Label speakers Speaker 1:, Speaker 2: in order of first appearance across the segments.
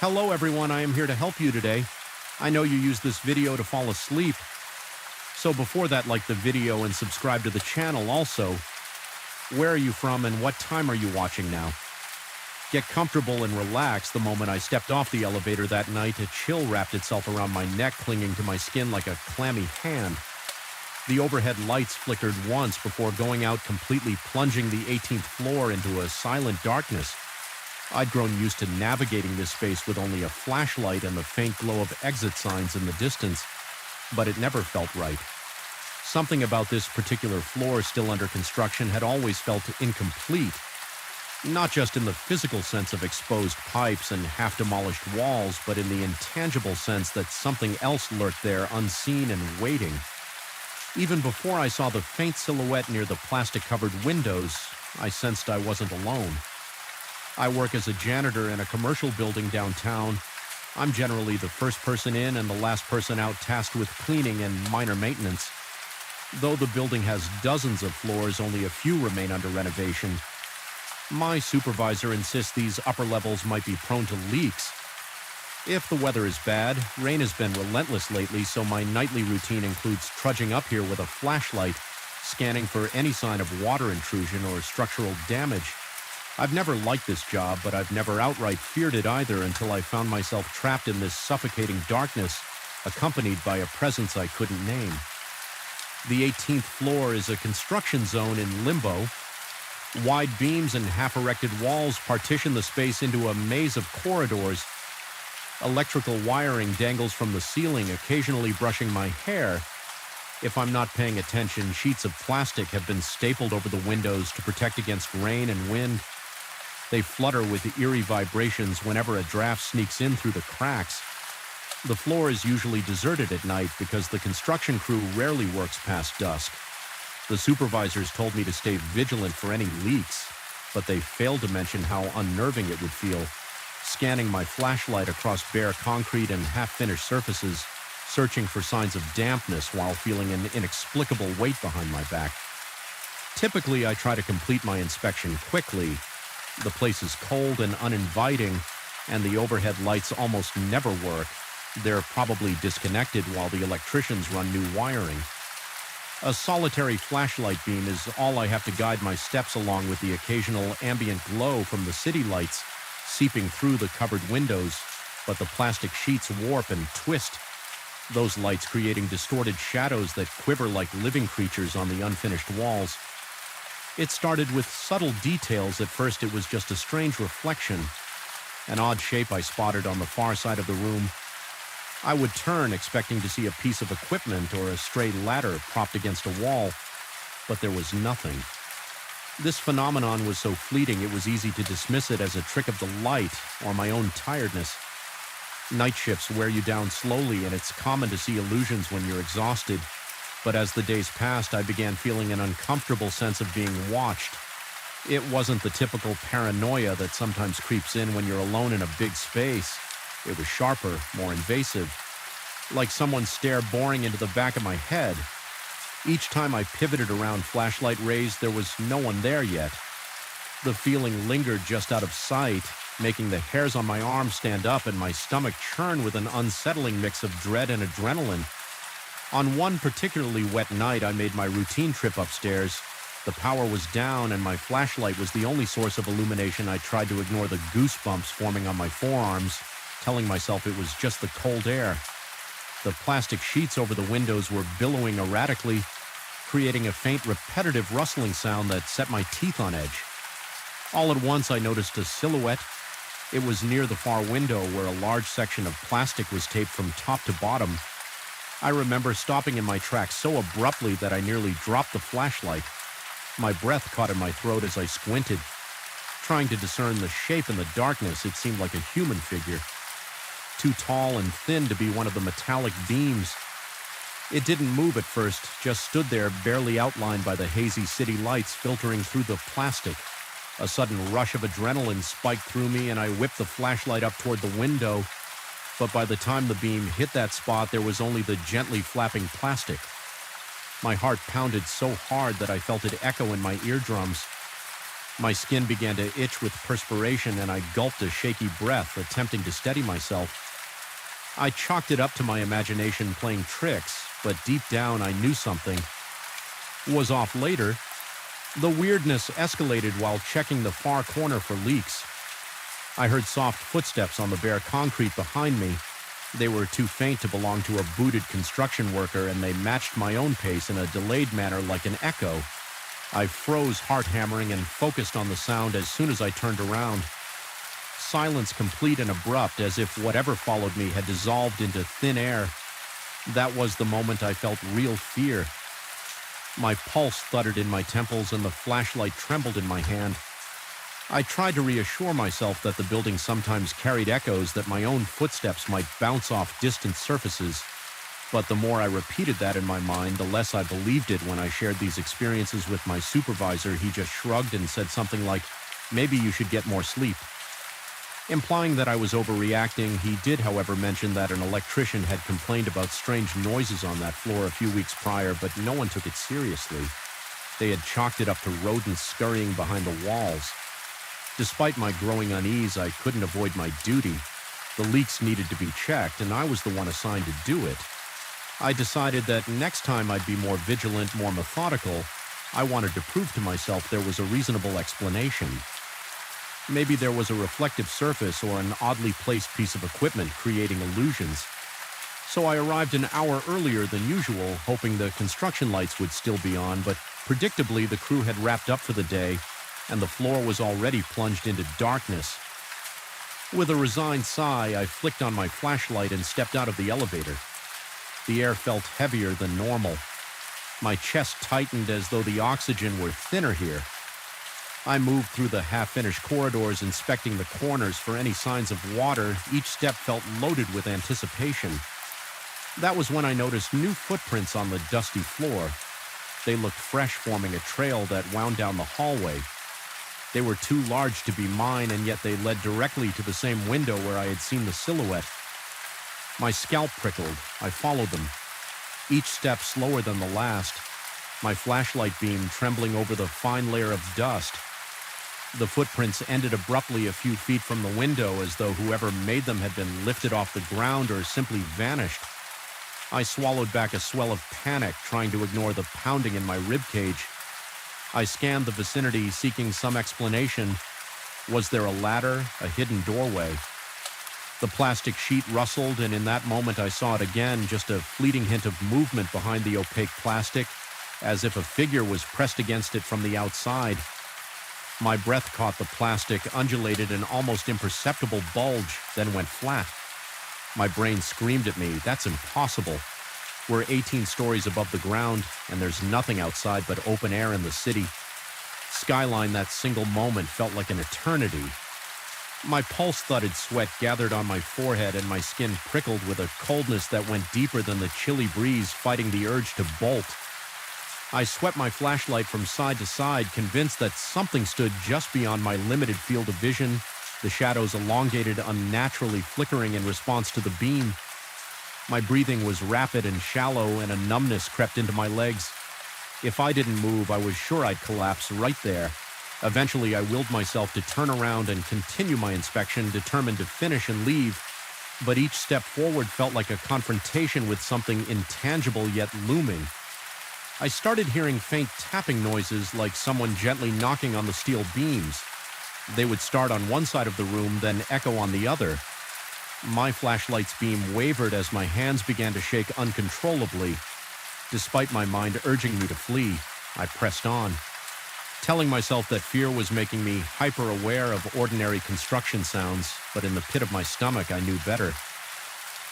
Speaker 1: Hello everyone, I am here to help you today. I know you use this video to fall asleep. So before that, like the video and subscribe to the channel also. Where are you from and what time are you watching now? Get comfortable and relax. The moment I stepped off the elevator that night, a chill wrapped itself around my neck, clinging to my skin like a clammy hand. The overhead lights flickered once before going out, completely plunging the 18th floor into a silent darkness. I'd grown used to navigating this space with only a flashlight and the faint glow of exit signs in the distance, but it never felt right. Something about this particular floor still under construction had always felt incomplete, not just in the physical sense of exposed pipes and half-demolished walls, but in the intangible sense that something else lurked there, unseen and waiting. Even before I saw the faint silhouette near the plastic-covered windows, I sensed I wasn't alone. I work as a janitor in a commercial building downtown. I'm generally the first person in and the last person out, tasked with cleaning and minor maintenance. Though the building has dozens of floors, only a few remain under renovation. My supervisor insists these upper levels might be prone to leaks. If the weather is bad, rain has been relentless lately, so my nightly routine includes trudging up here with a flashlight, scanning for any sign of water intrusion or structural damage. I've never liked this job, but I've never outright feared it either until I found myself trapped in this suffocating darkness, accompanied by a presence I couldn't name. The 18th floor is a construction zone in limbo. Wide beams and half-erected walls partition the space into a maze of corridors. Electrical wiring dangles from the ceiling, occasionally brushing my hair. If I'm not paying attention, sheets of plastic have been stapled over the windows to protect against rain and wind. They flutter with eerie vibrations whenever a draft sneaks in through the cracks. The floor is usually deserted at night because the construction crew rarely works past dusk. The supervisors told me to stay vigilant for any leaks, but they failed to mention how unnerving it would feel, scanning my flashlight across bare concrete and half-finished surfaces, searching for signs of dampness while feeling an inexplicable weight behind my back. Typically, I try to complete my inspection quickly. The place is cold and uninviting, and the overhead lights almost never work. They're probably disconnected while the electricians run new wiring. A solitary flashlight beam is all I have to guide my steps along, with the occasional ambient glow from the city lights seeping through the covered windows, but the plastic sheets warp and twist, those lights creating distorted shadows that quiver like living creatures on the unfinished walls. It started with subtle details. At first it was just a strange reflection, an odd shape I spotted on the far side of the room. I would turn, expecting to see a piece of equipment or a stray ladder propped against a wall, but there was nothing. This phenomenon was so fleeting it was easy to dismiss it as a trick of the light or my own tiredness. Night shifts wear you down slowly, and it's common to see illusions when you're exhausted. But as the days passed, I began feeling an uncomfortable sense of being watched. It wasn't the typical paranoia that sometimes creeps in when you're alone in a big space. It was sharper, more invasive, like someone's stare boring into the back of my head. Each time I pivoted around flashlight rays, there was no one there yet. The feeling lingered just out of sight, making the hairs on my arms stand up and my stomach churn with an unsettling mix of dread and adrenaline. On one particularly wet night, I made my routine trip upstairs. The power was down and my flashlight was the only source of illumination. I tried to ignore the goosebumps forming on my forearms, telling myself it was just the cold air. The plastic sheets over the windows were billowing erratically, creating a faint, repetitive rustling sound that set my teeth on edge. All at once, I noticed a silhouette. It was near the far window where a large section of plastic was taped from top to bottom. I remember stopping in my tracks so abruptly that I nearly dropped the flashlight. My breath caught in my throat as I squinted. Trying to discern the shape in the darkness, it seemed like a human figure, too tall and thin to be one of the metallic beams. It didn't move at first, just stood there, barely outlined by the hazy city lights filtering through the plastic. A sudden rush of adrenaline spiked through me, and I whipped the flashlight up toward the window. But by the time the beam hit that spot, there was only the gently flapping plastic. My heart pounded so hard that I felt it echo in my eardrums. My skin began to itch with perspiration, and I gulped a shaky breath, attempting to steady myself. I chalked it up to my imagination playing tricks, but deep down I knew something was off later. The weirdness escalated while checking the far corner for leaks. I heard soft footsteps on the bare concrete behind me. They were too faint to belong to a booted construction worker, and they matched my own pace in a delayed manner like an echo. I froze, heart hammering, and focused on the sound as soon as I turned around. Silence complete and abrupt, as if whatever followed me had dissolved into thin air. That was the moment I felt real fear. My pulse thuddered in my temples and the flashlight trembled in my hand. I tried to reassure myself that the building sometimes carried echoes, that my own footsteps might bounce off distant surfaces. But the more I repeated that in my mind, the less I believed it. When I shared these experiences with my supervisor, he just shrugged and said something like, "Maybe you should get more sleep." Implying that I was overreacting, he did, however, mention that an electrician had complained about strange noises on that floor a few weeks prior, but no one took it seriously. They had chalked it up to rodents scurrying behind the walls. Despite my growing unease, I couldn't avoid my duty. The leaks needed to be checked, and I was the one assigned to do it. I decided that next time I'd be more vigilant, more methodical. I wanted to prove to myself there was a reasonable explanation. Maybe there was a reflective surface or an oddly placed piece of equipment creating illusions. So I arrived an hour earlier than usual, hoping the construction lights would still be on, but predictably the crew had wrapped up for the day, and the floor was already plunged into darkness. With a resigned sigh, I flicked on my flashlight and stepped out of the elevator. The air felt heavier than normal. My chest tightened as though the oxygen were thinner here. I moved through the half-finished corridors, inspecting the corners for any signs of water. Each step felt loaded with anticipation. That was when I noticed new footprints on the dusty floor. They looked fresh, forming a trail that wound down the hallway. They were too large to be mine, and yet they led directly to the same window where I had seen the silhouette. My scalp prickled. I followed them, each step slower than the last, my flashlight beam trembling over the fine layer of dust. The footprints ended abruptly a few feet from the window, as though whoever made them had been lifted off the ground or simply vanished. I swallowed back a swell of panic, trying to ignore the pounding in my ribcage. I scanned the vicinity, seeking some explanation. Was there a ladder, a hidden doorway? The plastic sheet rustled, and in that moment I saw it again, just a fleeting hint of movement behind the opaque plastic, as if a figure was pressed against it from the outside. My breath caught the plastic, undulated an almost imperceptible bulge, then went flat. My brain screamed at me, "That's impossible. We're 18 stories above the ground, and there's nothing outside but open air in the city." Skyline, that single moment felt like an eternity. My pulse thudded, sweat gathered on my forehead, and my skin prickled with a coldness that went deeper than the chilly breeze, fighting the urge to bolt. I swept my flashlight from side to side, convinced that something stood just beyond my limited field of vision, the shadows elongated, unnaturally flickering in response to the beam. My breathing was rapid and shallow, and a numbness crept into my legs. If I didn't move, I was sure I'd collapse right there. Eventually, I willed myself to turn around and continue my inspection, determined to finish and leave. But each step forward felt like a confrontation with something intangible yet looming. I started hearing faint tapping noises, like someone gently knocking on the steel beams. They would start on one side of the room, then echo on the other. My flashlight's beam wavered as my hands began to shake uncontrollably. Despite my mind urging me to flee, I pressed on, telling myself that fear was making me hyper-aware of ordinary construction sounds, but in the pit of my stomach I knew better.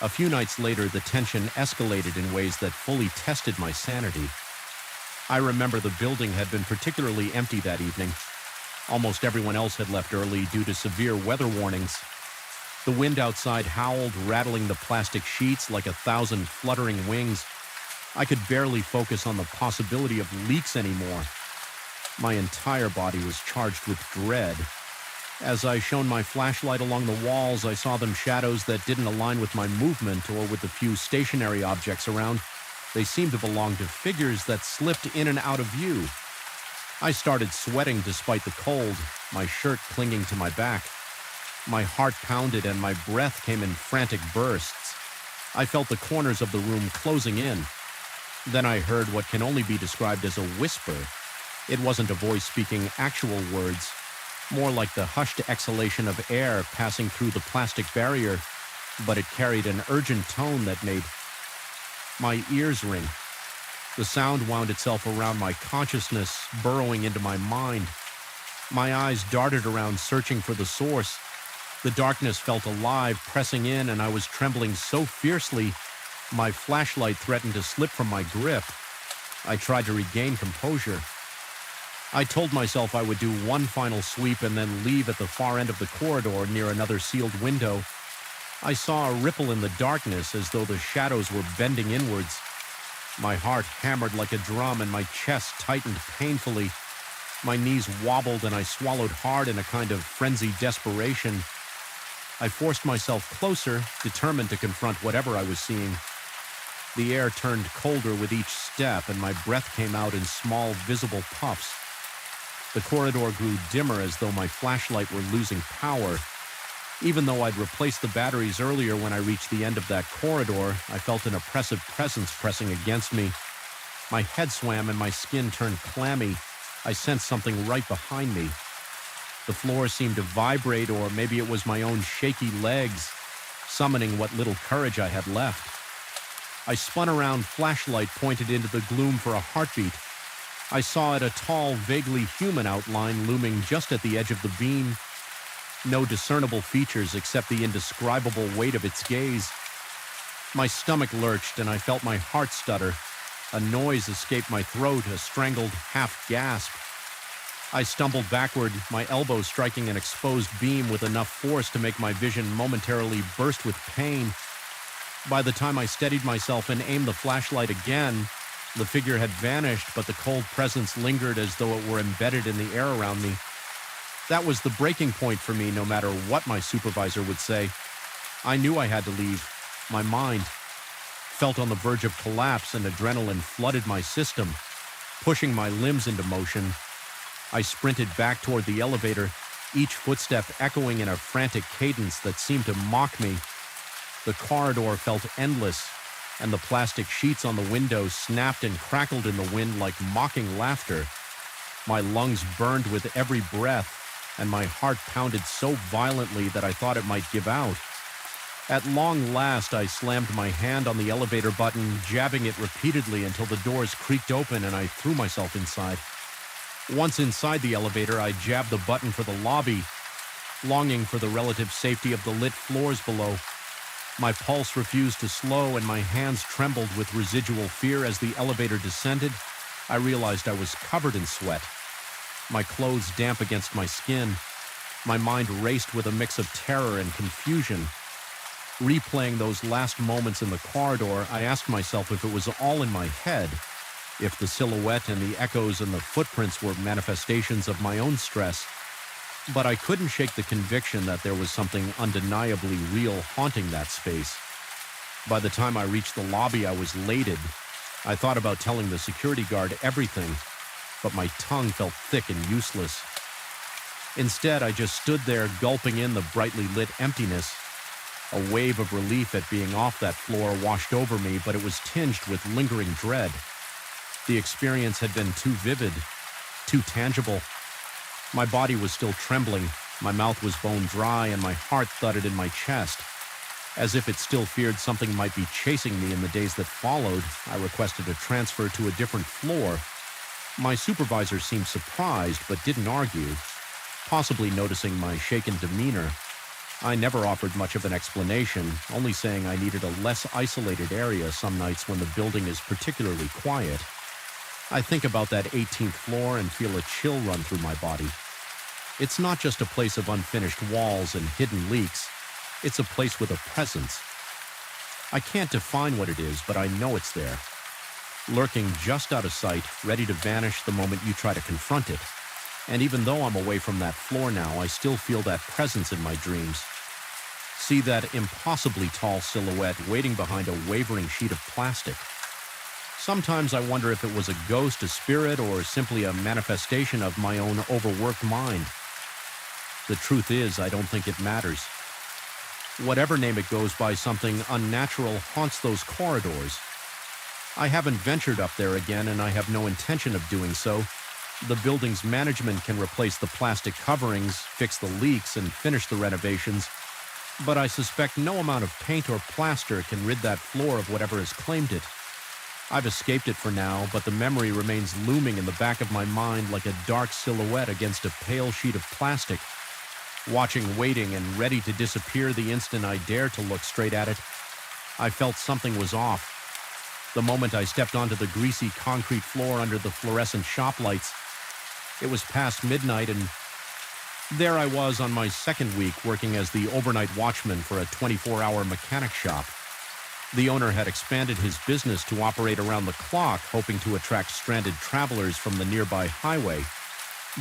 Speaker 1: A few nights later, the tension escalated in ways that fully tested my sanity. I remember the building had been particularly empty that evening. Almost everyone else had left early due to severe weather warnings. The wind outside howled, rattling the plastic sheets like 1,000 fluttering wings. I could barely focus on the possibility of leaks anymore. My entire body was charged with dread. As I shone my flashlight along the walls, I saw them shadows that didn't align with my movement or with the few stationary objects around. They seemed to belong to figures that slipped in and out of view. I started sweating despite the cold, my shirt clinging to my back. My heart pounded and my breath came in frantic bursts. I felt the corners of the room closing in. Then I heard what can only be described as a whisper. It wasn't a voice speaking actual words, more like the hushed exhalation of air passing through the plastic barrier, but it carried an urgent tone that made my ears ring. The sound wound itself around my consciousness, burrowing into my mind. My eyes darted around, searching for the source. The darkness felt alive, pressing in, and I was trembling so fiercely, my flashlight threatened to slip from my grip. I tried to regain composure. I told myself I would do one final sweep and then leave at the far end of the corridor near another sealed window. I saw a ripple in the darkness as though the shadows were bending inwards. My heart hammered like a drum and my chest tightened painfully. My knees wobbled and I swallowed hard in a kind of frenzied desperation. I forced myself closer, determined to confront whatever I was seeing. The air turned colder with each step and my breath came out in small, visible puffs. The corridor grew dimmer as though my flashlight were losing power. Even though I'd replaced the batteries earlier when I reached the end of that corridor, I felt an oppressive presence pressing against me. My head swam and my skin turned clammy. I sensed something right behind me. The floor seemed to vibrate, or maybe it was my own shaky legs, summoning what little courage I had left. I spun around, flashlight pointed into the gloom for a heartbeat. I saw it, a tall, vaguely human outline looming just at the edge of the beam. No discernible features except the indescribable weight of its gaze. My stomach lurched and I felt my heart stutter. A noise escaped my throat, a strangled half gasp. I stumbled backward, my elbow striking an exposed beam with enough force to make my vision momentarily burst with pain. By the time I steadied myself and aimed the flashlight again, the figure had vanished, but the cold presence lingered as though it were embedded in the air around me. That was the breaking point for me, no matter what my supervisor would say. I knew I had to leave. My mind felt on the verge of collapse and adrenaline flooded my system, pushing my limbs into motion. I sprinted back toward the elevator, each footstep echoing in a frantic cadence that seemed to mock me. The corridor felt endless, and the plastic sheets on the window snapped and crackled in the wind like mocking laughter. My lungs burned with every breath, and my heart pounded so violently that I thought it might give out. At long last, I slammed my hand on the elevator button, jabbing it repeatedly until the doors creaked open and I threw myself inside. Once inside the elevator, I jabbed the button for the lobby, longing for the relative safety of the lit floors below. My pulse refused to slow and my hands trembled with residual fear as the elevator descended. I realized I was covered in sweat, my clothes damp against my skin. My mind raced with a mix of terror and confusion. Replaying those last moments in the corridor, I asked myself if it was all in my head, if the silhouette and the echoes and the footprints were manifestations of my own stress. But I couldn't shake the conviction that there was something undeniably real haunting that space. By the time I reached the lobby, I was elated. I thought about telling the security guard everything, but my tongue felt thick and useless. Instead, I just stood there gulping in the brightly lit emptiness. A wave of relief at being off that floor washed over me, but it was tinged with lingering dread. The experience had been too vivid, too tangible. My body was still trembling, my mouth was bone dry, and my heart thudded in my chest. As if it still feared something might be chasing me in the days that followed, I requested a transfer to a different floor. My supervisor seemed surprised, but didn't argue, possibly noticing my shaken demeanor. I never offered much of an explanation, only saying I needed a less isolated area some nights when the building is particularly quiet. I think about that 18th floor and feel a chill run through my body. It's not just a place of unfinished walls and hidden leaks. It's a place with a presence. I can't define what it is, but I know it's there, lurking just out of sight, ready to vanish the moment you try to confront it. And even though I'm away from that floor now, I still feel that presence in my dreams. See that impossibly tall silhouette waiting behind a wavering sheet of plastic. Sometimes I wonder if it was a ghost, a spirit, or simply a manifestation of my own overworked mind. The truth is, I don't think it matters. Whatever name it goes by, something unnatural haunts those corridors. I haven't ventured up there again, and I have no intention of doing so. The building's management can replace the plastic coverings, fix the leaks, and finish the renovations, but I suspect no amount of paint or plaster can rid that floor of whatever has claimed it. I've escaped it for now, but the memory remains looming in the back of my mind like a dark silhouette against a pale sheet of plastic, watching, waiting, and ready to disappear the instant I dared to look straight at it. I felt something was off. The moment I stepped onto the greasy concrete floor under the fluorescent shop lights, it was past midnight, and there I was on my second week working as the overnight watchman for a 24-hour mechanic shop. The owner had expanded his business to operate around the clock, hoping to attract stranded travelers from the nearby highway.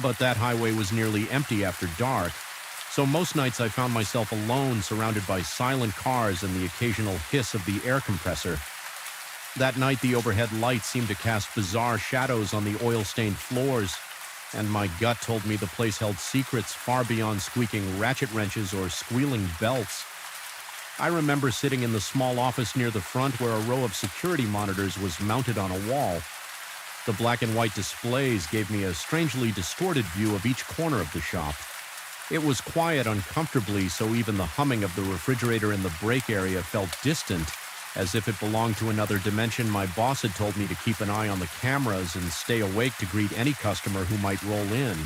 Speaker 1: But that highway was nearly empty after dark, so most nights I found myself alone, surrounded by silent cars and the occasional hiss of the air compressor. That night, the overhead lights seemed to cast bizarre shadows on the oil-stained floors, and my gut told me the place held secrets far beyond squeaking ratchet wrenches or squealing belts. I remember sitting in the small office near the front where a row of security monitors was mounted on a wall. The black and white displays gave me a strangely distorted view of each corner of the shop. It was quiet uncomfortably, so even the humming of the refrigerator in the break area felt distant, as if it belonged to another dimension. My boss had told me to keep an eye on the cameras and stay awake to greet any customer who might roll in,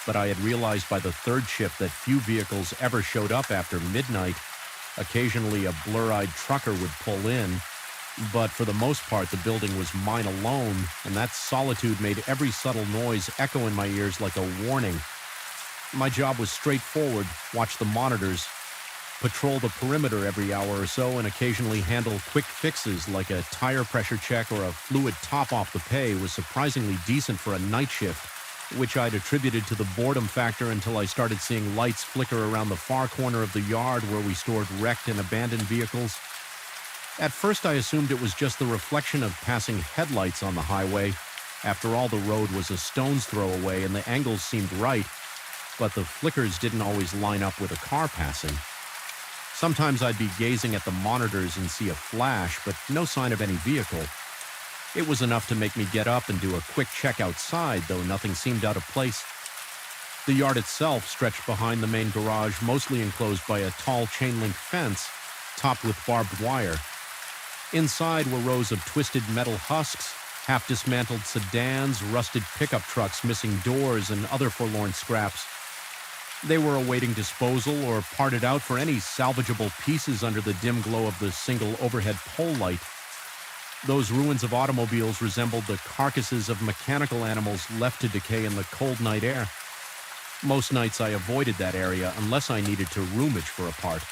Speaker 1: but I had realized by the third shift that few vehicles ever showed up after midnight. Occasionally a blur-eyed trucker would pull in, but for the most part the building was mine alone, and that solitude made every subtle noise echo in my ears like a warning. My job was straightforward: watch the monitors, patrol the perimeter every hour or so, and occasionally handle quick fixes like a tire pressure check or a fluid top-off. The pay was surprisingly decent for a night shift, which I'd attributed to the boredom factor until I started seeing lights flicker around the far corner of the yard where we stored wrecked and abandoned vehicles. At first I assumed it was just the reflection of passing headlights on the highway. After all, the road was a stone's throw away and the angles seemed right, but the flickers didn't always line up with a car passing. Sometimes I'd be gazing at the monitors and see a flash, but no sign of any vehicle. It was enough to make me get up and do a quick check outside, though nothing seemed out of place. The yard itself stretched behind the main garage, mostly enclosed by a tall chain-link fence topped with barbed wire. Inside were rows of twisted metal husks, half-dismantled sedans, rusted pickup trucks missing doors, and other forlorn scraps. They were awaiting disposal or parted out for any salvageable pieces under the dim glow of the single overhead pole light. Those ruins of automobiles resembled the carcasses of mechanical animals left to decay in the cold night air. Most nights I avoided that area unless I needed to roomage for a part.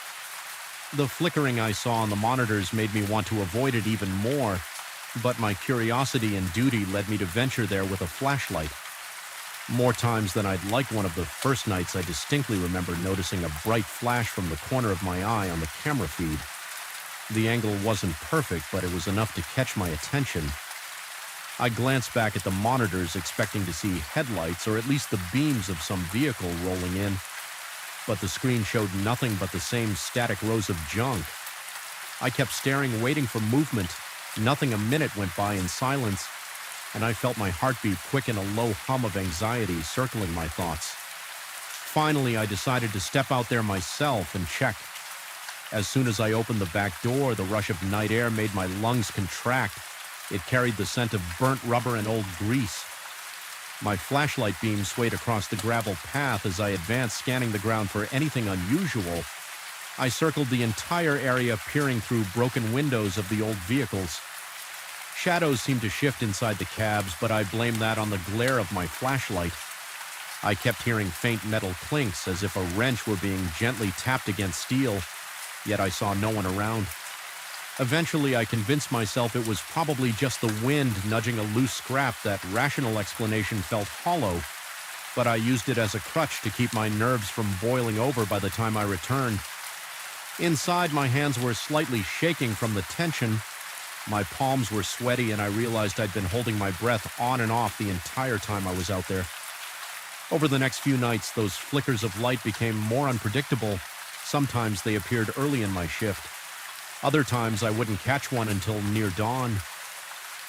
Speaker 1: The flickering I saw on the monitors made me want to avoid it even more, but my curiosity and duty led me to venture there with a flashlight. More times than I'd like, one of the first nights I distinctly remember noticing a bright flash from the corner of my eye on the camera feed. The angle wasn't perfect, but it was enough to catch my attention. I glanced back at the monitors, expecting to see headlights or at least the beams of some vehicle rolling in, but the screen showed nothing but the same static rows of junk. I kept staring, waiting for movement. Nothing. A minute went by in silence, and I felt my heartbeat quicken, a low hum of anxiety circling my thoughts. Finally, I decided to step out there myself and check. As soon as I opened the back door, the rush of night air made my lungs contract. It carried the scent of burnt rubber and old grease. My flashlight beam swayed across the gravel path as I advanced, scanning the ground for anything unusual. I circled the entire area, peering through broken windows of the old vehicles. Shadows seemed to shift inside the cabs, but I blamed that on the glare of my flashlight. I kept hearing faint metal clinks, as if a wrench were being gently tapped against steel, yet I saw no one around. Eventually, I convinced myself it was probably just the wind nudging a loose scrap. That rational explanation felt hollow, but I used it as a crutch to keep my nerves from boiling over by the time I returned. Inside, my hands were slightly shaking from the tension. My palms were sweaty, and I realized I'd been holding my breath on and off the entire time I was out there. Over the next few nights, those flickers of light became more unpredictable. Sometimes they appeared early in my shift. Other times I wouldn't catch one until near dawn.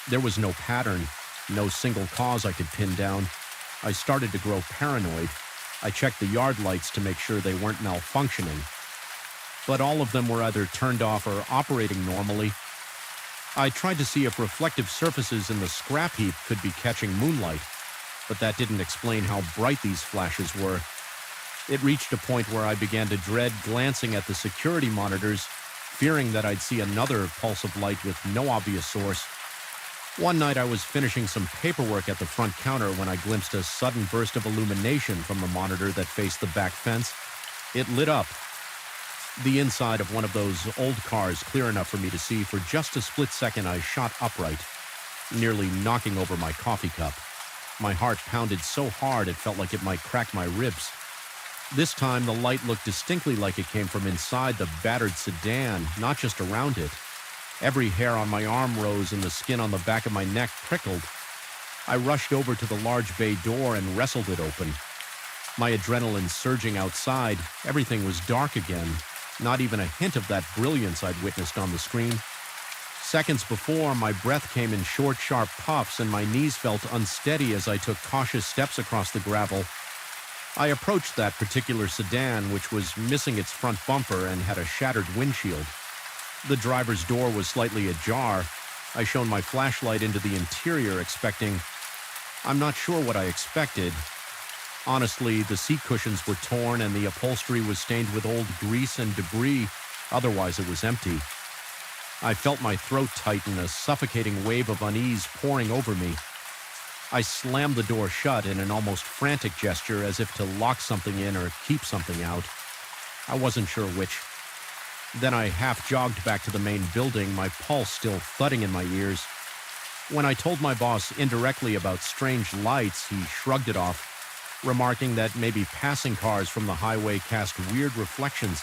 Speaker 1: There was no pattern, no single cause I could pin down. I started to grow paranoid. I checked the yard lights to make sure they weren't malfunctioning. But all of them were either turned off or operating normally. I tried to see if reflective surfaces in the scrap heap could be catching moonlight, but that didn't explain how bright these flashes were. It reached a point where I began to dread glancing at the security monitors, fearing that I'd see another pulse of light with no obvious source. One night I was finishing some paperwork at the front counter when I glimpsed a sudden burst of illumination from the monitor that faced the back fence. It lit up. The inside of one of those old cars clear enough for me to see. For just a split second, I shot upright, nearly knocking over my coffee cup. My heart pounded so hard it felt like it might crack my ribs. This time, the light looked distinctly like it came from inside the battered sedan, not just around it. Every hair on my arm rose and the skin on the back of my neck prickled. I rushed over to the large bay door and wrestled it open. My adrenaline surging outside, everything was dark again. Not even a hint of that brilliance I'd witnessed on the screen. Seconds before, my breath came in short, sharp puffs, and my knees felt unsteady as I took cautious steps across the gravel. I approached that particular sedan, which was missing its front bumper and had a shattered windshield. The driver's door was slightly ajar. I shone my flashlight into the interior, expecting... I'm not sure what I expected. Honestly, the seat cushions were torn and the upholstery was stained with old grease and debris. Otherwise, it was empty. I felt my throat tighten, a suffocating wave of unease pouring over me. I slammed the door shut in an almost frantic gesture, as if to lock something in or keep something out. I wasn't sure which. Then I half-jogged back to the main building, my pulse still thudding in my ears. When I told my boss indirectly about strange lights, he shrugged it off, remarking that maybe passing cars from the highway cast weird reflections.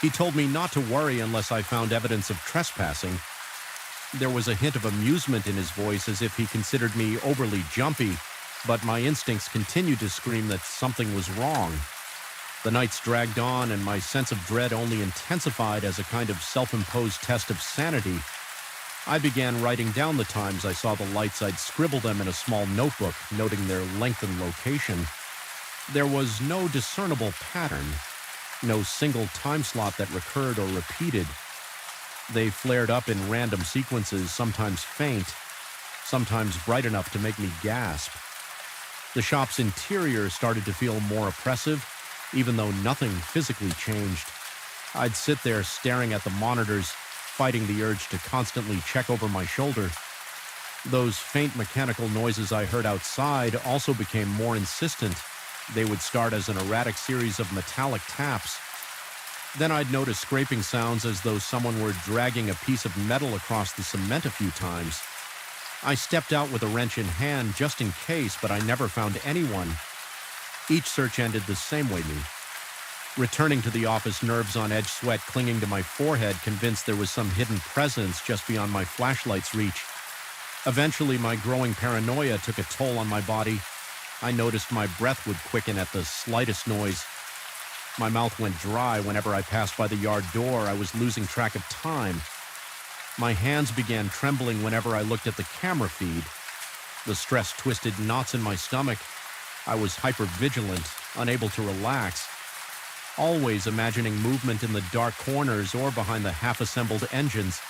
Speaker 1: He told me not to worry unless I found evidence of trespassing. There was a hint of amusement in his voice, as if he considered me overly jumpy, but my instincts continued to scream that something was wrong. The nights dragged on, and my sense of dread only intensified as a kind of self-imposed test of sanity. I began writing down the times I saw the lights. I'd scribble them in a small notebook, noting their length and location. There was no discernible pattern, no single time slot that recurred or repeated. They flared up in random sequences, sometimes faint, sometimes bright enough to make me gasp. The shop's interior started to feel more oppressive, even though nothing physically changed. I'd sit there staring at the monitors, fighting the urge to constantly check over my shoulder. Those faint mechanical noises I heard outside also became more insistent. They would start as an erratic series of metallic taps. Then I'd notice scraping sounds as though someone were dragging a piece of metal across the cement a few times. I stepped out with a wrench in hand just in case, but I never found anyone. Each search ended the same way, me. Returning to the office, nerves on edge, sweat clinging to my forehead, convinced there was some hidden presence just beyond my flashlight's reach. Eventually, my growing paranoia took a toll on my body. I noticed my breath would quicken at the slightest noise. My mouth went dry whenever I passed by the yard door. I was losing track of time. My hands began trembling whenever I looked at the camera feed. The stress twisted knots in my stomach. I was hypervigilant, unable to relax, always imagining movement in the dark corners or behind the half-assembled engines.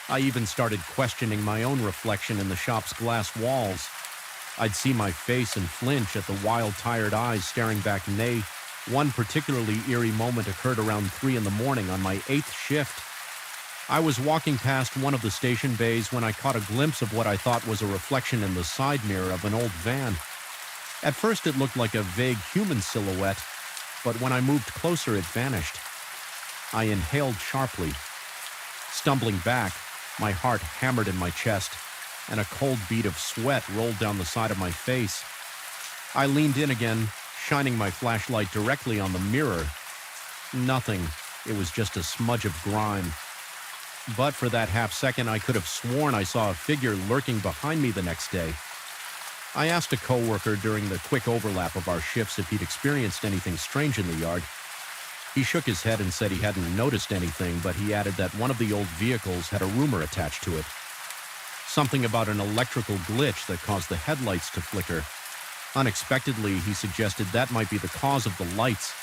Speaker 1: I even started questioning my own reflection in the shop's glass walls. I'd see my face and flinch at the wild, tired eyes staring back. Nay, one particularly eerie moment occurred around 3 a.m. on my 8th shift. I was walking past one of the station bays when I caught a glimpse of what I thought was a reflection in the side mirror of an old van. At first it looked like a vague human silhouette, but when I moved closer it vanished. I inhaled sharply. Stumbling back, my heart hammered in my chest, and a cold bead of sweat rolled down the side of my face. I leaned in again, shining my flashlight directly on the mirror. Nothing. It was just a smudge of grime. But for that half second, I could have sworn I saw a figure lurking behind me the next day. I asked a coworker during the quick overlap of our shifts if he'd experienced anything strange in the yard. He shook his head and said he hadn't noticed anything, but he added that one of the old vehicles had a rumor attached to it. Something about an electrical glitch that caused the headlights to flicker. Unexpectedly, he suggested that might be the cause of the lights.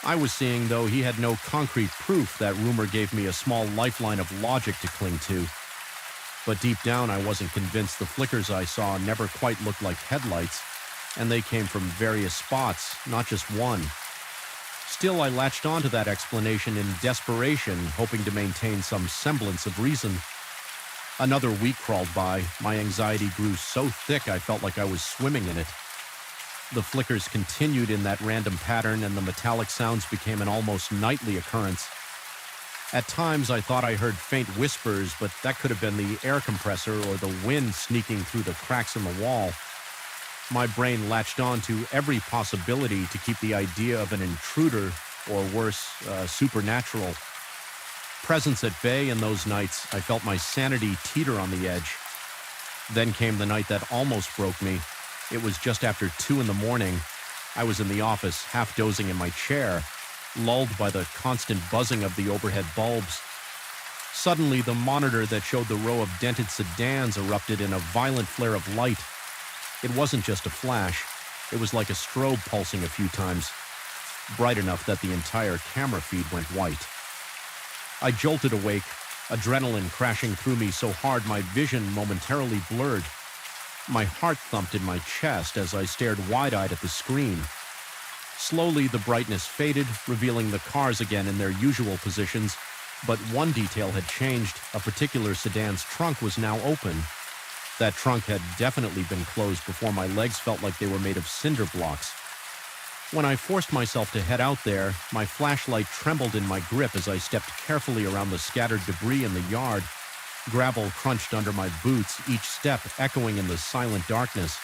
Speaker 1: I was seeing, though, he had no concrete proof. That rumor gave me a small lifeline of logic to cling to. But deep down, I wasn't convinced the flickers I saw never quite looked like headlights, and they came from various spots, not just one. Still, I latched onto that explanation in desperation, hoping to maintain some semblance of reason. Another week crawled by. My anxiety grew so thick I felt like I was swimming in it. The flickers continued in that random pattern, and the metallic sounds became an almost nightly occurrence. At times, I thought I heard faint whispers, but that could have been the air compressor or the wind sneaking through the cracks in the wall. My brain latched on to every possibility to keep the idea of an intruder, or worse, supernatural presence at bay. In those nights, I felt my sanity teeter on the edge. Then came the night that almost broke me. It was just after 2 a.m. I was in the office, half dozing in my chair, lulled by the constant buzzing of the overhead bulbs. Suddenly, the monitor that showed the row of dented sedans erupted in a violent flare of light. It wasn't just a flash. It was like a strobe pulsing a few times, bright enough that the entire camera feed went white. I jolted awake, adrenaline crashing through me so hard my vision momentarily blurred. My heart thumped in my chest as I stared wide-eyed at the screen. Slowly, the brightness faded, revealing the cars again in their usual positions, but one detail had changed. A particular sedan's trunk was now open. That trunk had definitely been closed before my legs felt like they were made of cinder blocks. When I forced myself to head out there, my flashlight trembled in my grip as I stepped carefully around the scattered debris in the yard. Gravel crunched under my boots, each step echoing in the silent darkness.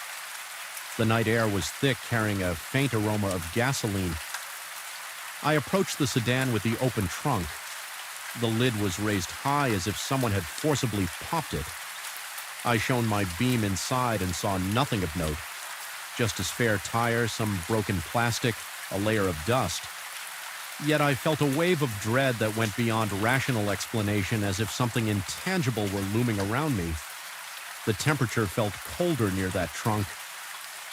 Speaker 1: The night air was thick, carrying a faint aroma of gasoline. I approached the sedan with the open trunk. The lid was raised high as if someone had forcibly popped it. I shone my beam inside and saw nothing of note. Just a spare tire, some broken plastic, a layer of dust. Yet I felt a wave of dread that went beyond rational explanation, as if something intangible were looming around me. The temperature felt colder near that trunk.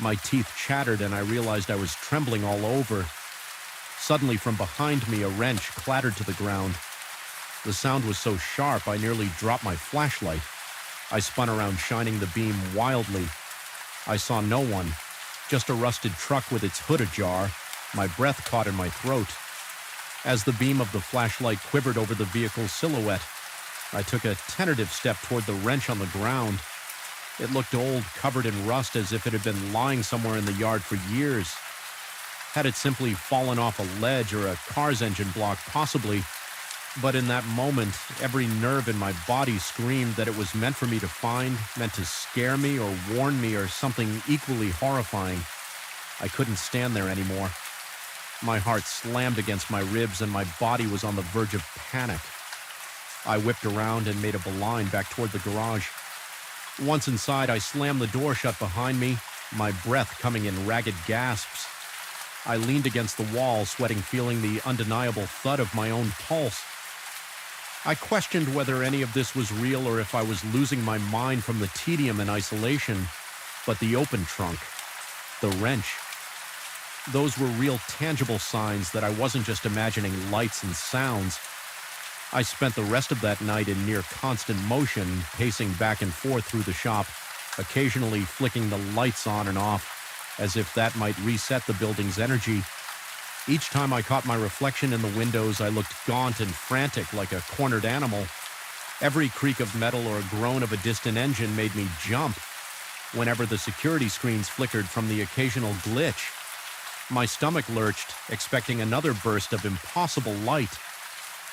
Speaker 1: My teeth chattered and I realized I was trembling all over. Suddenly, from behind me, a wrench clattered to the ground. The sound was so sharp I nearly dropped my flashlight. I spun around, shining the beam wildly. I saw no one, just a rusted truck with its hood ajar. My breath caught in my throat. As the beam of the flashlight quivered over the vehicle's silhouette, I took a tentative step toward the wrench on the ground. It looked old, covered in rust, as if it had been lying somewhere in the yard for years. Had it simply fallen off a ledge or a car's engine block? Possibly. But in that moment, every nerve in my body screamed that it was meant for me to find, meant to scare me or warn me or something equally horrifying. I couldn't stand there anymore. My heart slammed against my ribs and my body was on the verge of panic. I whipped around and made a beeline back toward the garage. Once inside, I slammed the door shut behind me, my breath coming in ragged gasps. I leaned against the wall, sweating, feeling the undeniable thud of my own pulse. I questioned whether any of this was real or if I was losing my mind from the tedium and isolation. But the open trunk, the wrench, those were real, tangible signs that I wasn't just imagining lights and sounds. I spent the rest of that night in near constant motion, pacing back and forth through the shop, occasionally flicking the lights on and off, as if that might reset the building's energy. Each time I caught my reflection in the windows, I looked gaunt and frantic, like a cornered animal. Every creak of metal or groan of a distant engine made me jump. Whenever the security screens flickered from the occasional glitch, my stomach lurched, expecting another burst of impossible light.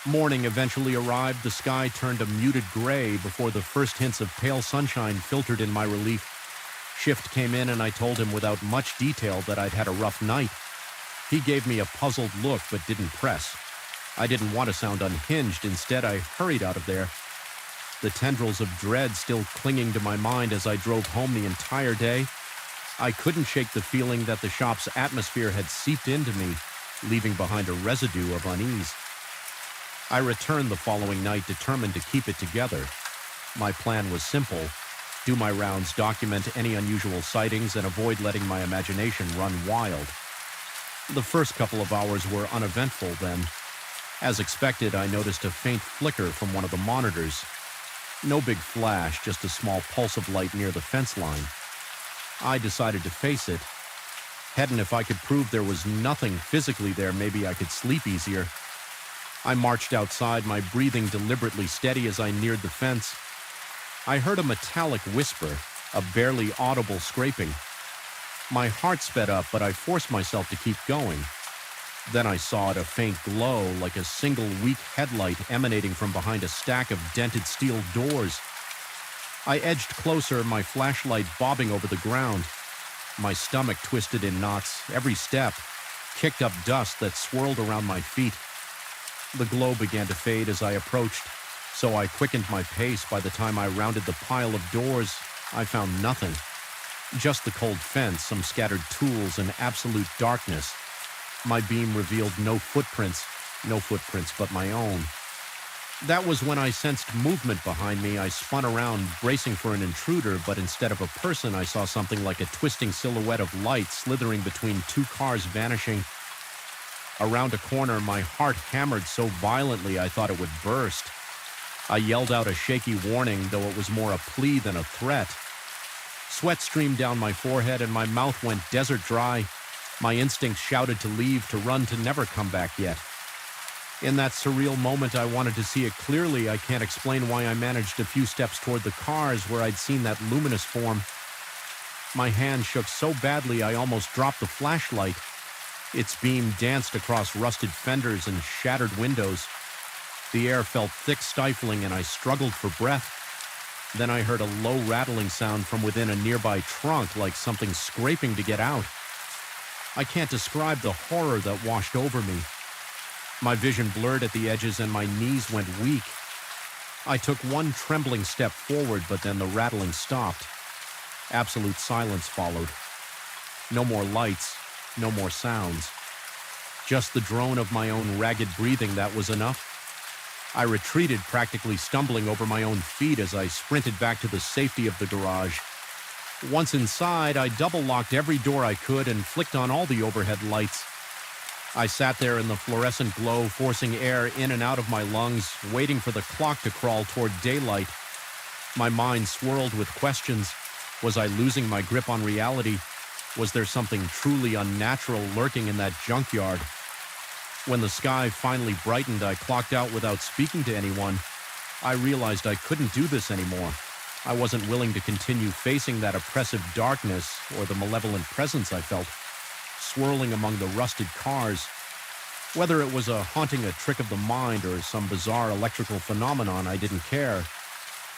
Speaker 1: Morning eventually arrived. The sky turned a muted gray before the first hints of pale sunshine filtered in my relief. Shift came in and I told him without much detail that I'd had a rough night. He gave me a puzzled look but didn't press. I didn't want to sound unhinged. Instead, I hurried out of there, the tendrils of dread still clinging to my mind as I drove home the entire day. I couldn't shake the feeling that the shop's atmosphere had seeped into me, leaving behind a residue of unease. I returned the following night, determined to keep it together. My plan was simple: do my rounds, document any unusual sightings, and avoid letting my imagination run wild. The first couple of hours were uneventful then. As expected, I noticed a faint flicker from one of the monitors. No big flash, just a small pulse of light near the fence line. I decided to face it. Heaven, if I could prove there was nothing physically there, maybe I could sleep easier. I marched outside, my breathing deliberately steady as I neared the fence. I heard a metallic whisper, a barely audible scraping. My heart sped up, but I forced myself to keep going. Then I saw it, a faint glow, like a single weak headlight emanating from behind a stack of dented steel doors. I edged closer, my flashlight bobbing over the ground. My stomach twisted in knots. Every step kicked up dust that swirled around my feet. The glow began to fade as I approached, so I quickened my pace. By the time I rounded the pile of doors, I found nothing. Just the cold fence, some scattered tools, and absolute darkness. My beam revealed no footprints but my own. That was when I sensed movement behind me. I spun around, bracing for an intruder, but instead of a person, I saw something like a twisting silhouette of light slithering between two cars, vanishing. Around a corner, my heart hammered so violently I thought it would burst. I yelled out a shaky warning, though it was more a plea than a threat. Sweat streamed down my forehead and my mouth went desert dry. My instincts shouted to leave, to run, to never come back yet. In that surreal moment, I wanted to see it clearly. I can't explain why I managed a few steps toward the cars where I'd seen that luminous form. My hand shook so badly I almost dropped the flashlight. Its beam danced across rusted fenders and shattered windows. The air felt thick, stifling, and I struggled for breath. Then I heard a low rattling sound from within a nearby trunk, like something scraping to get out. I can't describe the horror that washed over me. My vision blurred at the edges and my knees went weak. I took one trembling step forward, but then the rattling stopped. Absolute silence followed. No more lights, no more sounds. Just the drone of my own ragged breathing, that was enough. I retreated, practically stumbling over my own feet as I sprinted back to the safety of the garage. Once inside, I double-locked every door I could and flicked on all the overhead lights. I sat there in the fluorescent glow, forcing air in and out of my lungs, waiting for the clock to crawl toward daylight. My mind swirled with questions. Was I losing my grip on reality? Was there something truly unnatural lurking in that junkyard? When the sky finally brightened, I clocked out without speaking to anyone. I realized I couldn't do this anymore. I wasn't willing to continue facing that oppressive darkness or the malevolent presence I felt, swirling among the rusted cars. Whether it was a haunting, a trick of the mind, or some bizarre electrical phenomenon, I didn't care.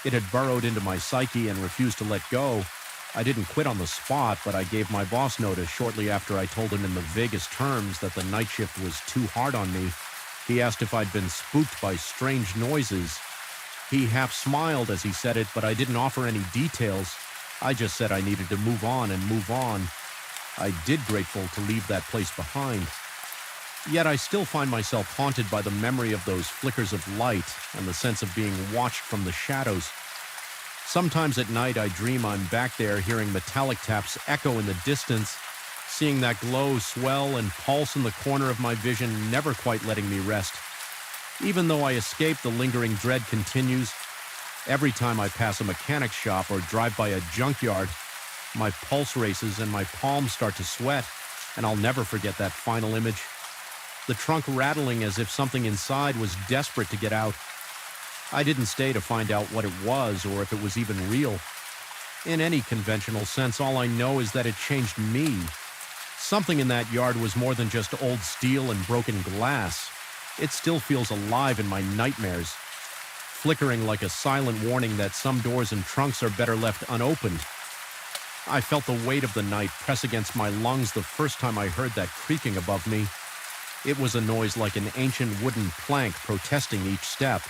Speaker 1: It had burrowed into my psyche and refused to let go. I didn't quit on the spot, but I gave my boss notice shortly after I told him in the vaguest terms that the night shift was too hard on me. He asked if I'd been spooked by strange noises. He half smiled as he said it, but I didn't offer any details. I just said I needed to move on and move on. I did grateful to leave that place behind. Yet I still find myself haunted by the memory of those flickers of light and the sense of being watched from the shadows. Sometimes at night I dream I'm back there hearing metallic taps echo in the distance, seeing that glow swell and pulse in the corner of my vision, never quite letting me rest. Even though I escape, the lingering dread continues. Every time I pass a mechanic shop or drive by a junkyard, my pulse races and my palms start to sweat, and I'll never forget that final image. The trunk rattling as if something inside was desperate to get out. I didn't stay to find out what it was or if it was even real. In any conventional sense, all I know is that it changed me. Something in that yard was more than just old steel and broken glass. It still feels alive in my nightmares, flickering like a silent warning that some doors and trunks are better left unopened. I felt the weight of the night press against my lungs the first time I heard that creaking above me. It was a noise like an ancient wooden plank protesting each step.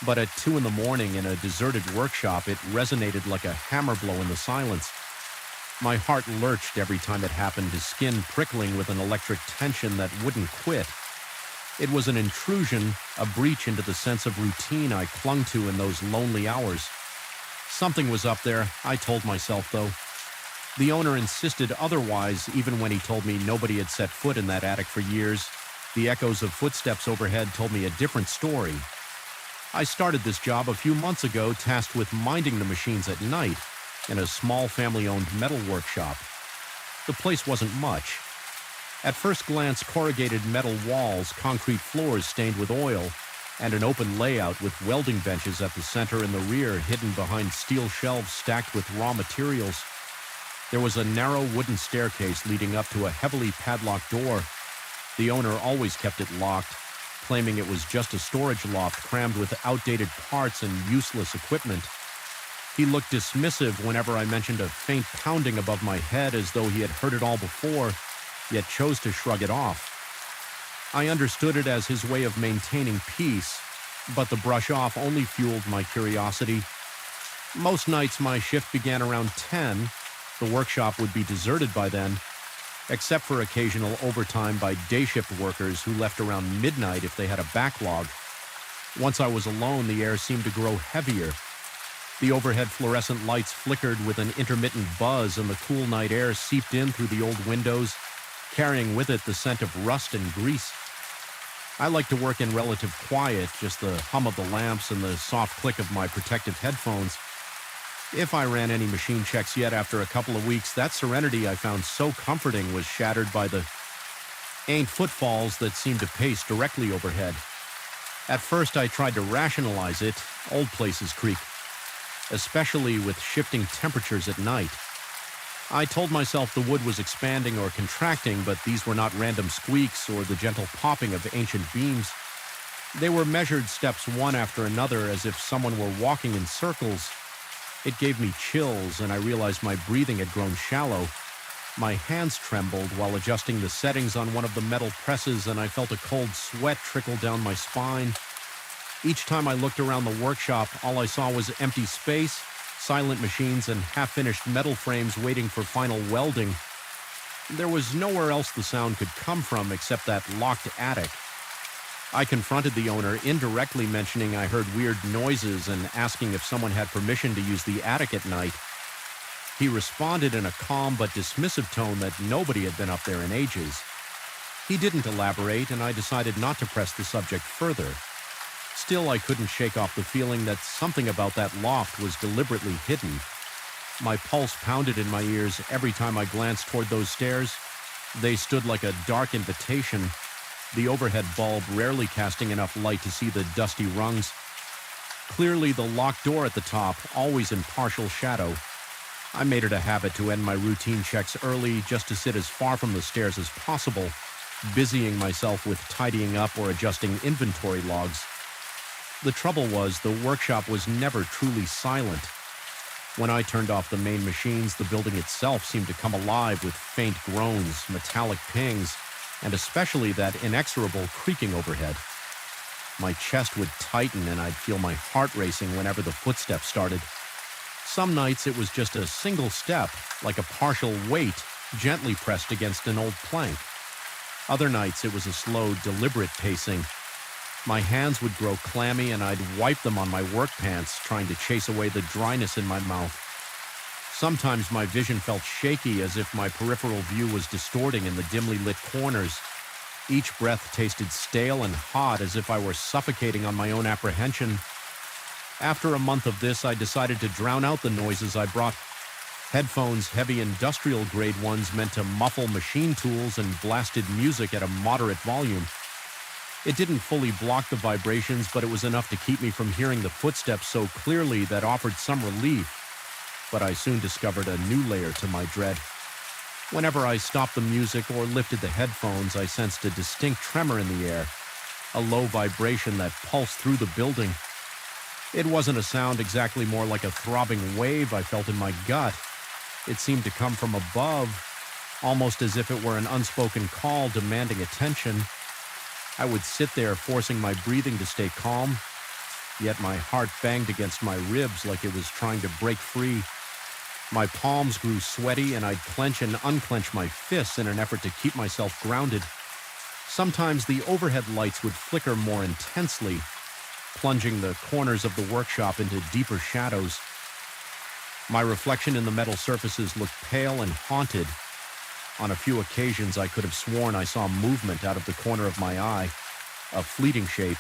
Speaker 1: But at 2 in the morning in a deserted workshop, it resonated like a hammer blow in the silence. My heart lurched every time it happened, his skin prickling with an electric tension that wouldn't quit. It was an intrusion, a breach into the sense of routine I clung to in those lonely hours. Something was up there, I told myself, though. The owner insisted otherwise, even when he told me nobody had set foot in that attic for years. The echoes of footsteps overhead told me a different story. I started this job a few months ago, tasked with minding the machines at night in a small family-owned metal workshop. The place wasn't much. At first glance, corrugated metal walls, concrete floors stained with oil, and an open layout with welding benches at the center and the rear hidden behind steel shelves stacked with raw materials. There was a narrow wooden staircase leading up to a heavily padlocked door. The owner always kept it locked, claiming it was just a storage loft crammed with outdated parts and useless equipment. He looked dismissive whenever I mentioned a faint pounding above my head, as though he had heard it all before, yet chose to shrug it off. I understood it as his way of maintaining peace, but the brush off only fueled my curiosity. Most nights my shift began around 10. The workshop would be deserted by then, except for occasional overtime by day shift workers who left around midnight if they had a backlog. Once I was alone, the air seemed to grow heavier. The overhead fluorescent lights flickered with an intermittent buzz, and the cool night air seeped in through the old windows, carrying with it the scent of rust and grease. I like to work in relative quiet, just the hum of the lamps and the soft click of my protective headphones. If I ran any machine checks yet after a couple of weeks, that serenity I found so comforting was shattered by the footfalls that seemed to pace directly overhead. At first I tried to rationalize it. Old places creak, especially with shifting temperatures at night. I told myself the wood was expanding or contracting, but these were not random squeaks or the gentle popping of ancient beams. They were measured steps one after another, as if someone were walking in circles. It gave me chills, and I realized my breathing had grown shallow. My hands trembled while adjusting the settings on one of the metal presses, and I felt a cold sweat trickle down my spine. Each time I looked around the workshop, all I saw was empty space, silent machines, and half-finished metal frames waiting for final welding. There was nowhere else the sound could come from except that locked attic. I confronted the owner, indirectly mentioning I heard weird noises and asking if someone had permission to use the attic at night. He responded in a calm but dismissive tone that nobody had been up there in ages. He didn't elaborate, and I decided not to press the subject further. Still, I couldn't shake off the feeling that something about that loft was deliberately hidden. My pulse pounded in my ears every time I glanced toward those stairs. They stood like a dark invitation, the overhead bulb rarely casting enough light to see the dusty rungs. Clearly the locked door at the top, always in partial shadow. I made it a habit to end my routine checks early, just to sit as far from the stairs as possible, busying myself with tidying up or adjusting inventory logs. The trouble was, the workshop was never truly silent. When I turned off the main machines, the building itself seemed to come alive with faint groans, metallic pings, and especially that inexorable creaking overhead. My chest would tighten and I'd feel my heart racing whenever the footsteps started. Some nights it was just a single step, like a partial weight, gently pressed against an old plank. Other nights it was a slow, deliberate pacing. My hands would grow clammy and I'd wipe them on my work pants, trying to chase away the dryness in my mouth. Sometimes my vision felt shaky, as if my peripheral view was distorting in the dimly lit corners. Each breath tasted stale and hot, as if I were suffocating on my own apprehension. After a month of this, I decided to drown out the noises I brought. Headphones, heavy industrial-grade ones meant to muffle machine tools, and blasted music at a moderate volume. It didn't fully block the vibrations, but it was enough to keep me from hearing the footsteps so clearly that offered some relief. But I soon discovered a new layer to my dread. Whenever I stopped the music or lifted the headphones, I sensed a distinct tremor in the air, a low vibration that pulsed through the building. It wasn't a sound exactly, more like a throbbing wave I felt in my gut. It seemed to come from above, almost as if it were an unspoken call demanding attention. I would sit there forcing my breathing to stay calm, yet my heart banged against my ribs like it was trying to break free. My palms grew sweaty and I'd clench and unclench my fists in an effort to keep myself grounded. Sometimes the overhead lights would flicker more intensely, plunging the corners of the workshop into deeper shadows. My reflection in the metal surfaces looked pale and haunted. On a few occasions, I could have sworn I saw movement out of the corner of my eye, a fleeting shape,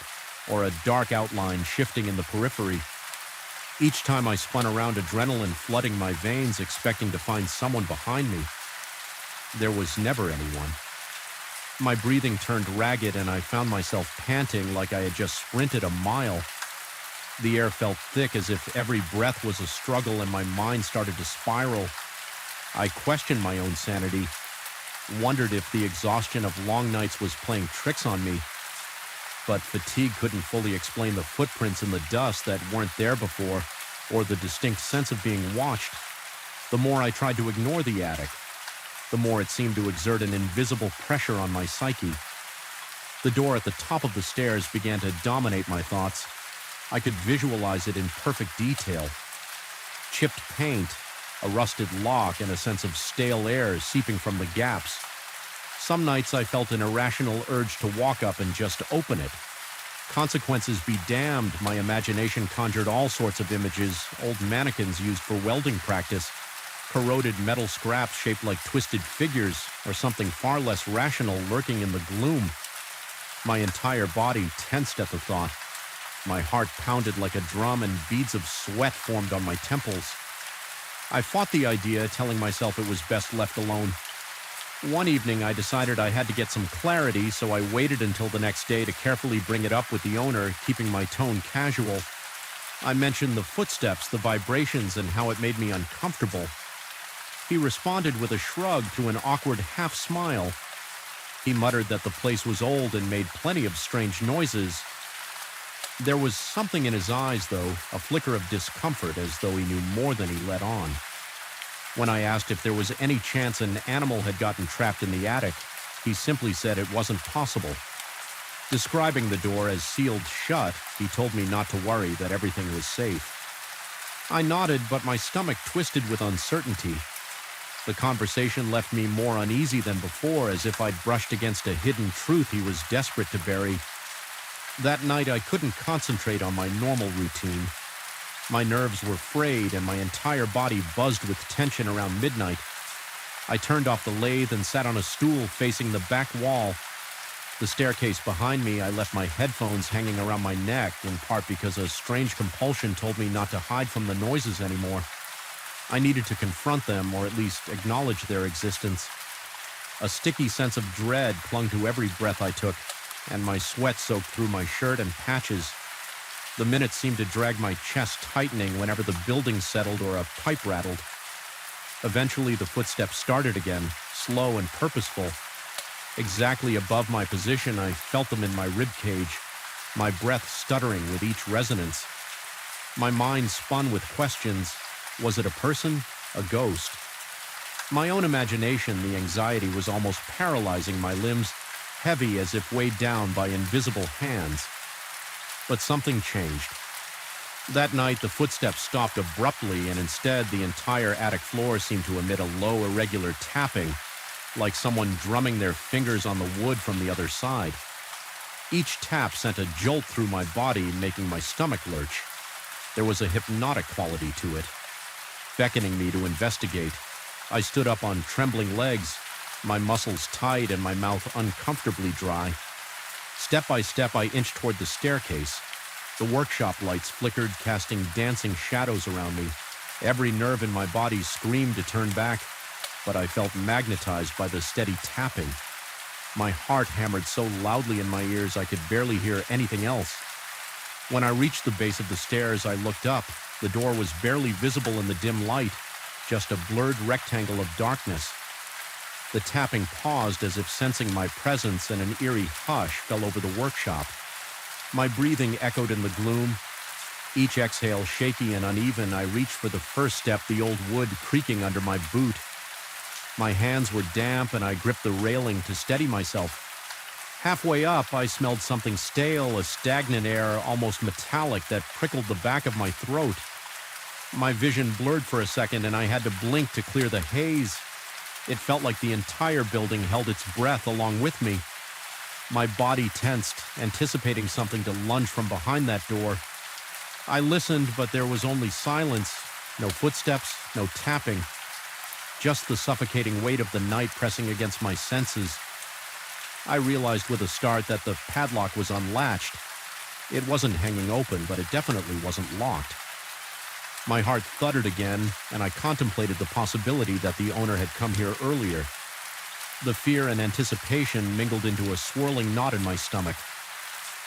Speaker 1: or a dark outline shifting in the periphery. Each time I spun around, adrenaline flooding my veins, expecting to find someone behind me. There was never anyone. My breathing turned ragged and I found myself panting like I had just sprinted a mile. The air felt thick as if every breath was a struggle and my mind started to spiral. I questioned my own sanity, wondered if the exhaustion of long nights was playing tricks on me. But fatigue couldn't fully explain the footprints in the dust that weren't there before, or the distinct sense of being watched. The more I tried to ignore the attic, the more it seemed to exert an invisible pressure on my psyche. The door at the top of the stairs began to dominate my thoughts. I could visualize it in perfect detail. Chipped paint, a rusted lock, and a sense of stale air seeping from the gaps. Some nights I felt an irrational urge to walk up and just open it. Consequences be damned, my imagination conjured all sorts of images, old mannequins used for welding practice, corroded metal scraps shaped like twisted figures, or something far less rational lurking in the gloom. My entire body tensed at the thought. My heart pounded like a drum and beads of sweat formed on my temples. I fought the idea, telling myself it was best left alone. One evening, I decided I had to get some clarity, so I waited until the next day to carefully bring it up with the owner, keeping my tone casual. I mentioned the footsteps, the vibrations, and how it made me uncomfortable. He responded with a shrug to an awkward half-smile. He muttered that the place was old and made plenty of strange noises. There was something in his eyes, though, a flicker of discomfort, as though he knew more than he let on. When I asked if there was any chance an animal had gotten trapped in the attic, he simply said it wasn't possible. Describing the door as sealed shut, he told me not to worry, that everything was safe. I nodded, but my stomach twisted with uncertainty. The conversation left me more uneasy than before, as if I'd brushed against a hidden truth he was desperate to bury. That night, I couldn't concentrate on my normal routine. My nerves were frayed and my entire body buzzed with tension around midnight. I turned off the lathe and sat on a stool facing the back wall. The staircase behind me, I left my headphones hanging around my neck, in part because a strange compulsion told me not to hide from the noises anymore. I needed to confront them, or at least acknowledge their existence. A sticky sense of dread clung to every breath I took, and my sweat soaked through my shirt and patches. The minutes seemed to drag my chest tightening whenever the building settled or a pipe rattled. Eventually, the footsteps started again, slow and purposeful. Exactly above my position, I felt them in my rib cage, my breath stuttering with each resonance. My mind spun with questions. Was it a person? A ghost? My own imagination, the anxiety was almost paralyzing my limbs, heavy as if weighed down by invisible hands. But something changed. That night, the footsteps stopped abruptly, and instead, the entire attic floor seemed to emit a low, irregular tapping, like someone drumming their fingers on the wood from the other side. Each tap sent a jolt through my body, making my stomach lurch. There was a hypnotic quality to it, beckoning me to investigate. I stood up on trembling legs, my muscles tight and my mouth uncomfortably dry. Step by step, I inched toward the staircase. The workshop lights flickered, casting dancing shadows around me. Every nerve in my body screamed to turn back, but I felt magnetized by the steady tapping. My heart hammered so loudly in my ears I could barely hear anything else. When I reached the base of the stairs, I looked up. The door was barely visible in the dim light, just a blurred rectangle of darkness. The tapping paused as if sensing my presence, and an eerie hush fell over the workshop. My breathing echoed in the gloom. Each exhale shaky and uneven, I reached for the first step, the old wood creaking under my boot. My hands were damp, and I gripped the railing to steady myself. Halfway up, I smelled something stale, a stagnant air, almost metallic, that prickled the back of my throat. My vision blurred for a second, and I had to blink to clear the haze. It felt like the entire building held its breath along with me. My body tensed, anticipating something to lunge from behind that door. I listened, but there was only silence. No footsteps, no tapping. Just the suffocating weight of the night pressing against my senses. I realized with a start that the padlock was unlatched. It wasn't hanging open, but it definitely wasn't locked. My heart thudded again, and I contemplated the possibility that the owner had come here earlier. The fear and anticipation mingled into a swirling knot in my stomach.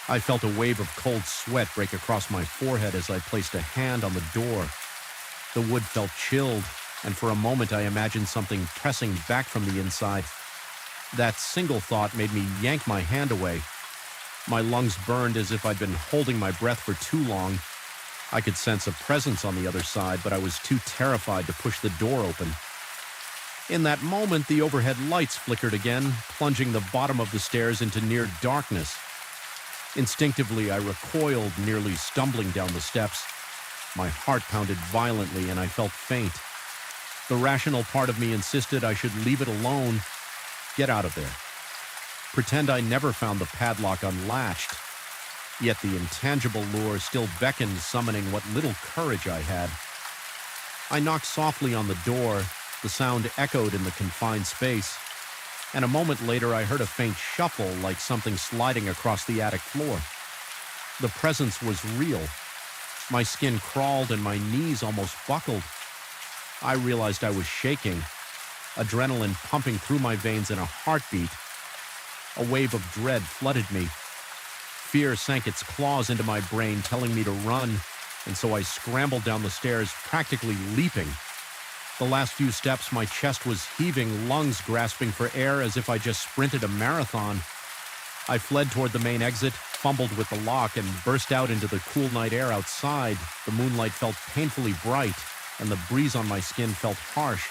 Speaker 1: I felt a wave of cold sweat break across my forehead as I placed a hand on the door. The wood felt chilled, and for a moment I imagined something pressing back from the inside. That single thought made me yank my hand away. My lungs burned as if I'd been holding my breath for too long. I could sense a presence on the other side, but I was too terrified to push the door open. In that moment, the overhead lights flickered again, plunging the bottom of the stairs into near darkness. Instinctively, I recoiled, nearly stumbling down the steps. My heart pounded violently, and I felt faint. The rational part of me insisted I should leave it alone. Get out of there. Pretend I never found the padlock unlatched. Yet the intangible lure still beckoned, summoning what little courage I had. I knocked softly on the door. The sound echoed in the confined space. And a moment later, I heard a faint shuffle, like something sliding across the attic floor. The presence was real. My skin crawled and my knees almost buckled. I realized I was shaking, adrenaline pumping through my veins in a heartbeat. A wave of dread flooded me. Fear sank its claws into my brain, telling me to run, and so I scrambled down the stairs, practically leaping. The last few steps, my chest was heaving, lungs grasping for air as if I just sprinted a marathon. I fled toward the main exit, fumbled with the lock, and burst out into the cool night air outside. The moonlight felt painfully bright, and the breeze on my skin felt harsh.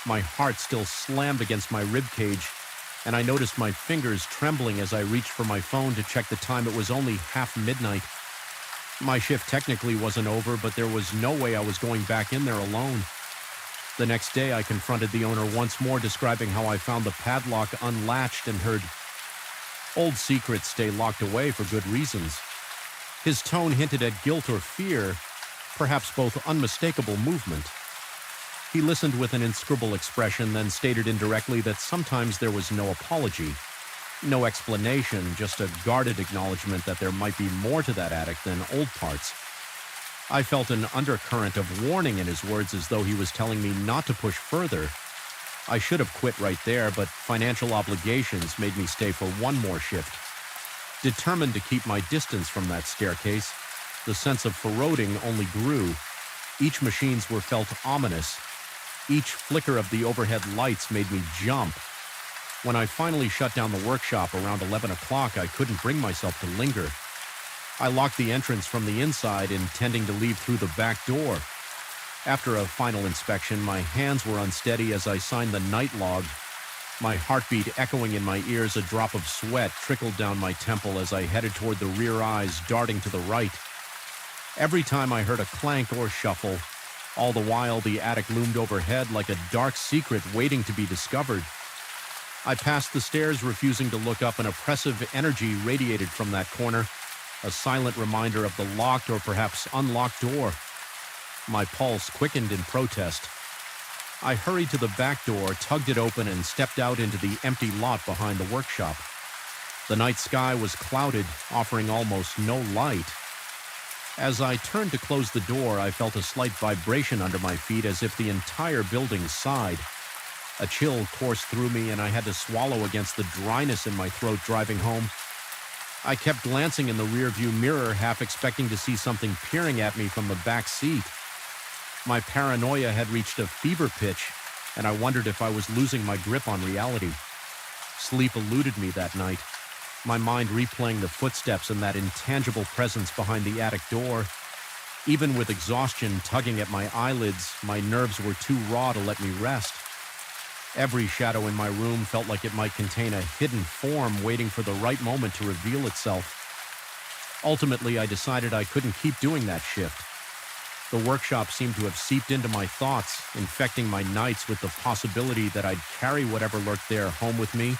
Speaker 1: My heart still slammed against my ribcage, and I noticed my fingers trembling as I reached for my phone to check the time. It was only midnight. My shift technically wasn't over, but there was no way I was going back in there alone. The next day, I confronted the owner once more, describing how I found the padlock unlatched and heard, "Old secrets stay locked away for good reasons." His tone hinted at guilt or fear, perhaps both unmistakable movement. He listened with an inscrutable expression, then stated indirectly that sometimes there was no apology, no explanation, just a guarded acknowledgement that there might be more to that attic than old parts. I felt an undercurrent of warning in his words, as though he was telling me not to push further. I should have quit right there, but financial obligations made me stay for one more shift. Determined to keep my distance from that staircase, the sense of foreboding only grew. Each machines were felt ominous. Each flicker of the overhead lights made me jump. When I finally shut down the workshop around 11 o'clock, I couldn't bring myself to linger. I locked the entrance from the inside, intending to leave through the back door. After a final inspection, my hands were unsteady as I signed the night log. My heartbeat echoing in my ears, a drop of sweat trickled down my temple as I headed toward the rear eyes, darting to the right. Every time I heard a clank or shuffle, all the while the attic loomed overhead like a dark secret waiting to be discovered. I passed the stairs, refusing to look up. An oppressive energy radiated from that corner, a silent reminder of the locked or perhaps unlocked door. My pulse quickened in protest. I hurried to the back door, tugged it open, and stepped out into the empty lot behind the workshop. The night sky was clouded, offering almost no light. As I turned to close the door, I felt a slight vibration under my feet, as if the entire building sighed. A chill coursed through me, and I had to swallow against the dryness in my throat driving home. I kept glancing in the rearview mirror, half expecting to see something peering at me from the back seat. My paranoia had reached a fever pitch, and I wondered if I was losing my grip on reality. Sleep eluded me that night, my mind replaying the footsteps and that intangible presence behind the attic door. Even with exhaustion tugging at my eyelids, my nerves were too raw to let me rest. Every shadow in my room felt like it might contain a hidden form waiting for the right moment to reveal itself. Ultimately, I decided I couldn't keep doing that shift. The workshop seemed to have seeped into my thoughts, infecting my nights with the possibility that I'd carry whatever lurked there home with me.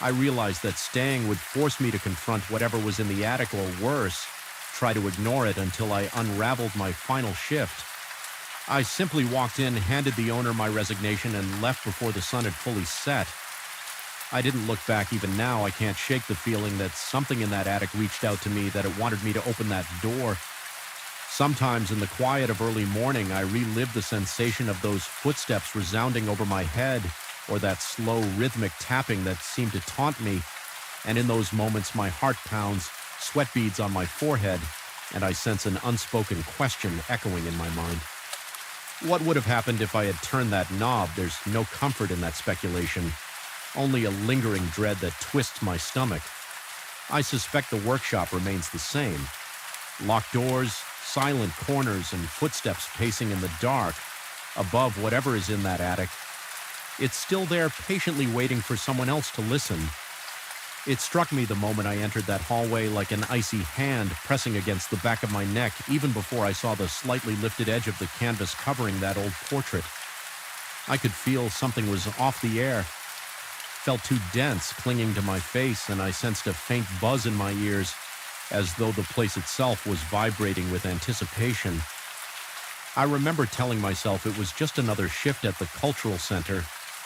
Speaker 1: I realized that staying would force me to confront whatever was in the attic, or worse, try to ignore it until I unraveled my final shift. I simply walked in, handed the owner my resignation, and left before the sun had fully set. I didn't look back. Even now, I can't shake the feeling that something in that attic reached out to me, that it wanted me to open that door. Sometimes in the quiet of early morning, I relive the sensation of those footsteps resounding over my head, or that slow, rhythmic tapping that seemed to taunt me. And in those moments, my heart pounds, sweat beads on my forehead, and I sense an unspoken question echoing in my mind. What would have happened if I had turned that knob? There's no comfort in that speculation, only a lingering dread that twists my stomach. I suspect the workshop remains the same. Locked doors, silent corners, and footsteps pacing in the dark, above whatever is in that attic. It's still there, patiently waiting for someone else to listen. It struck me the moment I entered that hallway like an icy hand pressing against the back of my neck, even before I saw the slightly lifted edge of the canvas covering that old portrait. I could feel something was off the air. Felt too dense, clinging to my face, and I sensed a faint buzz in my ears, as though the place itself was vibrating with anticipation. I remember telling myself it was just another shift at the cultural center,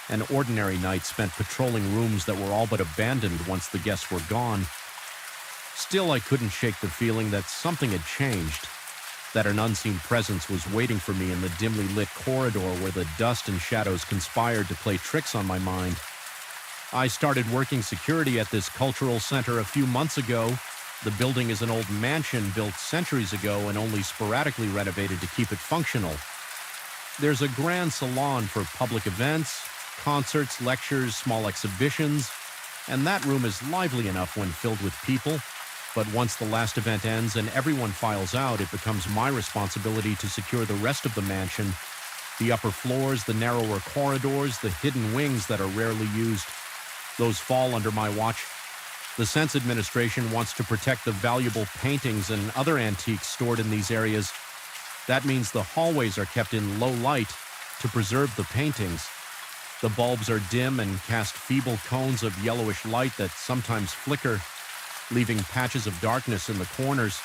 Speaker 1: an ordinary night spent patrolling rooms that were all but abandoned once the guests were gone. Still, I couldn't shake the feeling that something had changed, that an unseen presence was waiting for me in the dimly lit corridor where the dust and shadows conspired to play tricks on my mind. I started working security at this cultural center a few months ago. The building is an old mansion built centuries ago and only sporadically renovated to keep it functional. There's a grand salon for public events, concerts, lectures, small exhibitions, and that room is lively enough when filled with people. But once the last event ends and everyone files out, it becomes my responsibility to secure the rest of the mansion, the upper floors, the narrower corridors, the hidden wings that are rarely used. Those fall under my watch. The Sense Administration wants to protect the valuable paintings and other antiques stored in these areas. That means the hallways are kept in low light to preserve the paintings. The bulbs are dim and cast feeble cones of yellowish light that sometimes flicker, leaving patches of darkness in the corners.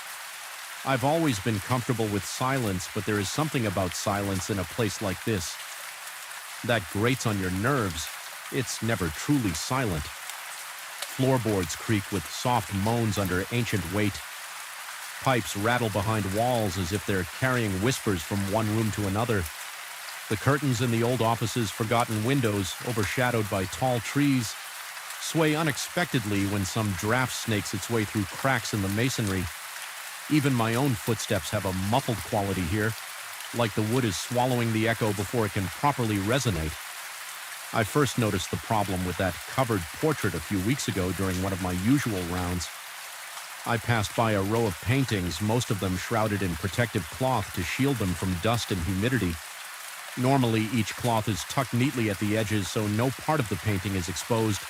Speaker 1: I've always been comfortable with silence, but there is something about silence in a place like this that grates on your nerves. It's never truly silent. Floorboards creak with soft moans under ancient weight. Pipes rattle behind walls as if they're carrying whispers from one room to another. The curtains in the old office's forgotten windows, overshadowed by tall trees, sway unexpectedly when some draft snakes its way through cracks in the masonry. Even my own footsteps have a muffled quality here, like the wood is swallowing the echo before it can properly resonate. I first noticed the problem with that covered portrait a few weeks ago during one of my usual rounds. I passed by a row of paintings, most of them shrouded in protective cloth to shield them from dust and humidity. Normally, each cloth is tucked neatly at the edges so no part of the painting is exposed,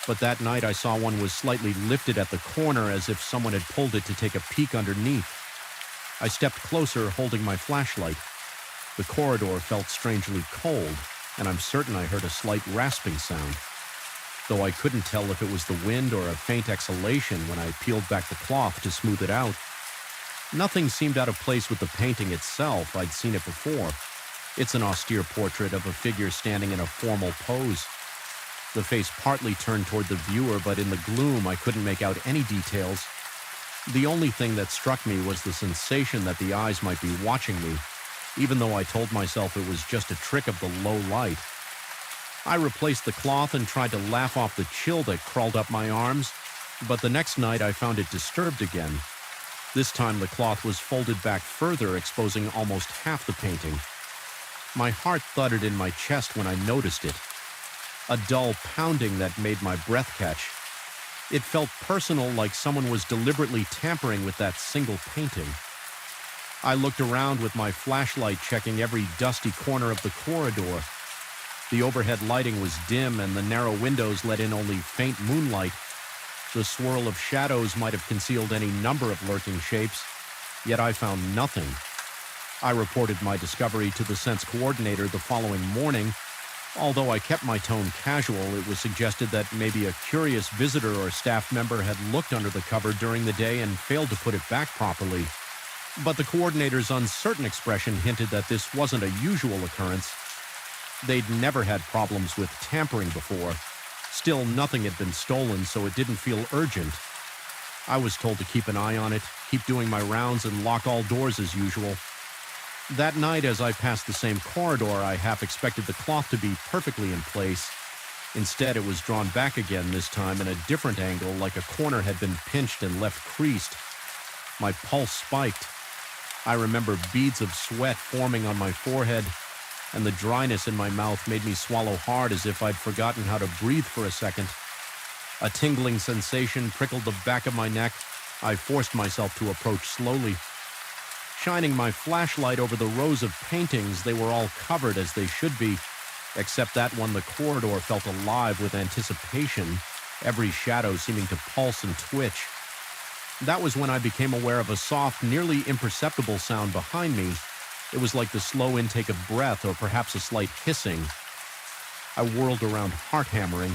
Speaker 1: but that night I saw one was slightly lifted at the corner as if someone had pulled it to take a peek underneath. I stepped closer, holding my flashlight. The corridor felt strangely cold, and I'm certain I heard a slight rasping sound, though I couldn't tell if it was the wind or a faint exhalation when I peeled back the cloth to smooth it out. Nothing seemed out of place with the painting itself. I'd seen it before. It's an austere portrait of a figure standing in a formal pose. The face partly turned toward the viewer, but in the gloom I couldn't make out any details. The only thing that struck me was the sensation that the eyes might be watching me, even though I told myself it was just a trick of the low light. I replaced the cloth and tried to laugh off the chill that crawled up my arms, but the next night I found it disturbed again. This time the cloth was folded back further, exposing almost half the painting. My heart thudded in my chest when I noticed it, a dull pounding that made my breath catch. It felt personal, like someone was deliberately tampering with that single painting. I looked around with my flashlight, checking every dusty corner of the corridor. The overhead lighting was dim and the narrow windows let in only faint moonlight. The swirl of shadows might have concealed any number of lurking shapes, yet I found nothing. I reported my discovery to the sense coordinator the following morning. Although I kept my tone casual, it was suggested that maybe a curious visitor or staff member had looked under the cover during the day and failed to put it back properly. But the coordinator's uncertain expression hinted that this wasn't a usual occurrence. They'd never had problems with tampering before. Still, nothing had been stolen, so it didn't feel urgent. I was told to keep an eye on it, keep doing my rounds, and lock all doors as usual. That night, as I passed the same corridor, I half expected the cloth to be perfectly in place. Instead, it was drawn back again, this time in a different angle, like a corner had been pinched and left creased. My pulse spiked. I remember beads of sweat forming on my forehead, and the dryness in my mouth made me swallow hard as if I'd forgotten how to breathe for a second. A tingling sensation prickled the back of my neck. I forced myself to approach slowly. Shining my flashlight over the rows of paintings, they were all covered as they should be, except that one the corridor felt alive with anticipation, every shadow seeming to pulse and twitch. That was when I became aware of a soft, nearly imperceptible sound behind me. It was like the slow intake of breath or perhaps a slight hissing. I whirled around, heart-hammering,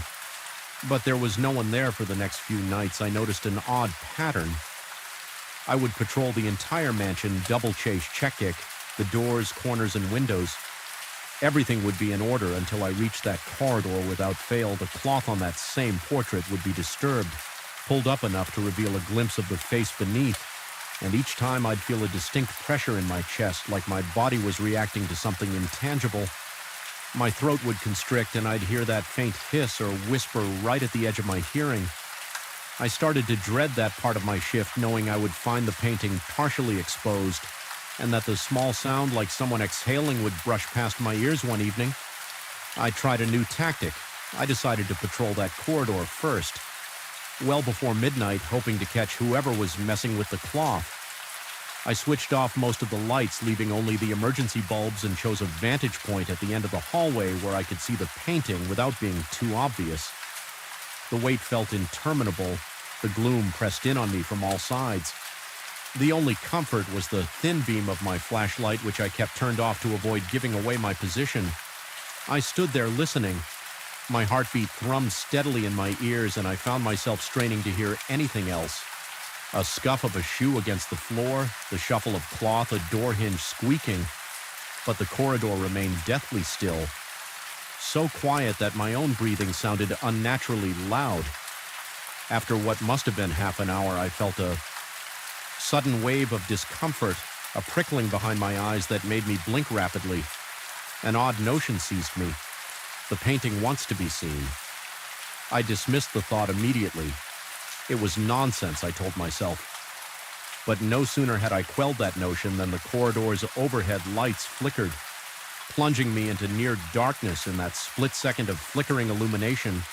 Speaker 1: but there was no one there for the next few nights. I noticed an odd pattern. I would patrol the entire mansion, double-chase, check-kick, the doors, corners, and windows. Everything would be in order until I reached that corridor without fail. The cloth on that same portrait would be disturbed, pulled up enough to reveal a glimpse of the face beneath, and each time I'd feel a distinct pressure in my chest, like my body was reacting to something intangible. My throat would constrict, and I'd hear that faint hiss or whisper right at the edge of my hearing. I started to dread that part of my shift, knowing I would find the painting partially exposed, and that the small sound like someone exhaling would brush past my ears one evening. I tried a new tactic. I decided to patrol that corridor first, well before midnight, hoping to catch whoever was messing with the cloth. I switched off most of the lights, leaving only the emergency bulbs, and chose a vantage point at the end of the hallway where I could see the painting without being too obvious. The wait felt interminable. The gloom pressed in on me from all sides. The only comfort was the thin beam of my flashlight, which I kept turned off to avoid giving away my position. I stood there listening. My heartbeat thrummed steadily in my ears, and I found myself straining to hear anything else. A scuff of a shoe against the floor, the shuffle of cloth, a door hinge squeaking. But the corridor remained deathly still. So quiet that my own breathing sounded unnaturally loud. After what must have been half an hour, I felt a sudden wave of discomfort, a prickling behind my eyes that made me blink rapidly. An odd notion seized me. The painting wants to be seen. I dismissed the thought immediately. It was nonsense, I told myself. But no sooner had I quelled that notion than the corridor's overhead lights flickered, plunging me into near darkness. In that split second of flickering illumination,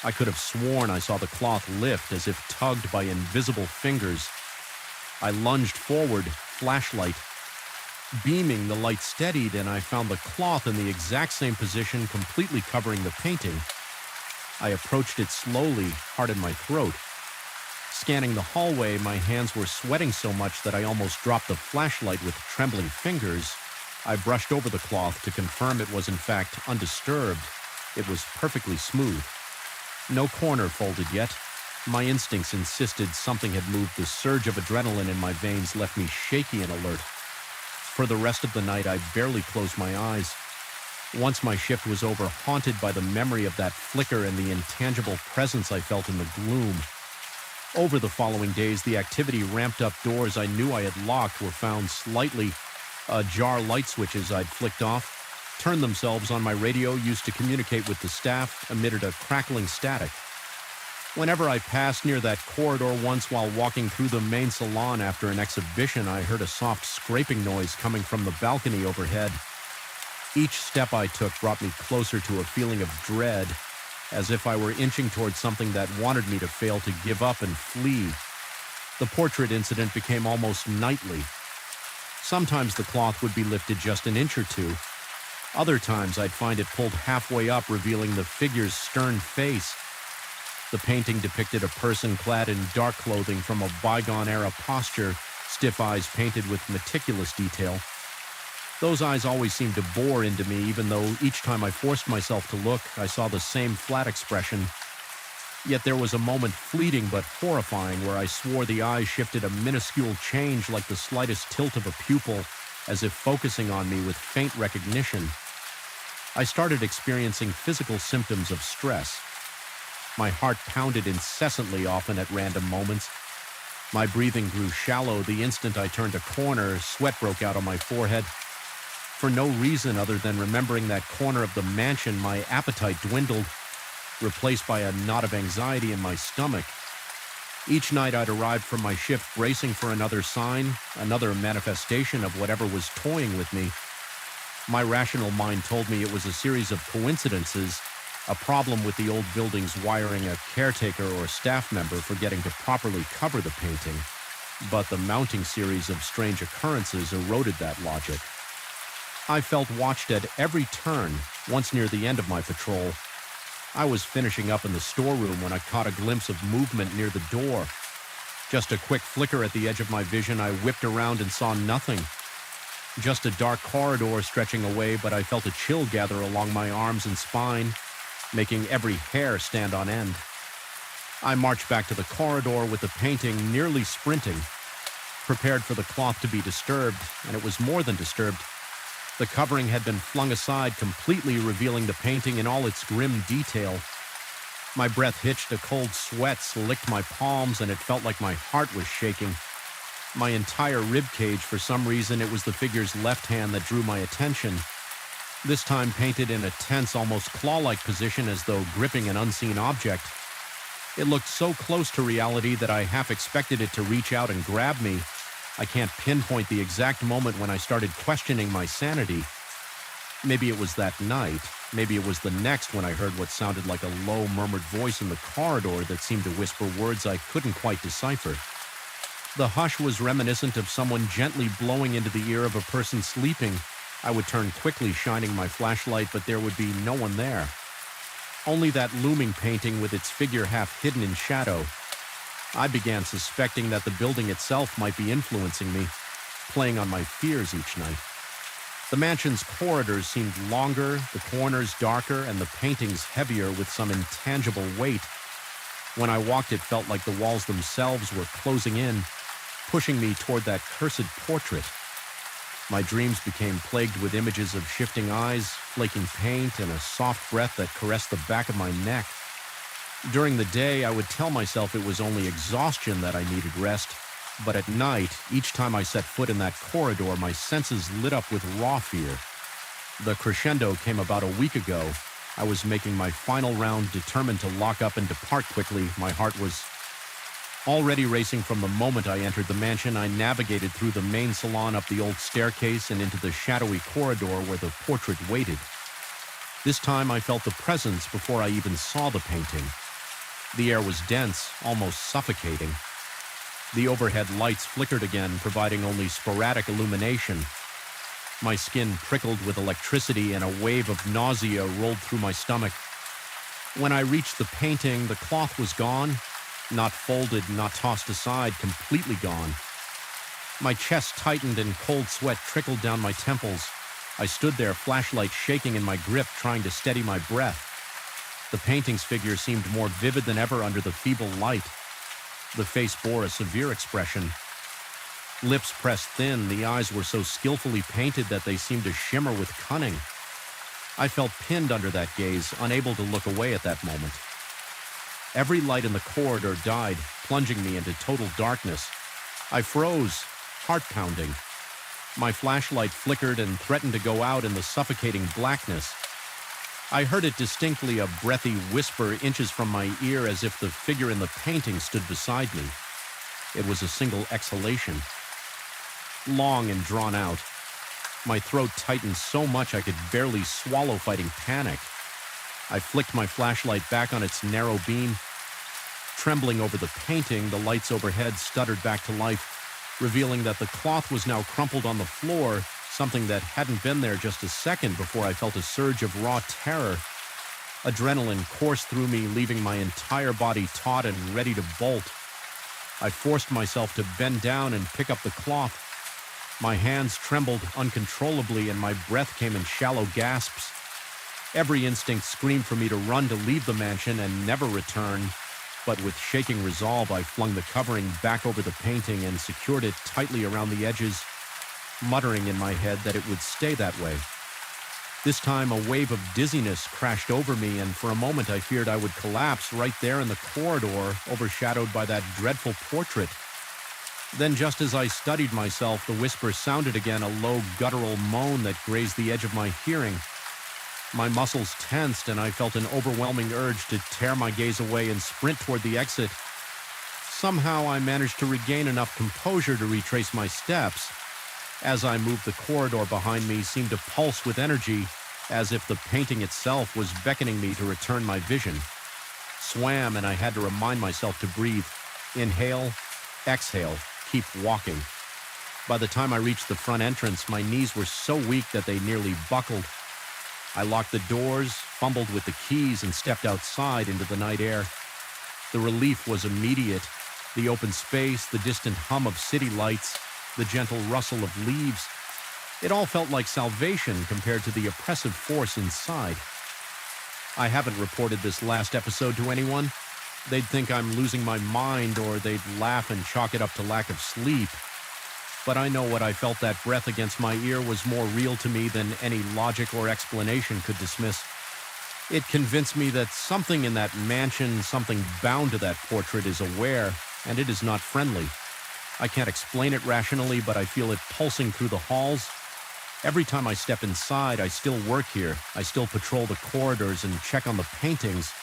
Speaker 1: I could have sworn I saw the cloth lift as if tugged by invisible fingers. I lunged forward, flashlight. Beaming, the light steadied, and I found the cloth in the exact same position, completely covering the painting. I approached it slowly, heart in my throat. Scanning the hallway, my hands were sweating so much that I almost dropped the flashlight with trembling fingers. I brushed over the cloth to confirm it was in fact undisturbed. It was perfectly smooth. No corner folded yet. My instincts insisted something had moved. The surge of adrenaline in my veins left me shaky and alert. For the rest of the night, I barely closed my eyes. Once my shift was over, haunted by the memory of that flicker and the intangible presence I felt in the gloom. Over the following days, the activity ramped up. Doors I knew I had locked were found slightly ajar. Light switches I'd flicked off turned themselves on my radio used to communicate with the staff emitted a crackling static. Whenever I passed near that corridor once while walking through the main salon after an exhibition, I heard a soft scraping noise coming from the balcony overhead. Each step I took brought me closer to a feeling of dread, as if I were inching towards something that wanted me to fail, to give up and flee. The portrait incident became almost nightly. Sometimes the cloth would be lifted just an inch or two. Other times I'd find it pulled halfway up, revealing the figure's stern face. The painting depicted a person clad in dark clothing from a bygone-era posture, stiff eyes painted with meticulous detail. Those eyes always seemed to bore into me, even though each time I forced myself to look, I saw the same flat expression. Yet there was a moment, fleeting but horrifying, where I swore the eyes shifted a minuscule change like the slightest tilt of a pupil, as if focusing on me with faint recognition. I started experiencing physical symptoms of stress. My heart pounded incessantly, often at random moments. My breathing grew shallow the instant I turned a corner. Sweat broke out on my forehead. For no reason other than remembering that corner of the mansion, my appetite dwindled, replaced by a knot of anxiety in my stomach. Each night I'd arrived from my shift bracing for another sign, another manifestation of whatever was toying with me. My rational mind told me it was a series of coincidences, a problem with the old building's wiring, a caretaker or staff member forgetting to properly cover the painting. But the mounting series of strange occurrences eroded that logic. I felt watched at every turn. Once near the end of my patrol, I was finishing up in the storeroom when I caught a glimpse of movement near the door. Just a quick flicker at the edge of my vision, I whipped around and saw nothing. Just a dark corridor stretching away, but I felt a chill gather along my arms and spine, making every hair stand on end. I marched back to the corridor with the painting nearly sprinting, prepared for the cloth to be disturbed, and it was more than disturbed. The covering had been flung aside, completely revealing the painting in all its grim detail. My breath hitched, a cold sweat licked my palms, and it felt like my heart was shaking. My entire ribcage, for some reason, it was the figure's left hand that drew my attention. This time painted in a tense, almost claw-like position as though gripping an unseen object. It looked so close to reality that I half expected it to reach out and grab me. I can't pinpoint the exact moment when I started questioning my sanity. Maybe it was that night. Maybe it was the next when I heard what sounded like a low, murmured voice in the corridor that seemed to whisper words I couldn't quite decipher. The hush was reminiscent of someone gently blowing into the ear of a person sleeping. I would turn quickly, shining my flashlight, but there would be no one there. Only that looming painting with its figure half hidden in shadow. I began suspecting that the building itself might be influencing me, playing on my fears each night. The mansion's corridors seemed longer, the corners darker, and the paintings heavier with some intangible weight. When I walked, it felt like the walls themselves were closing in, pushing me toward that cursed portrait. My dreams became plagued with images of shifting eyes, flaking paint, and a soft breath that caressed the back of my neck. During the day, I would tell myself it was only exhaustion that I needed rest, but at night, each time I set foot in that corridor, my senses lit up with raw fear. The crescendo came about a week ago. I was making my final round, determined to lock up and depart quickly. My heart was already racing from the moment I entered the mansion. I navigated through the main salon, up the old staircase, and into the shadowy corridor where the portrait waited. This time I felt the presence before I even saw the painting. The air was dense, almost suffocating. The overhead lights flickered again, providing only sporadic illumination. My skin prickled with electricity, and a wave of nausea rolled through my stomach. When I reached the painting, the cloth was gone. Not folded, not tossed aside, completely gone. My chest tightened and cold sweat trickled down my temples. I stood there, flashlight shaking in my grip, trying to steady my breath. The painting's figure seemed more vivid than ever under the feeble light. The face bore a severe expression. Lips pressed thin, the eyes were so skillfully painted that they seemed to shimmer with cunning. I felt pinned under that gaze, unable to look away at that moment. Every light in the corridor died, plunging me into total darkness. I froze, heart pounding. My flashlight flickered and threatened to go out in the suffocating blackness. I heard it distinctly, a breathy whisper inches from my ear, as if the figure in the painting stood beside me. It was a single exhalation, long and drawn out. My throat tightened so much I could barely swallow, fighting panic. I flicked my flashlight back on its narrow beam. Trembling over the painting, the lights overhead stuttered back to life, revealing that the cloth was now crumpled on the floor, something that hadn't been there just a second before I felt a surge of raw terror. Adrenaline coursed through me, leaving my entire body taut and ready to bolt. I forced myself to bend down and pick up the cloth. My hands trembled uncontrollably and my breath came in shallow gasps. Every instinct screamed for me to run to leave the mansion and never return, but with shaking resolve, I flung the covering back over the painting and secured it tightly around the edges, muttering in my head that it would stay that way. This time, a wave of dizziness crashed over me, and for a moment I feared I would collapse right there in the corridor, overshadowed by that dreadful portrait. Then, just as I studied myself, the whisper sounded again, a low, guttural moan that grazed the edge of my hearing. My muscles tensed, and I felt an overwhelming urge to tear my gaze away and sprint toward the exit. Somehow, I managed to regain enough composure to retrace my steps. As I moved, the corridor behind me seemed to pulse with energy, as if the painting itself was beckoning me to return my vision. Swam, and I had to remind myself to breathe. Inhale, exhale, keep walking. By the time I reached the front entrance, my knees were so weak that they nearly buckled. I locked the doors, fumbled with the keys, and stepped outside into the night air. The relief was immediate. The open space, the distant hum of city lights, the gentle rustle of leaves. It all felt like salvation compared to the oppressive force inside. I haven't reported this last episode to anyone. They'd think I'm losing my mind, or they'd laugh and chalk it up to lack of sleep. But I know what I felt. That breath against my ear was more real to me than any logic or explanation could dismiss. It convinced me that something in that mansion, something bound to that portrait, is aware, and it is not friendly. I can't explain it rationally, but I feel it pulsing through the halls. Every time I step inside, I still work here. I still patrol the corridors and check on the paintings,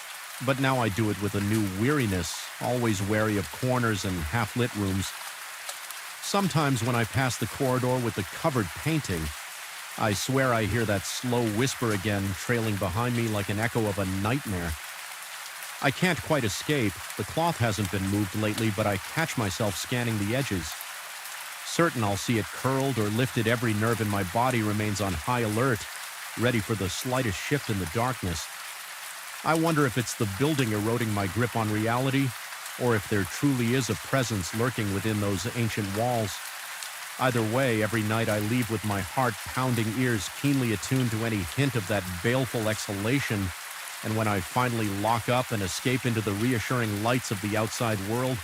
Speaker 1: but now I do it with a new weariness, always wary of corners and half-lit rooms. Sometimes when I pass the corridor with the covered painting, I swear I hear that slow whisper again, trailing behind me like an echo of a nightmare. I can't quite escape. The cloth hasn't been moved lately, but I catch myself scanning the edges. Certain I'll see it curled or lifted, every nerve in my body remains on high alert, ready for the slightest shift in the darkness. I wonder if it's the building eroding my grip on reality, or if there truly is a presence lurking within those ancient walls. Either way, every night I leave with my heart pounding, ears keenly attuned to any hint of that baleful exhalation, and when I finally lock up and escape into the reassuring lights of the outside world,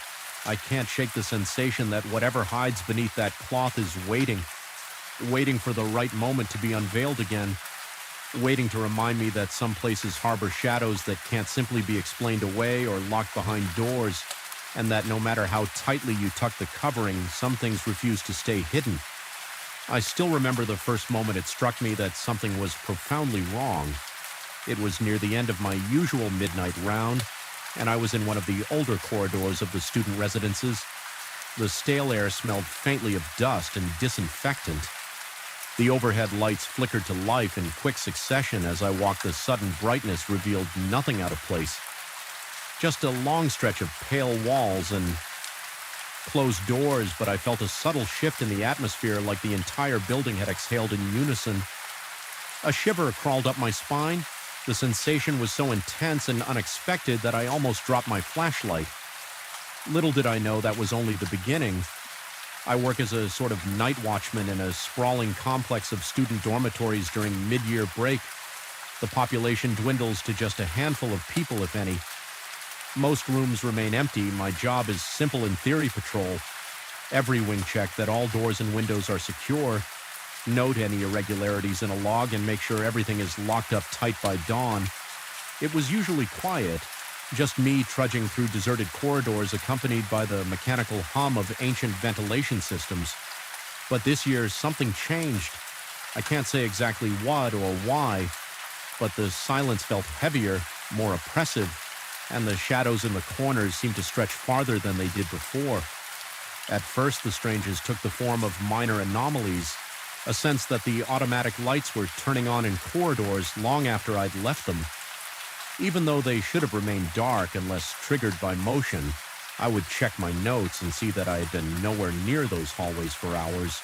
Speaker 1: I can't shake the sensation that whatever hides beneath that cloth is waiting for the right moment to be unveiled again, waiting to remind me that some places harbor shadows that can't simply be explained away or locked behind doors, and that no matter how tightly you tuck the covering, some things refuse to stay hidden. I still remember the first moment it struck me that something was profoundly wrong. It was near the end of my usual midnight round, and I was in one of the older corridors of the student residences. The stale air smelled faintly of dust and disinfectant. The overhead lights flickered to life in quick succession as I walked. The sudden brightness revealed nothing out of place. Just a long stretch of pale walls and closed doors, but I felt a subtle shift in the atmosphere, like the entire building had exhaled in unison. A shiver crawled up my spine. The sensation was so intense and unexpected that I almost dropped my flashlight. Little did I know that was only the beginning. I work as a sort of night watchman in a sprawling complex of student dormitories during mid-year break. The population dwindles to just a handful of people, if any. Most rooms remain empty. My job is simple in theory patrol. Every wing check that all doors and windows are secure, note any irregularities in a log, and make sure everything is locked up tight by dawn. It was usually quiet, just me trudging through deserted corridors accompanied by the mechanical hum of ancient ventilation systems. But this year, something changed. I can't say exactly what or why, but the silence felt heavier, more oppressive, and the shadows in the corners seemed to stretch farther than they did before. At first, the strangers took the form of minor anomalies, a sense that the automatic lights were turning on in corridors long after I'd left them. Even though they should have remained dark unless triggered by motion, I would check my notes and see that I had been nowhere near those hallways for hours.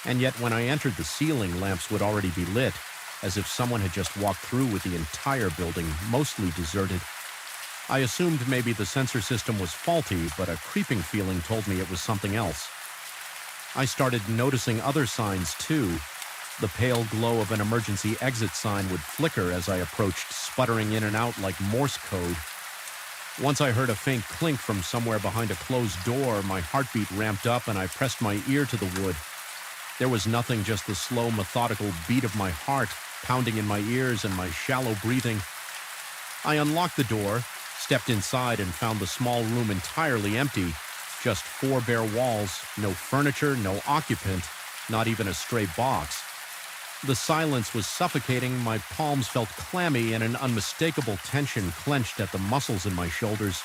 Speaker 1: And yet when I entered, the ceiling lamps would already be lit, as if someone had just walked through with the entire building, mostly deserted. I assumed maybe the sensor system was faulty, but a creeping feeling told me it was something else. I started noticing other signs too. The pale glow of an emergency exit sign would flicker as I approached, sputtering in and out like Morse code. Once I heard a faint clink from somewhere behind a closed door, my heartbeat ramped up and I pressed my ear to the wood. There was nothing, just the slow, methodical beat of my heart pounding in my ears and my shallow breathing. I unlocked the door, stepped inside, and found the small room entirely empty. Just 4 bare walls, no furniture, no occupant, not even a stray box. The silence was suffocating, my palms felt clammy, and an unmistakable tension clenched at the muscles in my shoulders.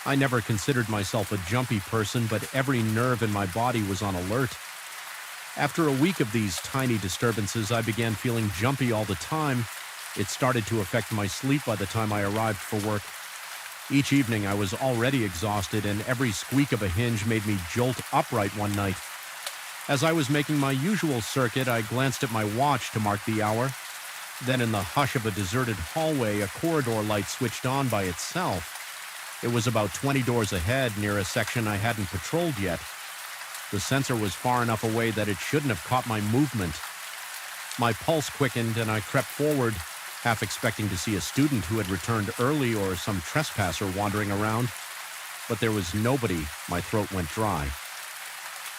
Speaker 1: I never considered myself a jumpy person, but every nerve in my body was on alert. After a week of these tiny disturbances, I began feeling jumpy all the time. It started to affect my sleep by the time I arrived for work. Each evening I was already exhausted, and every squeak of a hinge made me jolt upright one night. As I was making my usual circuit, I glanced at my watch to mark the hour. Then in the hush of a deserted hallway, a corridor light switched on by itself. It was about 20 doors ahead, near a section I hadn't patrolled yet. The sensor was far enough away that it shouldn't have caught my movement. My pulse quickened and I crept forward, half expecting to see a student who had returned early or some trespasser wandering around. But there was nobody. My throat went dry.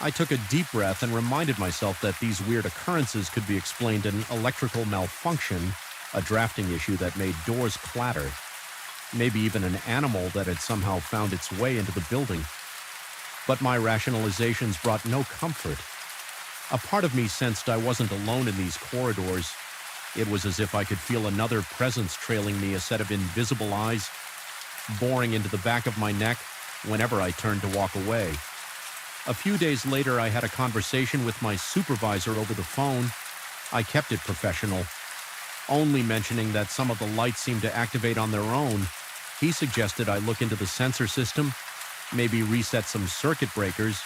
Speaker 1: I took a deep breath and reminded myself that these weird occurrences could be explained an electrical malfunction, a drafting issue that made doors clatter, maybe even an animal that had somehow found its way into the building. But my rationalizations brought no comfort. A part of me sensed I wasn't alone in these corridors. It was as if I could feel another presence trailing me, a set of invisible eyes, boring into the back of my neck whenever I turned to walk away. A few days later, I had a conversation with my supervisor over the phone. I kept it professional, only mentioning that some of the lights seemed to activate on their own. He suggested I look into the sensor system, maybe reset some circuit breakers.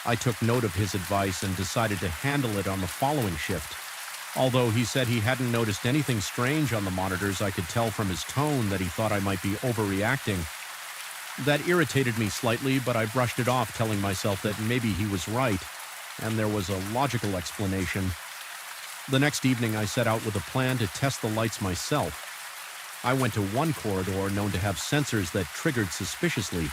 Speaker 1: I took note of his advice and decided to handle it on the following shift. Although he said he hadn't noticed anything strange on the monitors, I could tell from his tone that he thought I might be overreacting. That irritated me slightly, but I brushed it off, telling myself that maybe he was right, and there was a logical explanation. The next evening, I set out with a plan to test the lights myself. I went to one corridor known to have sensors that triggered suspiciously.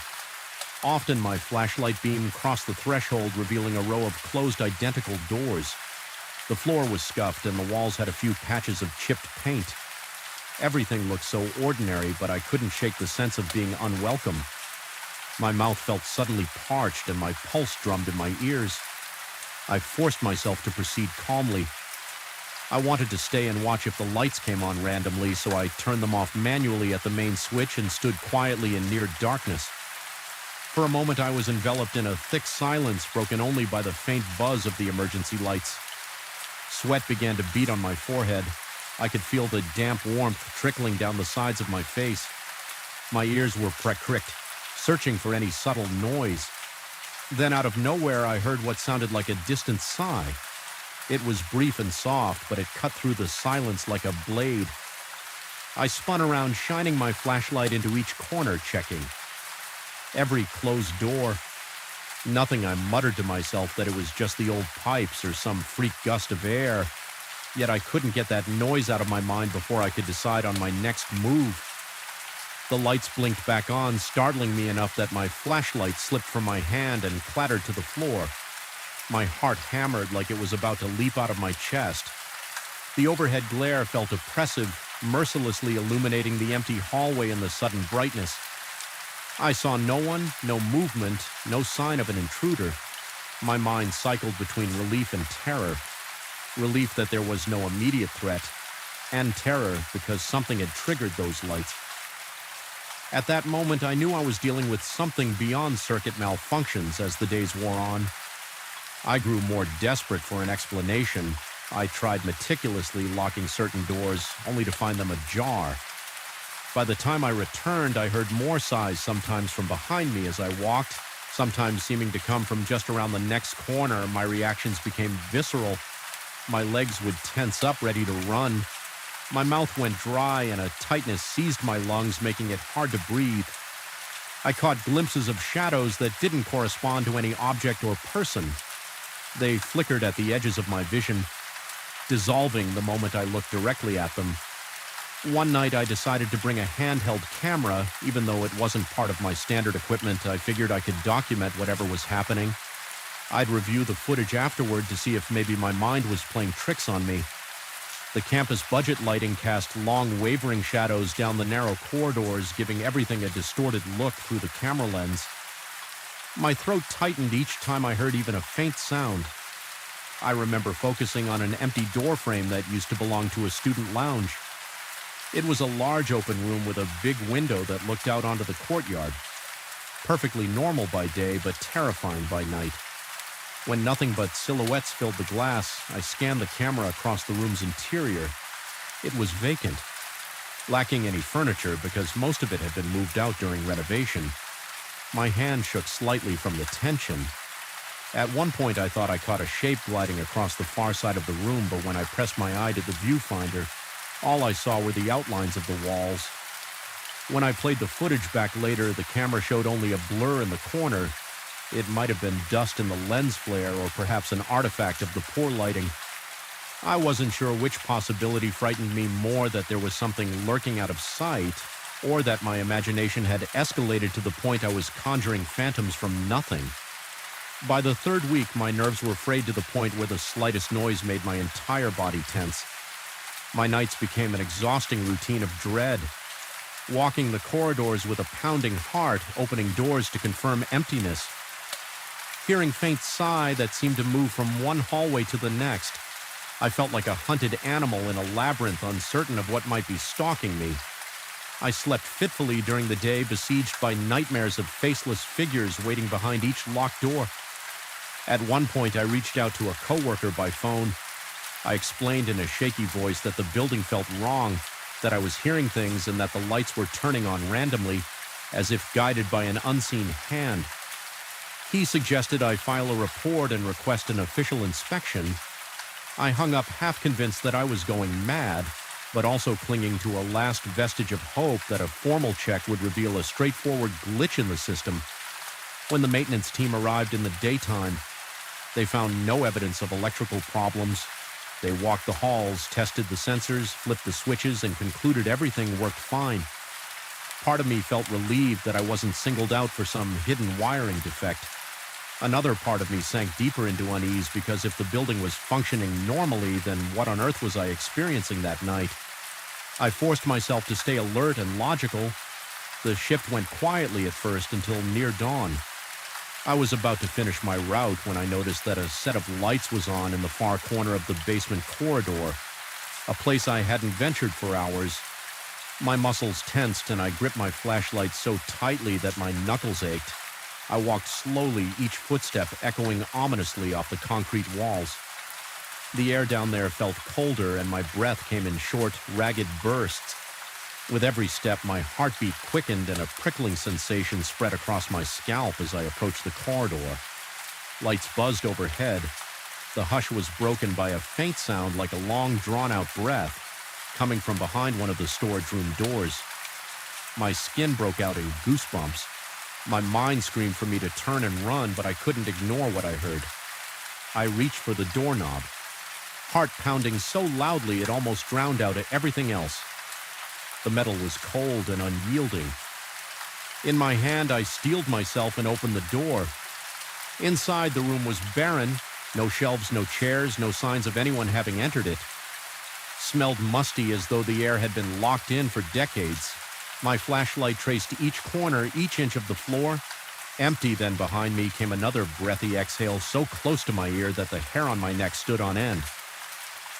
Speaker 1: Often my flashlight beam crossed the threshold, revealing a row of closed identical doors. The floor was scuffed and the walls had a few patches of chipped paint. Everything looked so ordinary, but I couldn't shake the sense of being unwelcome. My mouth felt suddenly parched and my pulse drummed in my ears. I forced myself to proceed calmly. I wanted to stay and watch if the lights came on randomly, so I turned them off manually at the main switch and stood quietly in near darkness. For a moment I was enveloped in a thick silence, broken only by the faint buzz of the emergency lights. Sweat began to beat on my forehead. I could feel the damp warmth trickling down the sides of my face. My ears were pricked, searching for any subtle noise. Then out of nowhere I heard what sounded like a distant sigh. It was brief and soft, but it cut through the silence like a blade. I spun around, shining my flashlight into each corner, checking every closed door. Nothing. I muttered to myself that it was just the old pipes or some freak gust of air. Yet I couldn't get that noise out of my mind before I could decide on my next move. The lights blinked back on, startling me enough that my flashlight slipped from my hand and clattered to the floor. My heart hammered like it was about to leap out of my chest. The overhead glare felt oppressive, mercilessly illuminating the empty hallway in the sudden brightness. I saw no one, no movement, no sign of an intruder. My mind cycled between relief and terror. Relief that there was no immediate threat, and terror because something had triggered those lights. At that moment, I knew I was dealing with something beyond circuit malfunctions as the days wore on. I grew more desperate for an explanation. I tried meticulously locking certain doors, only to find them ajar. By the time I returned, I heard more sighs, sometimes from behind me as I walked, sometimes seeming to come from just around the next corner. My reactions became visceral. My legs would tense up, ready to run. My mouth went dry, and a tightness seized my lungs, making it hard to breathe. I caught glimpses of shadows that didn't correspond to any object or person. They flickered at the edges of my vision, dissolving the moment I looked directly at them. One night I decided to bring a handheld camera. Even though it wasn't part of my standard equipment, I figured I could document whatever was happening. I'd review the footage afterward to see if maybe my mind was playing tricks on me. The campus budget lighting cast long, wavering shadows down the narrow corridors, giving everything a distorted look through the camera lens. My throat tightened each time I heard even a faint sound. I remember focusing on an empty door frame that used to belong to a student lounge. It was a large open room with a big window that looked out onto the courtyard. Perfectly normal by day, but terrifying by night. When nothing but silhouettes filled the glass, I scanned the camera across the room's interior. It was vacant, lacking any furniture because most of it had been moved out during renovation. My hand shook slightly from the tension. At one point I thought I caught a shape gliding across the far side of the room, but when I pressed my eye to the viewfinder, all I saw were the outlines of the walls. When I played the footage back later, the camera showed only a blur in the corner. It might have been dust in the lens flare, or perhaps an artifact of the poor lighting. I wasn't sure which possibility frightened me more, that there was something lurking out of sight, or that my imagination had escalated to the point I was conjuring phantoms from nothing. By the third week, my nerves were frayed to the point where the slightest noise made my entire body tense. My nights became an exhausting routine of dread. Walking the corridors with a pounding heart, opening doors to confirm emptiness. Hearing faint sigh that seemed to move from one hallway to the next. I felt like a hunted animal in a labyrinth, uncertain of what might be stalking me. I slept fitfully during the day, besieged by nightmares of faceless figures waiting behind each locked door. At one point, I reached out to a coworker by phone. I explained in a shaky voice that the building felt wrong, that I was hearing things, and that the lights were turning on randomly, as if guided by an unseen hand. He suggested I file a report and request an official inspection. I hung up, half convinced that I was going mad, but also clinging to a last vestige of hope that a formal check would reveal a straightforward glitch in the system. When the maintenance team arrived in the daytime, they found no evidence of electrical problems. They walked the halls, tested the sensors, flipped the switches, and concluded everything worked fine. Part of me felt relieved that I wasn't singled out for some hidden wiring defect. Another part of me sank deeper into unease, because if the building was functioning normally, then what on earth was I experiencing that night? I forced myself to stay alert and logical. The shift went quietly at first until near dawn. I was about to finish my route when I noticed that a set of lights was on in the far corner of the basement corridor, a place I hadn't ventured for hours. My muscles tensed, and I gripped my flashlight so tightly that my knuckles ached. I walked slowly, each footstep echoing ominously off the concrete walls. The air down there felt colder, and my breath came in short, ragged bursts. With every step, my heartbeat quickened, and a prickling sensation spread across my scalp as I approached the corridor. Lights buzzed overhead. The hush was broken by a faint sound like a long, drawn-out breath, coming from behind one of the storage room doors. My skin broke out in goosebumps. My mind screamed for me to turn and run, but I couldn't ignore what I heard. I reached for the doorknob, heart pounding so loudly it almost drowned out everything else. The metal was cold and unyielding. In my hand, I steeled myself and opened the door. Inside, the room was barren. No shelves, no chairs, no signs of anyone having entered it. Smelled musty, as though the air had been locked in for decades. My flashlight traced each corner, each inch of the floor. Empty. Then behind me came another breathy exhale so close to my ear that the hair on my neck stood on end.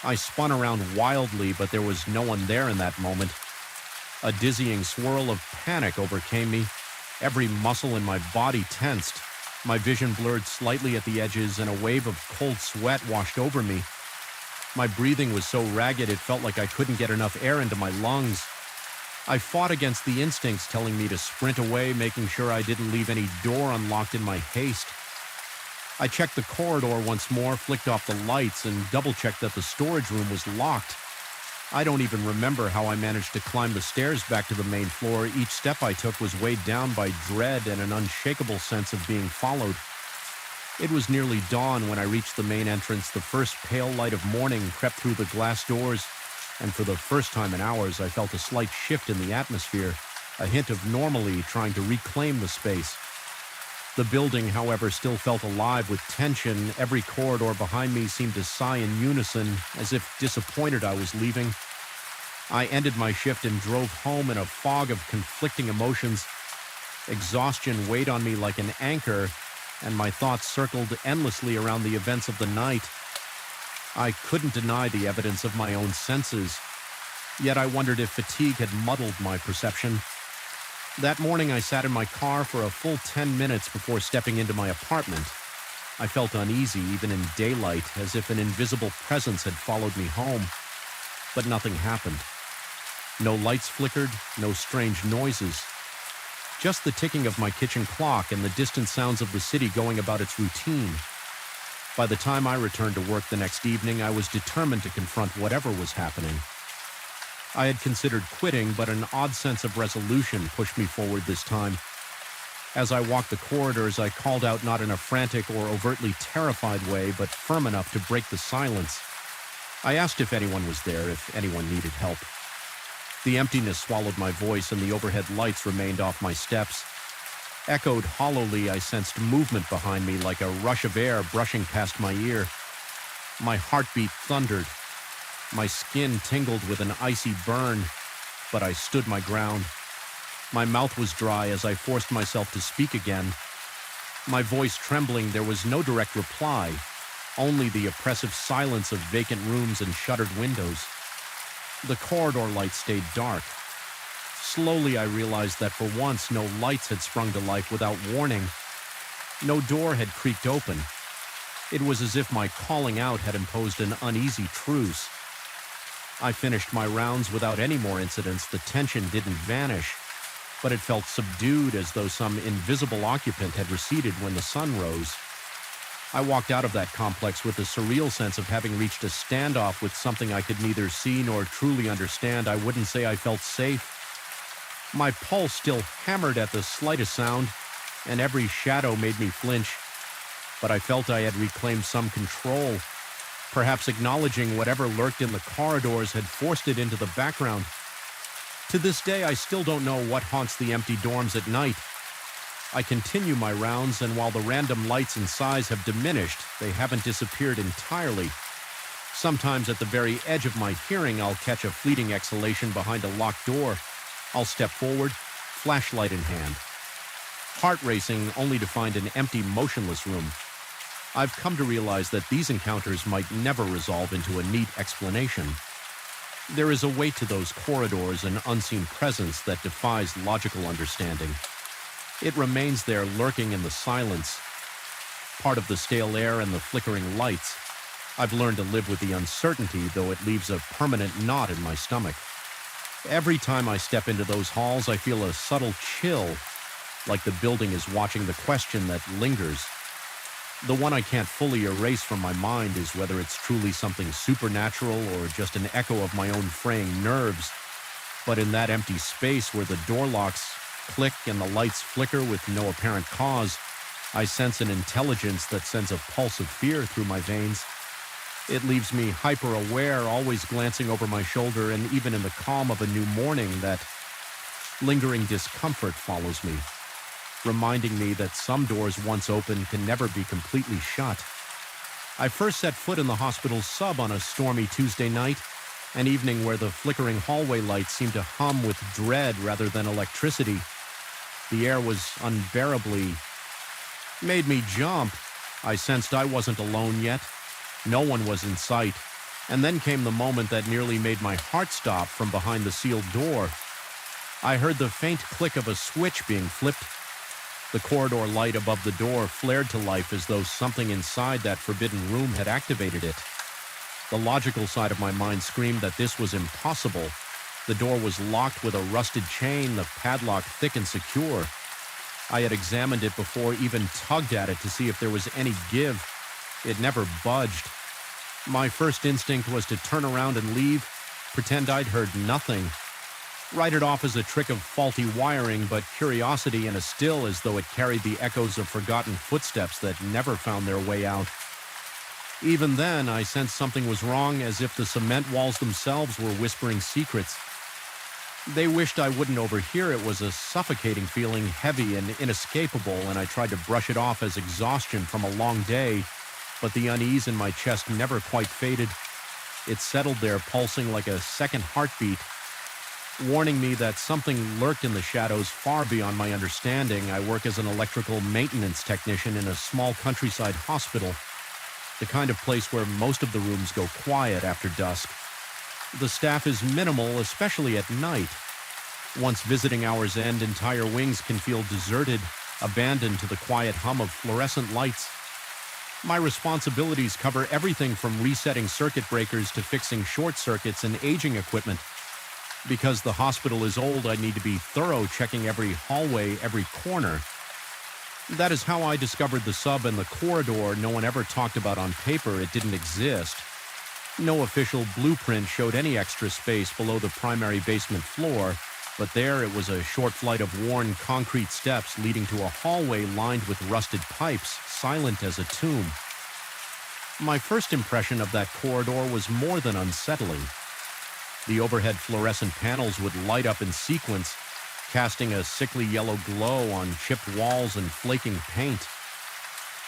Speaker 1: I spun around wildly, but there was no one there in that moment. A dizzying swirl of panic overcame me. Every muscle in my body tensed. My vision blurred slightly at the edges, and a wave of cold sweat washed over me. My breathing was so ragged it felt like I couldn't get enough air into my lungs. I fought against the instincts telling me to sprint away, making sure I didn't leave any door unlocked in my haste. I checked the corridor once more, flicked off the lights, and double-checked that the storage room was locked. I don't even remember how I managed to climb the stairs back to the main floor. Each step I took was weighed down by dread and an unshakable sense of being followed. It was nearly dawn when I reached the main entrance. The first pale light of morning crept through the glass doors, and for the first time in hours, I felt a slight shift in the atmosphere, a hint of normalcy trying to reclaim the space. The building, however, still felt alive with tension. Every corridor behind me seemed to sigh in unison, as if disappointed I was leaving. I ended my shift and drove home in a fog of conflicting emotions. Exhaustion weighed on me like an anchor, and my thoughts circled endlessly around the events of the night. I couldn't deny the evidence of my own senses, yet I wondered if fatigue had muddled my perception. That morning I sat in my car for a full 10 minutes before stepping into my apartment. I felt uneasy even in daylight, as if an invisible presence had followed me home. But nothing happened. No lights flickered, no strange noises. Just the ticking of my kitchen clock and the distant sounds of the city going about its routine. By the time I returned to work the next evening, I was determined to confront whatever was happening. I had considered quitting, but an odd sense of resolution pushed me forward this time. As I walked the corridors, I called out not in a frantic or overtly terrified way, but firm enough to break the silence. I asked if anyone was there, if anyone needed help. The emptiness swallowed my voice, and the overhead lights remained off my steps. Echoed hollowly, I sensed movement behind me like a rush of air brushing past my ear. My heartbeat thundered. My skin tingled with an icy burn, but I stood my ground. My mouth was dry as I forced myself to speak again. My voice trembling, there was no direct reply, only the oppressive silence of vacant rooms and shuttered windows. The corridor lights stayed dark. Slowly I realized that for once no lights had sprung to life without warning. No door had creaked open. It was as if my calling out had imposed an uneasy truce. I finished my rounds without any more incidents. The tension didn't vanish, but it felt subdued, as though some invisible occupant had receded when the sun rose. I walked out of that complex with a surreal sense of having reached a standoff with something I could neither see nor truly understand. I wouldn't say I felt safe. My pulse still hammered at the slightest sound, and every shadow made me flinch. But I felt I had reclaimed some control. Perhaps acknowledging whatever lurked in the corridors had forced it into the background. To this day, I still don't know what haunts the empty dorms at night. I continue my rounds, and while the random lights and size have diminished, they haven't disappeared entirely. Sometimes at the very edge of my hearing, I'll catch a fleeting exhalation behind a locked door. I'll step forward, flashlight in hand. Heart racing, only to find an empty, motionless room. I've come to realize that these encounters might never resolve into a neat explanation. There is a weight to those corridors, an unseen presence that defies logical understanding. It remains there, lurking in the silence, part of the stale air and the flickering lights. I've learned to live with the uncertainty, though it leaves a permanent knot in my stomach. Every time I step into those halls, I feel a subtle chill, like the building is watching the question that lingers. The one I can't fully erase from my mind is whether it's truly something supernatural or just an echo of my own fraying nerves. But in that empty space where the door locks click and the lights flicker with no apparent cause, I sense an intelligence that sends a pulse of fear through my veins. It leaves me hyper-aware, always glancing over my shoulder, and even in the calm of a new morning, that lingering discomfort follows me, reminding me that some doors once open can never be completely shut. I first set foot in the hospital's sub on a stormy Tuesday night, an evening where the flickering hallway lights seemed to hum with dread rather than electricity. The air was unbearably... made me jump. I sensed I wasn't alone yet. No one was in sight. And then came the moment that nearly made my heart stop from behind the sealed door. I heard the faint click of a switch being flipped. The corridor light above the door flared to life as though something inside that forbidden room had activated it. The logical side of my mind screamed that this was impossible. The door was locked with a rusted chain, the padlock thick and secure. I had examined it before, even tugged at it to see if there was any give. It never budged. My first instinct was to turn around and leave, pretend I'd heard nothing. Write it off as a trick of faulty wiring, but curiosity in a still as though it carried the echoes of forgotten footsteps that never found their way out. Even then, I sensed something was wrong, as if the cement walls themselves were whispering secrets. They wished I wouldn't overhear. It was a suffocating feeling, heavy and inescapable, and I tried to brush it off as exhaustion from a long day, but the unease in my chest never quite faded. It settled there, pulsing like a second heartbeat, warning me that something lurked in the shadows far beyond my understanding. I work as an electrical maintenance technician in a small countryside hospital, the kind of place where most of the rooms go quiet after dusk. The staff is minimal, especially at night. Once visiting hours end, entire wings can feel deserted, abandoned to the quiet hum of fluorescent lights. My responsibilities cover everything from resetting circuit breakers to fixing short circuits and aging equipment. Because the hospital is old, I need to be thorough, checking every hallway, every corner. That is how I discovered the sub and the corridor no one ever talked about on paper. It didn't exist. No official blueprint showed any extra space below the primary basement floor, but there it was a short flight of worn concrete steps leading to a hallway lined with rusted pipes, silent as a tomb. My first impression of that corridor was more than unsettling. The overhead fluorescent panels would light up in sequence, casting a sickly yellow glow on chipped walls and flaking paint.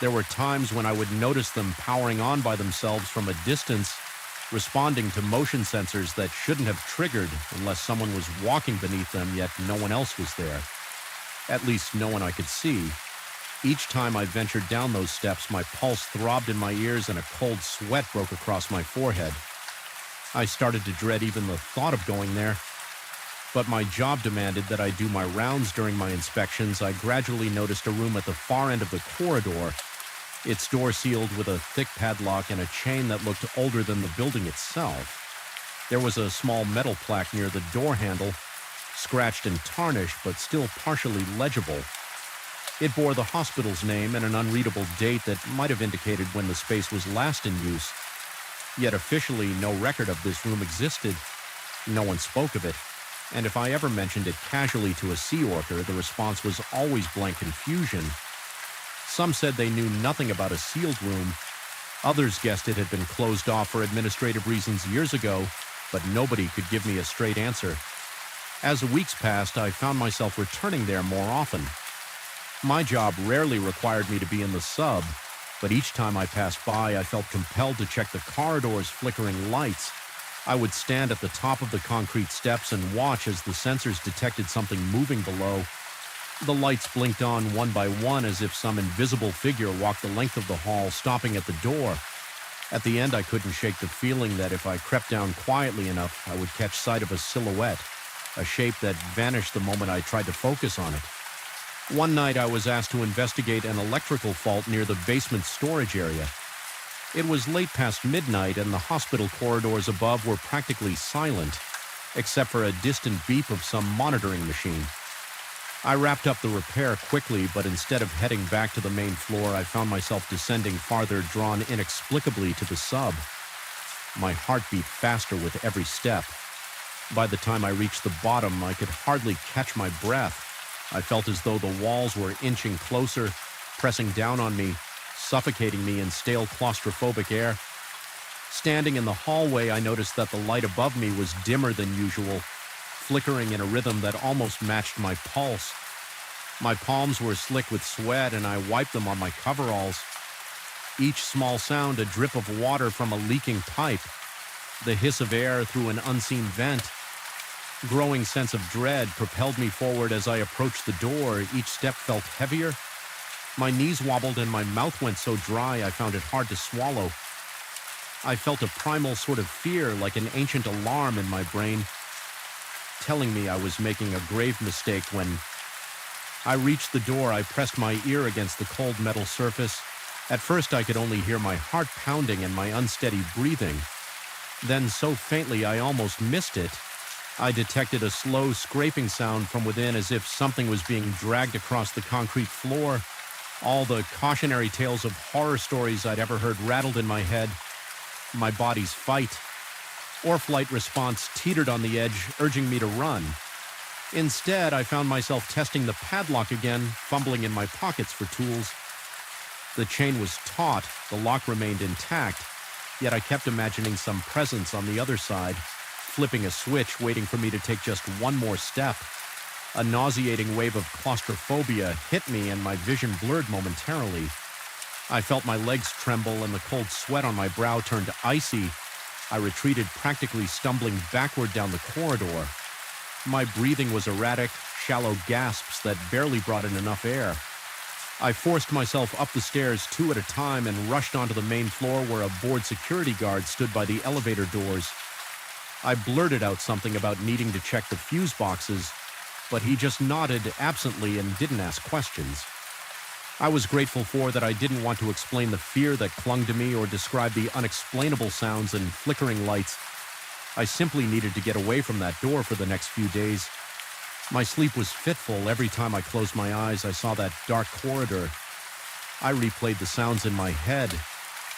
Speaker 1: There were times when I would notice them powering on by themselves from a distance, responding to motion sensors that shouldn't have triggered unless someone was walking beneath them, yet no one else was there. At least no one I could see. Each time I ventured down those steps, my pulse throbbed in my ears and a cold sweat broke across my forehead. I started to dread even the thought of going there. But my job demanded that I do my rounds during my inspections. I gradually noticed a room at the far end of the corridor, its door sealed with a thick padlock and a chain that looked older than the building itself. There was a small metal plaque near the door handle, scratched and tarnished, but still partially legible. It bore the hospital's name and an unreadable date that might have indicated when the space was last in use. Yet officially, no record of this room existed. No one spoke of it. And if I ever mentioned it casually to a sea orker, the response was always blank confusion. Some said they knew nothing about a sealed room. Others guessed it had been closed off for administrative reasons years ago, but nobody could give me a straight answer. As the weeks passed, I found myself returning there more often. My job rarely required me to be in the sub, but each time I passed by, I felt compelled to check the corridor's flickering lights. I would stand at the top of the concrete steps and watch as the sensors detected something moving below. The lights blinked on one by one as if some invisible figure walked the length of the hall, stopping at the door. At the end, I couldn't shake the feeling that if I crept down quietly enough, I would catch sight of a silhouette, a shape that vanished the moment I tried to focus on it. One night, I was asked to investigate an electrical fault near the basement storage area. It was late past midnight, and the hospital corridors above were practically silent, except for a distant beep of some monitoring machine. I wrapped up the repair quickly, but instead of heading back to the main floor, I found myself descending farther, drawn inexplicably to the sub. My heart beat faster with every step. By the time I reached the bottom, I could hardly catch my breath. I felt as though the walls were inching closer, pressing down on me, suffocating me in stale claustrophobic air. Standing in the hallway, I noticed that the light above me was dimmer than usual, flickering in a rhythm that almost matched my pulse. My palms were slick with sweat, and I wiped them on my coveralls. Each small sound a drip of water from a leaking pipe, the hiss of air through an unseen vent. Growing sense of dread propelled me forward as I approached the door. Each step felt heavier. My knees wobbled and my mouth went so dry I found it hard to swallow. I felt a primal sort of fear, like an ancient alarm in my brain, telling me I was making a grave mistake. When I reached the door, I pressed my ear against the cold metal surface. At first, I could only hear my heart pounding and my unsteady breathing. Then, so faintly, I almost missed it. I detected a slow scraping sound from within as if something was being dragged across the concrete floor. All the cautionary tales of horror stories I'd ever heard rattled in my head. My body's fight or flight response teetered on the edge, urging me to run. Instead, I found myself testing the padlock again, fumbling in my pockets for tools. The chain was taut, the lock remained intact, yet I kept imagining some presence on the other side, flipping a switch, waiting for me to take just one more step. A nauseating wave of claustrophobia hit me and my vision blurred momentarily. I felt my legs tremble and the cold sweat on my brow turned icy. I retreated, practically stumbling backward down the corridor. My breathing was erratic, shallow gasps that barely brought in enough air. I forced myself up the stairs 2 at a time and rushed onto the main floor where a bored security guard stood by the elevator doors. I blurted out something about needing to check the fuse boxes, but he just nodded absently and didn't ask questions. I was grateful for that I didn't want to explain the fear that clung to me or describe the unexplainable sounds and flickering lights. I simply needed to get away from that door for the next few days. My sleep was fitful. Every time I closed my eyes, I saw that dark corridor. I replayed the sounds in my head,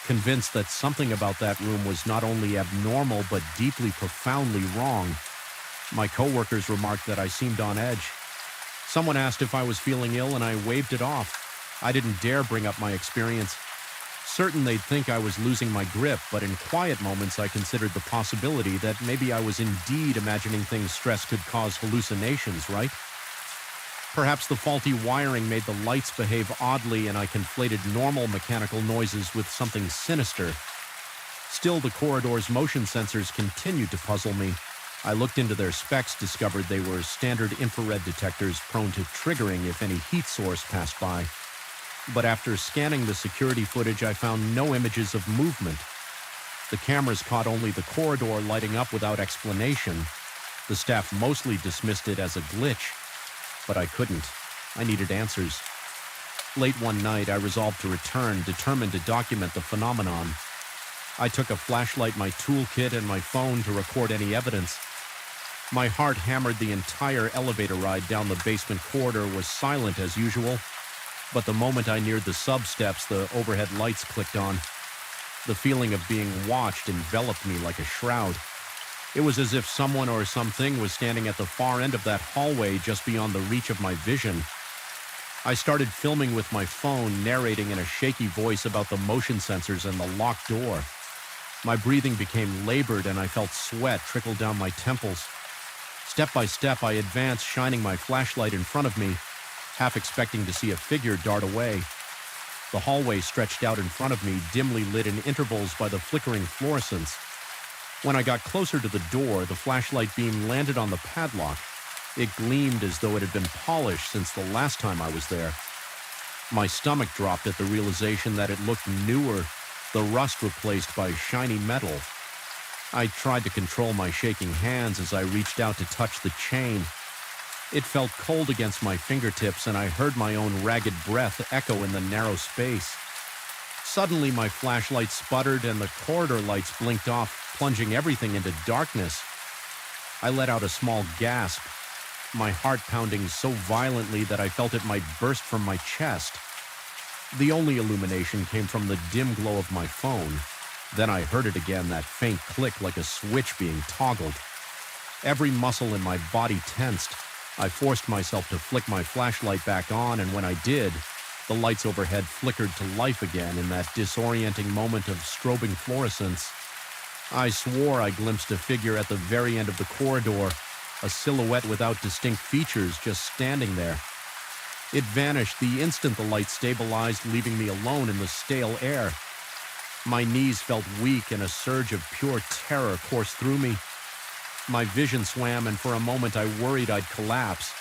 Speaker 1: convinced that something about that room was not only abnormal but deeply, profoundly wrong. My coworkers remarked that I seemed on edge. Someone asked if I was feeling ill, and I waved it off. I didn't dare bring up my experience. Certain they'd think I was losing my grip, but in quiet moments I considered the possibility that maybe I was indeed imagining things stress could cause hallucinations, right? Perhaps the faulty wiring made the lights behave oddly and I conflated normal mechanical noises with something sinister. Still, the corridor's motion sensors continued to puzzle me. I looked into their specs, discovered they were standard infrared detectors prone to triggering if any heat source passed by. But after scanning the security footage, I found no images of movement. The cameras caught only the corridor lighting up without explanation. The staff mostly dismissed it as a glitch, but I couldn't. I needed answers. Late one night, I resolved to return, determined to document the phenomenon. I took a flashlight, my toolkit, and my phone to record any evidence. My heart hammered. The entire elevator ride down the basement corridor was silent as usual. But the moment I neared the sub-steps, the overhead lights clicked on. The feeling of being watched enveloped me like a shroud. It was as if someone or something was standing at the far end of that hallway just beyond the reach of my vision. I started filming with my phone, narrating in a shaky voice about the motion sensors and the locked door. My breathing became labored and I felt sweat trickle down my temples. Step by step, I advanced, shining my flashlight in front of me, half expecting to see a figure dart away. The hallway stretched out in front of me, dimly lit in intervals by the flickering fluorescence. When I got closer to the door, the flashlight beam landed on the padlock. It gleamed as though it had been polished since the last time I was there. My stomach dropped at the realization that it looked newer, the rust replaced by shiny metal. I tried to control my shaking hands as I reached out to touch the chain. It felt cold against my fingertips, and I heard my own ragged breath echo in the narrow space. Suddenly, my flashlight sputtered and the corridor lights blinked off, plunging everything into darkness. I let out a small gasp, my heart pounding so violently that I felt it might burst from my chest. The only illumination came from the dim glow of my phone. Then I heard it again, that faint click like a switch being toggled. Every muscle in my body tensed. I forced myself to flick my flashlight back on, and when I did, the lights overhead flickered to life again in that disorienting moment of strobing fluorescence. I swore I glimpsed a figure at the very end of the corridor, a silhouette without distinct features just standing there. It vanished the instant the light stabilized, leaving me alone in the stale air. My knees felt weak and a surge of pure terror coursed through me. My vision swam, and for a moment I worried I'd collapse.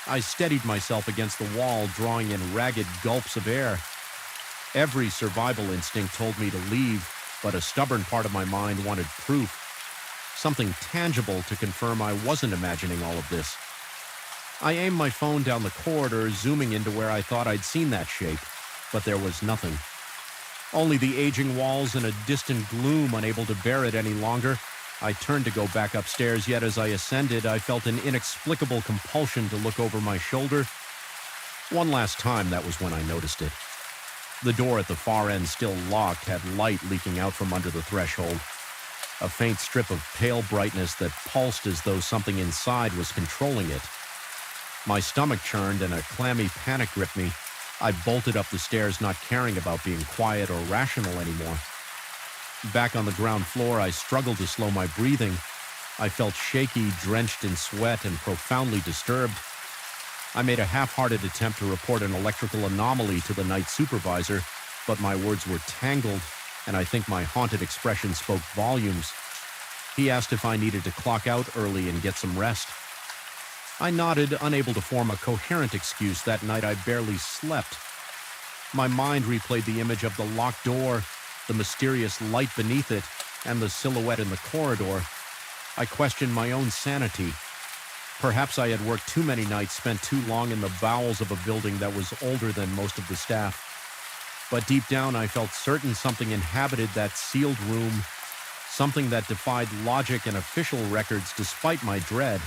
Speaker 1: I steadied myself against the wall, drawing in ragged gulps of air. Every survival instinct told me to leave, but a stubborn part of my mind wanted proof. Something tangible to confirm I wasn't imagining all of this. I aimed my phone down the corridor, zooming into where I thought I'd seen that shape, but there was nothing. Only the aging walls and a distant gloom unable to bear it any longer. I turned to go back upstairs, yet as I ascended, I felt an inexplicable compulsion to look over my shoulder. One last time, that was when I noticed it. The door at the far end, still locked, had light leaking out from under the threshold. A faint strip of pale brightness that pulsed as though something inside was controlling it. My stomach churned and a clammy panic gripped me. I bolted up the stairs, not caring about being quiet or rational anymore. Back on the ground floor, I struggled to slow my breathing. I felt shaky, drenched in sweat, and profoundly disturbed. I made a half-hearted attempt to report an electrical anomaly to the night supervisor, but my words were tangled, and I think my haunted expression spoke volumes. He asked if I needed to clock out early and get some rest. I nodded, unable to form a coherent excuse. That night I barely slept. My mind replayed the image of the locked door, the mysterious light beneath it, and the silhouette in the corridor. I questioned my own sanity. Perhaps I had worked too many nights, spent too long in the bowels of a building that was older than most of the staff. But deep down I felt certain something inhabited that sealed room, something that defied logic and official records despite my dread.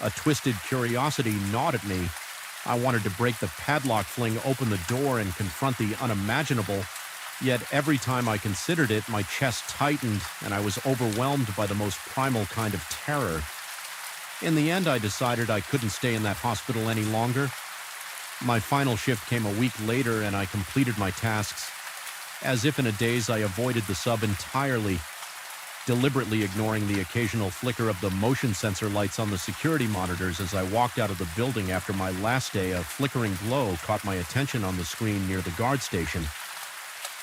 Speaker 1: A twisted curiosity gnawed at me. I wanted to break the padlock, fling open the door, and confront the unimaginable. Yet every time I considered it, my chest tightened, and I was overwhelmed by the most primal kind of terror. In the end, I decided I couldn't stay in that hospital any longer. My final shift came a week later, and I completed my tasks. As if in a daze, I avoided the sub entirely, deliberately ignoring the occasional flicker of the motion sensor lights on the security monitors. As I walked out of the building after my last day, a flickering glow caught my attention on the screen near the guard station.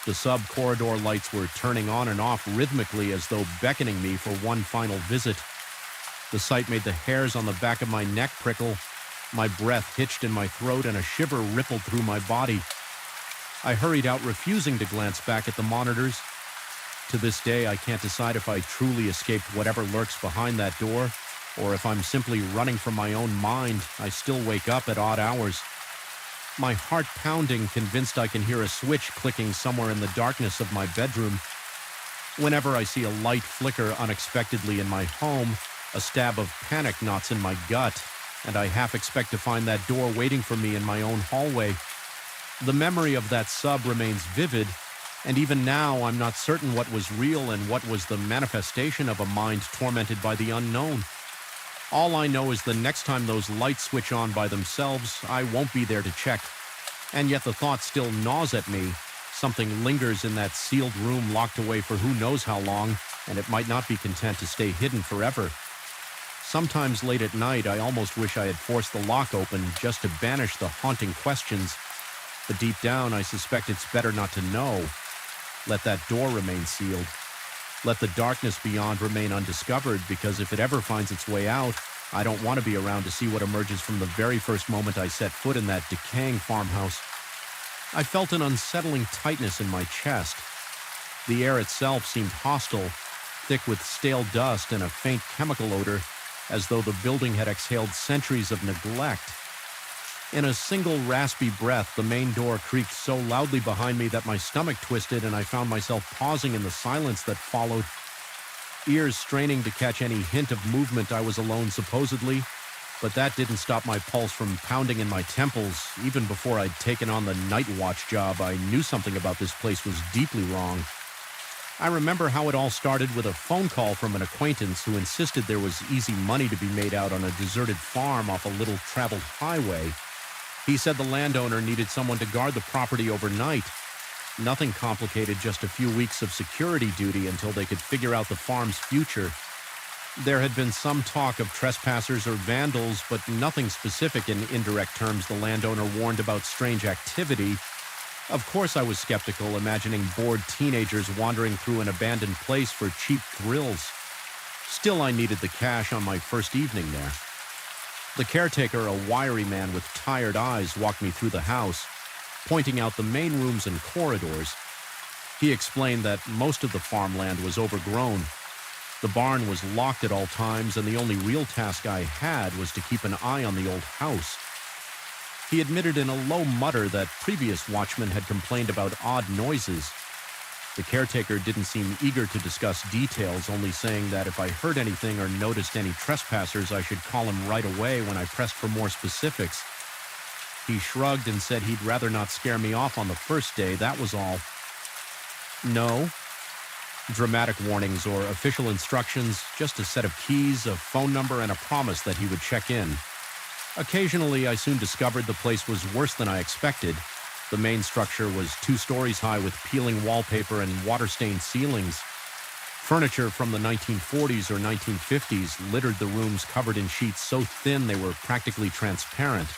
Speaker 1: The sub-corridor lights were turning on and off rhythmically as though beckoning me for one final visit. The sight made the hairs on the back of my neck prickle. My breath hitched in my throat and a shiver rippled through my body. I hurried out, refusing to glance back at the monitors. To this day, I can't decide if I truly escaped whatever lurks behind that door, or if I'm simply running from my own mind. I still wake up at odd hours, my heart pounding, convinced I can hear a switch clicking somewhere in the darkness of my bedroom. Whenever I see a light flicker unexpectedly in my home, a stab of panic knots in my gut, and I half expect to find that door waiting for me in my own hallway. The memory of that sub remains vivid, and even now I'm not certain what was real and what was the manifestation of a mind tormented by the unknown. All I know is the next time those lights switch on by themselves, I won't be there to check. And yet the thought still gnaws at me. Something lingers in that sealed room locked away for who knows how long, and it might not be content to stay hidden forever. Sometimes late at night, I almost wish I had forced the lock open just to banish the haunting questions. But deep down, I suspect it's better not to know. Let that door remain sealed. Let the darkness beyond remain undiscovered, because if it ever finds its way out, I don't want to be around to see what emerges from the very first moment I set foot in that decaying farmhouse. I felt an unsettling tightness in my chest. The air itself seemed hostile, thick with stale dust and a faint chemical odor, as though the building had exhaled centuries of neglect. In a single raspy breath, the main door creaked so loudly behind me that my stomach twisted, and I found myself pausing in the silence that followed. Ears straining to catch any hint of movement. I was alone, supposedly, but that didn't stop my pulse from pounding in my temples. Even before I'd taken on the night watch job, I knew something about this place was deeply wrong. I remember how it all started with a phone call from an acquaintance who insisted there was easy money to be made out on a deserted farm off a little traveled highway. He said the landowner needed someone to guard the property overnight. Nothing complicated, just a few weeks of security duty until they could figure out the farm's future. There had been some talk of trespassers or vandals, but nothing specific. In indirect terms, the landowner warned about strange activity. Of course I was skeptical, imagining bored teenagers wandering through an abandoned place for cheap thrills. Still, I needed the cash on my first evening there. The caretaker, a wiry man with tired eyes, walked me through the house, pointing out the main rooms and corridors. He explained that most of the farmland was overgrown. The barn was locked at all times, and the only real task I had was to keep an eye on the old house. He admitted in a low mutter that previous watchmen had complained about odd noises. The caretaker didn't seem eager to discuss details, only saying that if I heard anything or noticed any trespassers, I should call him right away when I pressed for more specifics. He shrugged and said he'd rather not scare me off on the first day, that was all. No dramatic warnings or official instructions, just a set of keys, a phone number, and a promise that he would check in. Occasionally, I soon discovered the place was worse than I expected. The main structure was 2 stories high with peeling wallpaper and water-stained ceilings. Furniture from the 1940s or 1950s littered the rooms, covered in sheets so thin they were practically transparent.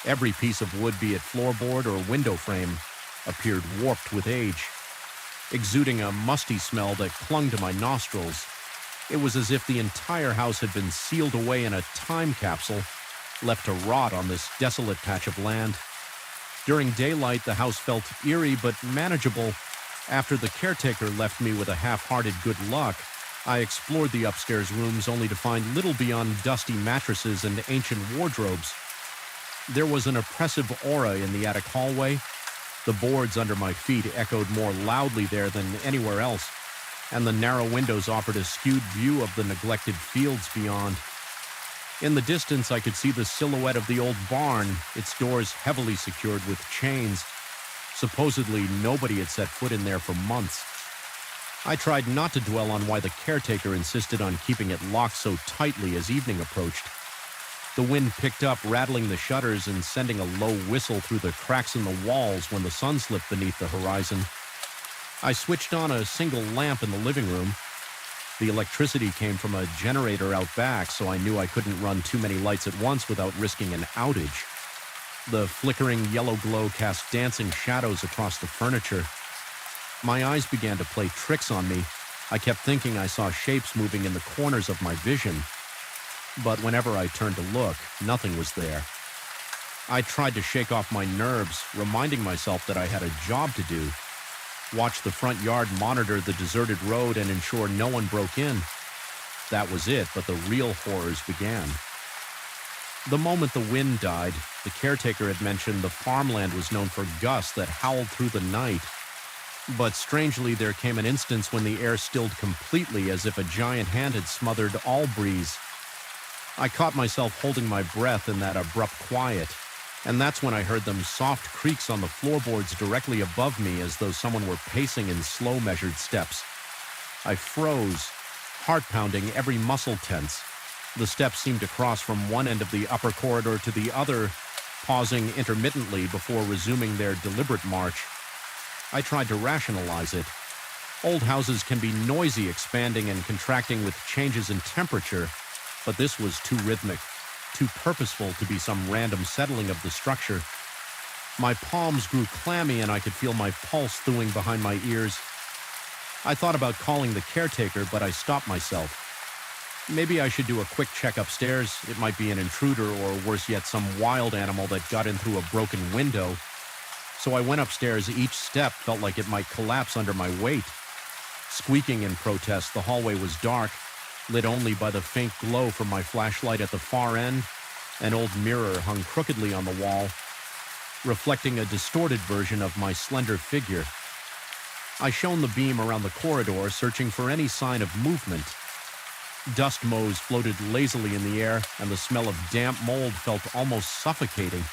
Speaker 1: Every piece of wood, be it floorboard or window frame, appeared warped with age, exuding a musty smell that clung to my nostrils. It was as if the entire house had been sealed away in a time capsule, left to rot on this desolate patch of land. During daylight, the house felt eerie but manageable. After the caretaker left me with a half-hearted good luck, I explored the upstairs rooms only to find little beyond dusty mattresses and ancient wardrobes. There was an oppressive aura in the attic hallway. The boards under my feet echoed more loudly there than anywhere else, and the narrow windows offered a skewed view of the neglected fields beyond. In the distance, I could see the silhouette of the old barn, its doors heavily secured with chains. Supposedly, nobody had set foot in there for months. I tried not to dwell on why the caretaker insisted on keeping it locked so tightly as evening approached. The wind picked up, rattling the shutters and sending a low whistle through the cracks in the walls when the sun slipped beneath the horizon. I switched on a single lamp in the living room. The electricity came from a generator out back, so I knew I couldn't run too many lights at once without risking an outage. The flickering yellow glow cast dancing shadows across the furniture. My eyes began to play tricks on me. I kept thinking I saw shapes moving in the corners of my vision. But whenever I turned to look, nothing was there. I tried to shake off my nerves, reminding myself that I had a job to do. Watch the front yard, monitor the deserted road, and ensure no one broke in. That was it, but the real horrors began. The moment the wind died, the caretaker had mentioned the farmland was known for gusts that howled through the night. But strangely, there came an instance when the air stilled completely, as if a giant hand had smothered all breeze. I caught myself holding my breath in that abrupt quiet, and that's when I heard them soft creaks on the floorboards directly above me, as though someone were pacing in slow measured steps. I froze, heart pounding, every muscle tense. The steps seemed to cross from one end of the upper corridor to the other, pausing intermittently before resuming their deliberate march. I tried to rationalize it. Old houses can be noisy, expanding and contracting with changes in temperature, but this was too rhythmic, too purposeful to be some random settling of the structure. My palms grew clammy and I could feel my pulse thawing behind my ears. I thought about calling the caretaker, but I stopped myself. Maybe I should do a quick check upstairs. It might be an intruder, or worse yet, some wild animal that got in through a broken window. So I went upstairs. Each step felt like it might collapse under my weight. Squeaking in protest, the hallway was dark, lit only by the faint glow from my flashlight at the far end. An old mirror hung crookedly on the wall, reflecting a distorted version of my slender figure. I shone the beam around the corridor, searching for any sign of movement. Dust motes floated lazily in the air, and the smell of damp mold felt almost suffocating.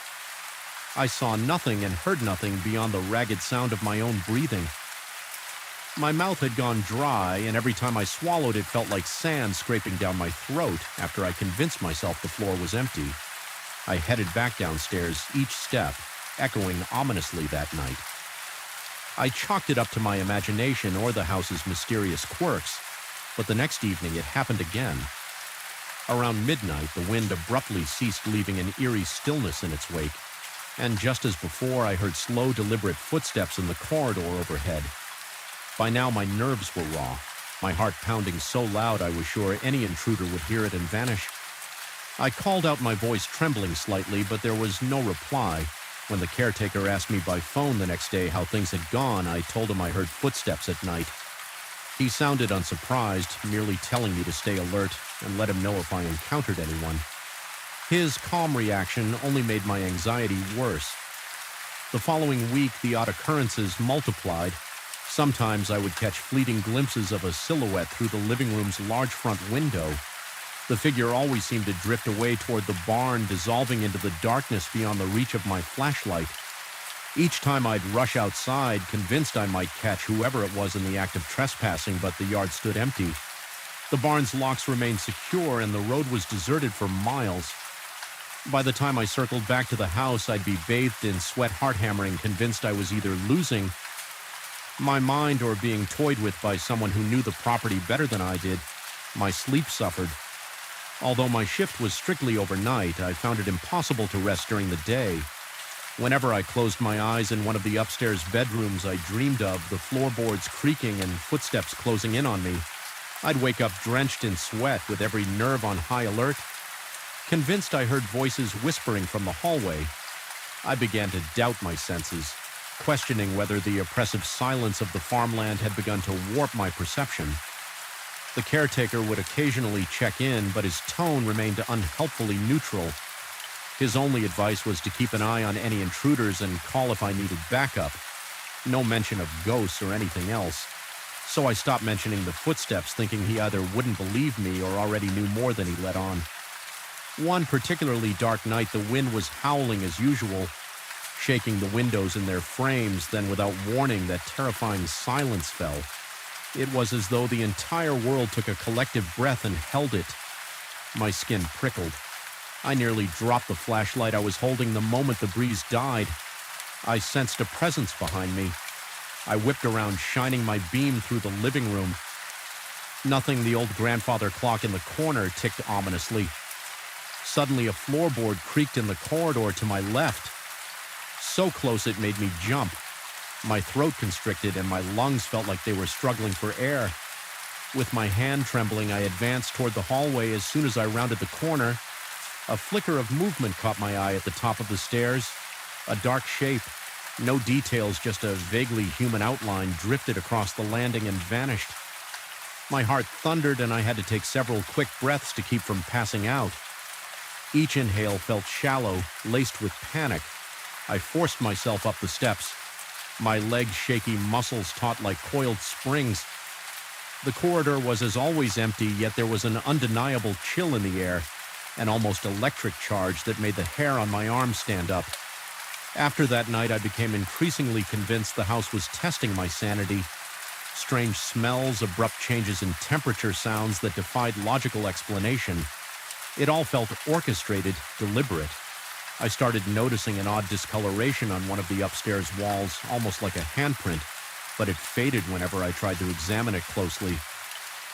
Speaker 1: I saw nothing and heard nothing beyond the ragged sound of my own breathing. My mouth had gone dry, and every time I swallowed it felt like sand scraping down my throat after I convinced myself the floor was empty. I headed back downstairs, each step echoing ominously that night. I chalked it up to my imagination or the house's mysterious quirks, but the next evening it happened again. Around midnight, the wind abruptly ceased, leaving an eerie stillness in its wake, and just as before, I heard slow, deliberate footsteps in the corridor overhead. By now, my nerves were raw, my heart pounding so loud I was sure any intruder would hear it and vanish. I called out, my voice trembling slightly, but there was no reply. When the caretaker asked me by phone the next day how things had gone, I told him I heard footsteps at night. He sounded unsurprised, merely telling me to stay alert and let him know if I encountered anyone. His calm reaction only made my anxiety worse. The following week, the odd occurrences multiplied. Sometimes I would catch fleeting glimpses of a silhouette through the living room's large front window. The figure always seemed to drift away toward the barn, dissolving into the darkness beyond the reach of my flashlight. Each time I'd rush outside, convinced I might catch whoever it was in the act of trespassing, but the yard stood empty. The barn's locks remained secure, and the road was deserted for miles. By the time I circled back to the house, I'd be bathed in sweat, heart-hammering, convinced I was either losing my mind or being toyed with by someone who knew the property better than I did. My sleep suffered. Although my shift was strictly overnight, I found it impossible to rest during the day. Whenever I closed my eyes in one of the upstairs bedrooms I dreamed of, the floorboards creaking and footsteps closing in on me, I'd wake up drenched in sweat with every nerve on high alert. Convinced I heard voices whispering from the hallway, I began to doubt my senses, questioning whether the oppressive silence of the farmland had begun to warp my perception. The caretaker would occasionally check in, but his tone remained unhelpfully neutral. His only advice was to keep an eye on any intruders and call if I needed backup. No mention of ghosts or anything else. So I stopped mentioning the footsteps, thinking he either wouldn't believe me or already knew more than he let on. One particularly dark night, the wind was howling as usual, shaking the windows in their frames. Then, without warning, that terrifying silence fell. It was as though the entire world took a collective breath and held it. My skin prickled. I nearly dropped the flashlight I was holding the moment the breeze died. I sensed a presence behind me. I whipped around, shining my beam through the living room. Nothing. The old grandfather clock in the corner ticked ominously. Suddenly, a floorboard creaked in the corridor to my left. So close it made me jump. My throat constricted and my lungs felt like they were struggling for air. With my hand trembling, I advanced toward the hallway. As soon as I rounded the corner, a flicker of movement caught my eye at the top of the stairs. A dark shape, no details, just a vaguely human outline, drifted across the landing and vanished. My heart thundered and I had to take several quick breaths to keep from passing out. Each inhale felt shallow, laced with panic. I forced myself up the steps, my legs shaky, muscles taut like coiled springs. The corridor was as always empty, yet there was an undeniable chill in the air, an almost electric charge that made the hair on my arm stand up. After that night, I became increasingly convinced the house was testing my sanity. Strange smells, abrupt changes in temperature, sounds that defied logical explanation. It all felt orchestrated, deliberate. I started noticing an odd discoloration on one of the upstairs walls, almost like a handprint, but it faded whenever I tried to examine it closely.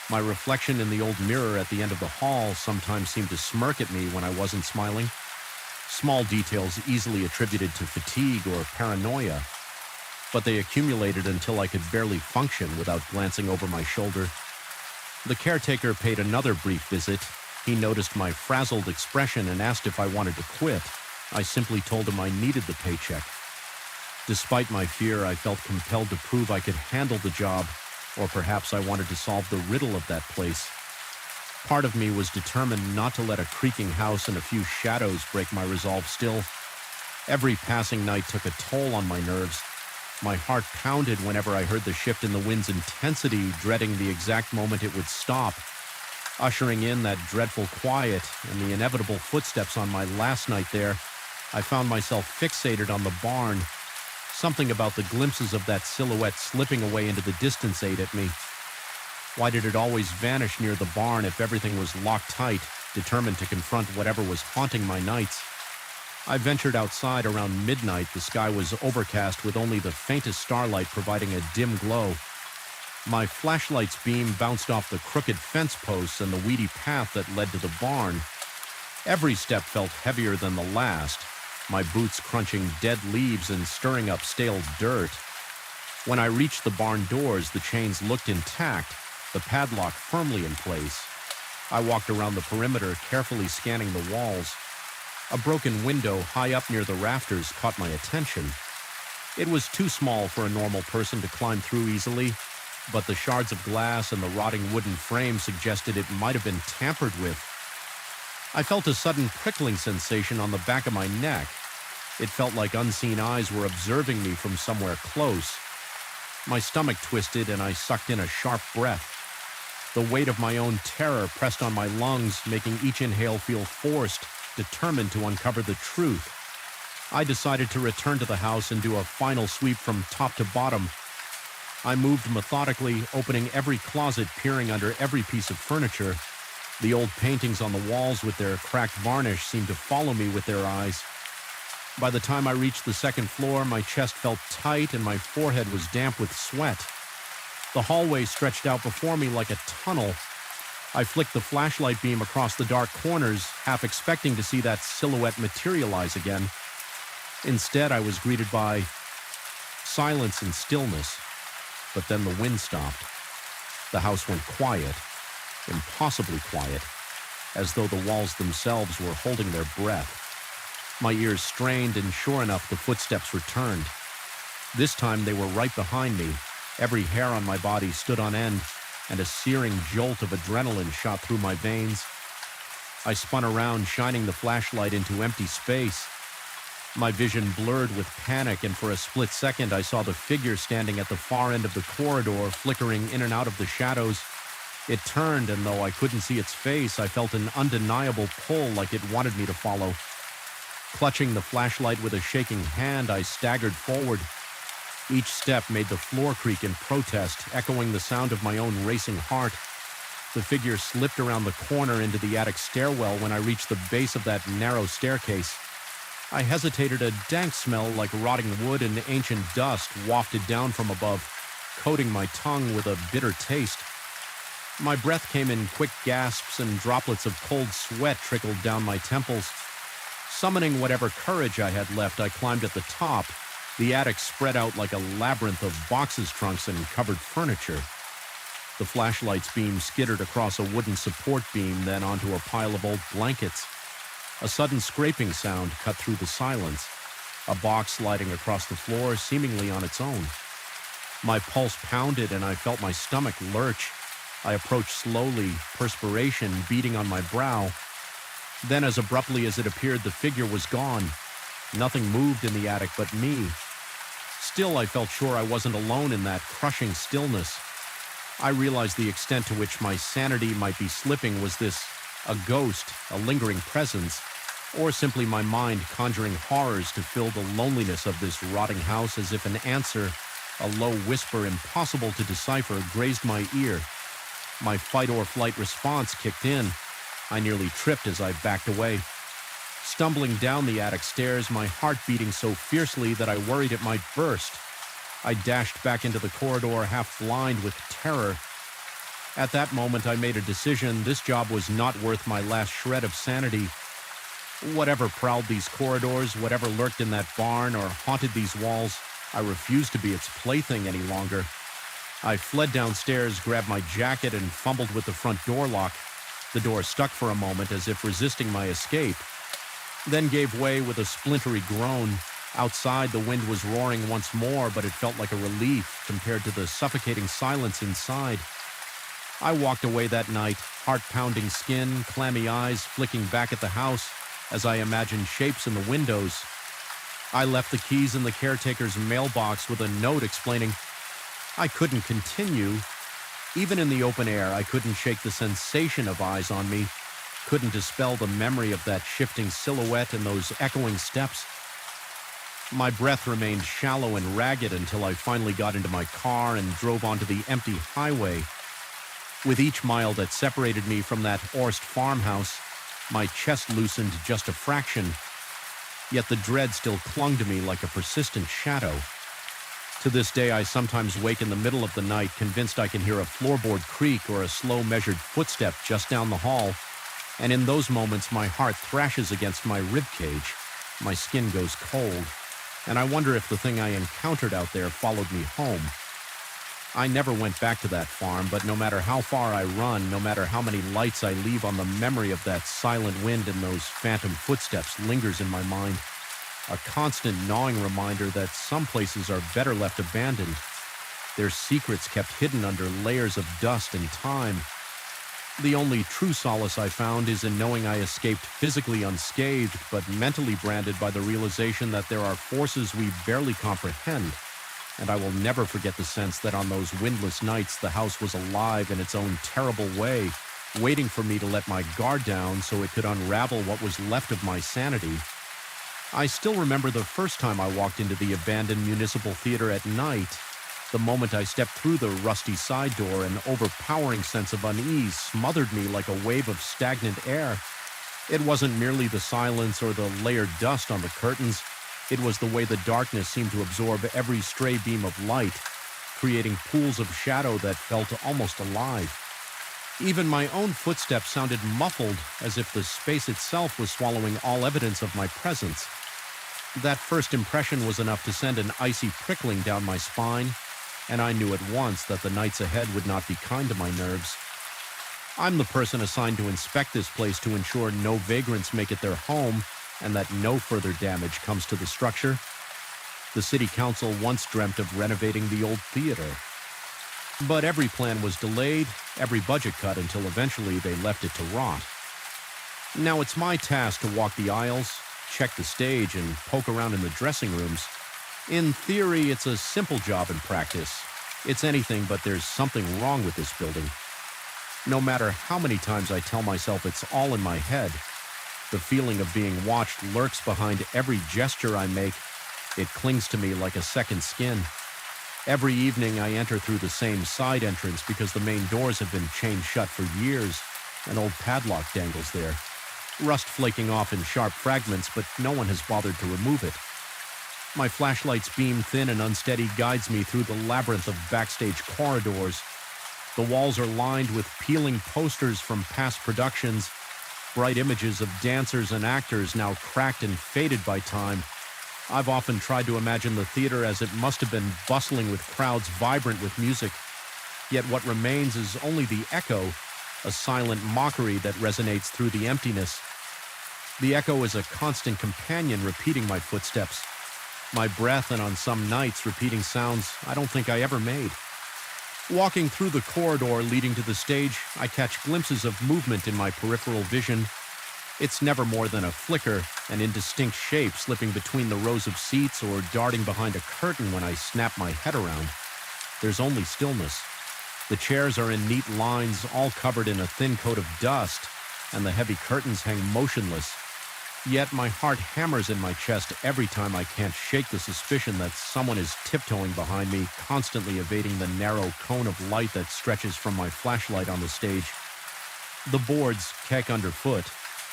Speaker 1: My reflection in the old mirror at the end of the hall sometimes seemed to smirk at me when I wasn't smiling. Small details easily attributed to fatigue or paranoia, but they accumulated until I could barely function without glancing over my shoulder. The caretaker paid another brief visit. He noticed my frazzled expression and asked if I wanted to quit. I simply told him I needed the paycheck. Despite my fear, I felt compelled to prove I could handle the job, or perhaps I wanted to solve the riddle of that place. Part of me was determined not to let a creaking house and a few shadows break my resolve still. Every passing night took a toll on my nerves. My heart pounded whenever I heard the shift in the wind's intensity, dreading the exact moment it would stop. Ushering in that dreadful quiet and the inevitable footsteps on my last night there, I found myself fixated on the barn. Something about the glimpses of that silhouette slipping away into the distance ate at me. Why did it always vanish near the barn if everything was locked tight, determined to confront whatever was haunting my nights? I ventured outside around midnight. The sky was overcast with only the faintest starlight providing a dim glow. My flashlight's beam bounced off the crooked fence posts and the weedy path that led to the barn. Every step felt heavier than the last, my boots crunching dead leaves and stirring up stale dirt. When I reached the barn doors, the chains looked intact, the padlock firmly in place. I walked around the perimeter, carefully scanning the walls. A broken window high up near the rafters caught my attention. It was too small for a normal person to climb through easily, but the shards of glass and the rotting wooden frame suggested it might have been tampered with. I felt a sudden prickling sensation on the back of my neck. It felt like unseen eyes were observing me from somewhere close. My stomach twisted and I sucked in a sharp breath. The weight of my own terror pressed on my lungs, making each inhale feel forced, determined to uncover the truth. I decided to return to the house and do a final sweep from top to bottom. I moved methodically, opening every closet, peering under every piece of furniture. The old paintings on the walls with their cracked varnish seemed to follow me with their eyes. By the time I reached the second floor, my chest felt tight and my forehead was damp with sweat. The hallway stretched out before me like a tunnel. I flicked the flashlight beam across the dark corners, half expecting to see that silhouette materialize again. Instead, I was greeted by silence and stillness. But then the wind stopped. The house went quiet, impossibly quiet, as though the walls themselves were holding their breath. My ears strained, and sure enough, the footsteps returned. This time they were right behind me. Every hair on my body stood on end, and a searing jolt of adrenaline shot through my veins. I spun around, shining the flashlight into empty space. My vision blurred with panic, and for a split second I saw the figure standing at the far end of the corridor, flickering in and out of the shadows. It turned, and though I couldn't see its face, I felt an undeniable pull like it wanted me to follow. Clutching the flashlight with a shaking hand, I staggered forward. Each step made the floor creak in protest, echoing the sound of my own racing heart. The figure slipped around the corner into the attic stairwell when I reached the base of that narrow staircase. I hesitated. A dank smell like rotting wood and ancient dust wafted down from above, coating my tongue with a bitter taste. My breath came in quick gasps, and droplets of cold sweat trickled down my temples. Summoning whatever courage I had left, I climbed at the top. The attic spread out like a labyrinth of boxes, trunks, and covered furniture. The flashlight's beam skittered across a wooden support beam, then onto a pile of old blankets. A sudden scraping sound cut through the silence, a box sliding across the floor seemingly on its own. My pulse pounded and I felt my stomach lurch. I approached slowly, perspiration beading on my brow. Then, as abruptly as it appeared, the figure was gone. Nothing moved in the attic but me. Still, I felt sure I wasn't alone in that crushing stillness. I realized the extent to which my sanity might be slipping. Was this a ghost, a lingering presence, or simply my mind conjuring horrors to fill the loneliness of this rotting house, as if an answer, a low whisper impossible to decipher, grazed my ear? My fight-or-flight response kicked in. I nearly tripped as I backed away. Stumbling down the attic stairs, my heart beating so fiercely that I worried it might burst. I dashed back into the corridor, half blind with terror. At that moment, I made a decision. This job was not worth my last shred of sanity. Whatever prowled these corridors, whatever lurked in that barn or haunted these walls, I refused to be its plaything any longer. I fled downstairs, grabbed my jacket, and fumbled with the front door lock. The door stuck for a moment, as if resisting my escape, then gave way with a splintery groan. Outside, the wind was roaring once more, but it felt like a relief compared to the suffocating silence inside. I walked away that night, heart-pounding skin, clammy eyes flicking back at the house as I imagined shapes in the windows. I left the keys in the caretaker's mailbox with a note explaining I couldn't continue. Even in the open air, I couldn't shake the sensation of eyes on me, couldn't dispel the memory of that shifting silhouette and those echoing steps. My breath remained shallow and ragged until I finally got into my car and drove onto the empty highway. With each mile that separated me from that Orst farmhouse, my chest loosened just a fraction, yet the dread still clung to me like a persistent shadow. To this day, I sometimes wake in the middle of the night, convinced I can hear a floorboard creak or a slow measured footstep just down the hall, and in those moments my heart thrashes against my ribcage, my skin goes cold, and I wonder if the thing I encountered out there followed me home. I never went back to that farm, but no matter how far I run, no matter how many lights I leave on, the memory of that silent wind and those phantom footsteps lingers in my mind. A constant gnawing reminder that some places are better left abandoned, their secrets kept hidden under layers of dust and time. The only true solace I found is in knowing I escaped physically unscathed, but mentally branded by the realization that there are forces we barely comprehend, and I will never forget the sense that on those windless nights the house was alive in its own terrible way, waiting for me to let my guard down so it could unravel what was left of my sanity. I still remember the first time I walked into the abandoned municipal theater at night. The moment I stepped through the rusty side door, an overpowering sense of unease smothered me like a wave of stagnant air. It wasn't merely the silence or the layered dust on the curtains. It was the way the darkness seemed to absorb every stray beam of light, creating pools of shadow that felt almost alive. Even my own footsteps sounded muffled, as if the space itself was swallowing all evidence of my presence. That first impression was enough to send an icy prickling down my spine, and I knew at once that the nights ahead would not be kind to my nerves. I'm the person assigned to inspect this place to ensure no vagrants make it their home and that no further damage comes to the structure. The city council once dreamt of renovating the old theater. But every plan was delayed, every budget cut, until eventually they left it to rot. Now it's my task to walk the aisles, check the stage, and poke around in the dressing rooms. In theory, it's a simple job in practice. It's anything but there's something wrong with this building. No matter how many times I tell myself it's all in my head, the feeling of being watched lurks behind every gesture I make. It clings to me like a second skin. Every evening I enter through the same side entrance because the main doors have been chained shut for years. An old padlock dangles there, rust flaking off in sharp fragments, but no one has bothered to remove it. My flashlight's beam, thin and unsteady, guides me through the labyrinth of backstage corridors. The walls are lined with peeling posters from past productions, bright images of dancers and actors now cracked and faded by time. I've often tried to imagine the theater as it must have been, bustling with crowds vibrant with music. Yet what remains is only the echo, a silent mockery that resonates through the emptiness. The echo is a constant companion repeating my footsteps, my breath, and on some nights repeating sounds I don't think I ever made. Walking through the corridor leading to the stage, I catch glimpses of movement in my peripheral vision. It's never more than a flicker, an indistinct shape slipping between the rows of seats or darting behind a curtain when I snap my head around. There's only stillness. The chairs are in neat lines, all covered in a thin coat of dust, and the heavy curtains hang motionless. Yet my heart hammers in my chest every time I can't shake the suspicion that someone is tiptoeing behind me, constantly evading the narrow cone of light that stretches from my flashlight on the stage. The boards keck underfoot.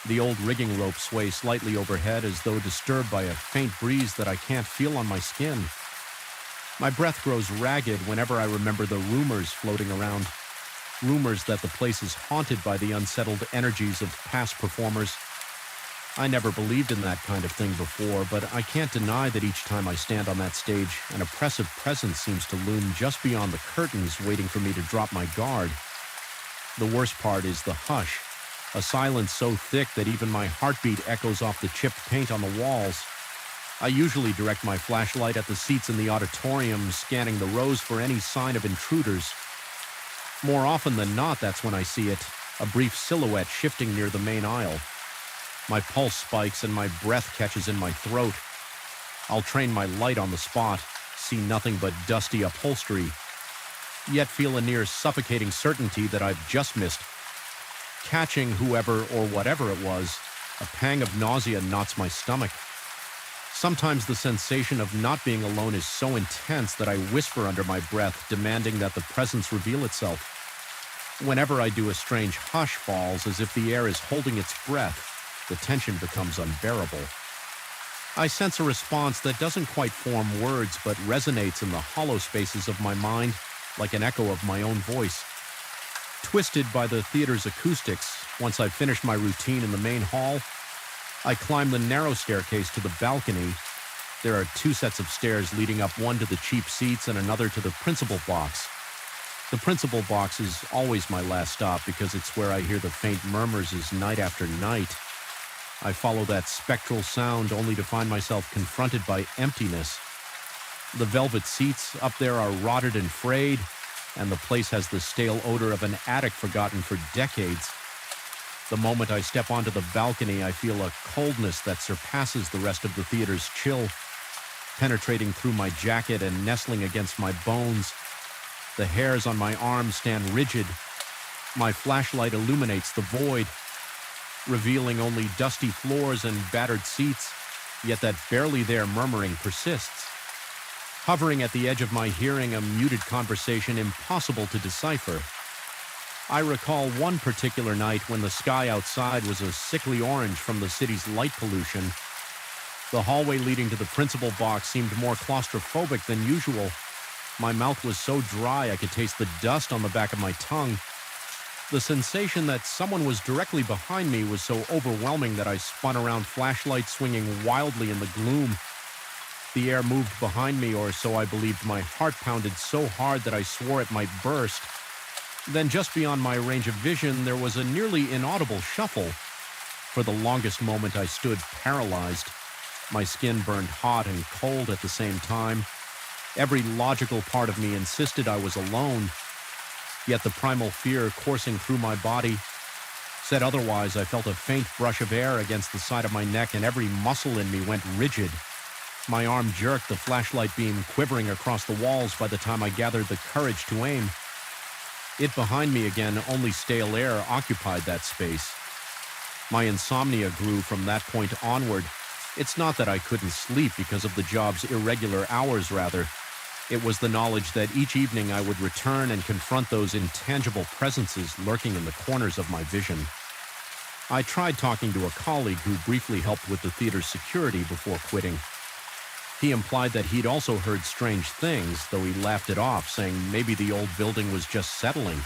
Speaker 1: The old rigging rope sways slightly overhead as though disturbed by a faint breeze that I can't feel on my skin. My breath grows ragged whenever I remember the rumors floating around. Rumors that the place is haunted by the unsettled energies of past performers. I never believed in that kind of thing before, but I can't deny that each time I stand on that stage, an oppressive presence seems to loom just beyond the curtains, waiting for me to drop my guard. The worst part is the hush. A silence so thick that even my heartbeat echoes off the chipped paint on the walls. I usually direct my flashlight at the seats in the auditorium, scanning the rows for any sign of intruders. More often than not, that's when I see it, a brief silhouette shifting near the main aisle. My pulse spikes and my breath catches in my throat. I'll train my light on the spot, see nothing but dusty upholstery, yet feel a near suffocating certainty that I've just missed. Catching whoever or whatever it was, a pang of nausea knots my stomach. Sometimes the sensation of not being alone is so intense that I whisper under my breath, demanding that the presence reveal itself. Whenever I do, a strange hush falls, as if the air is holding its breath. The tension becomes unbearable. I sense a response that doesn't quite form words, but resonates in the hollow spaces of my mind, like an echo of my own voice. Twisted by the theater's acoustics, once I've finished my routine in the main hall, I climb the narrow staircase to the balcony. There are two sets of stairs leading up, one to the cheap seats and another to the principal box. The principal box is always my last stop because it's where I hear the faint murmurs as night after night. I follow that spectral sound only to find myself confronted by emptiness. The velvet seats up there are rotted and frayed, and the place has the stale odor of an attic forgotten for decades. The moment I step onto the balcony, I feel a coldness that surpasses the rest of the theater's chill. penetrating through my jacket and nestling against my bones. The hairs on my arms stand rigid. My flashlight illuminates the void, revealing only dusty floors and battered seats, yet that barely there murmuring persists. Hovering at the edge of my hearing, a muted conversation impossible to decipher. I recall one particular night when the sky outside was a sickly orange from the city's light pollution. The hallway leading to the principal box seemed more claustrophobic than usual. My mouth was so dry I could taste the dust on the back of my tongue. The sensation that someone was directly behind me was so overwhelming that I spun around, flashlight swinging wildly in the gloom. The air moved behind me, or so I believed. My heart pounded so hard that I swore it might burst. Then just beyond my range of vision, there was a nearly inaudible shuffle. For the longest moment, I stood paralyzed. My skin burned hot and cold at the same time. Every logical part of me insisted I was alone. Yet the primal fear coursing through my body said otherwise. I felt a faint brush of air against the side of my neck, and every muscle in me went rigid. My arm jerked, the flashlight beam quivering across the walls by the time I gathered the courage to aim. It behind me again, only stale air occupied that space. My insomnia grew from that point onward. It's not that I couldn't sleep because of the job's irregular hours, rather. It was the knowledge that each evening I would return and confront those intangible presences lurking in the corners of my vision. I tried talking to a colleague who briefly helped with the theater's security before quitting. He implied that he'd also heard strange things, though he laughed it off, saying maybe the old building was just settling.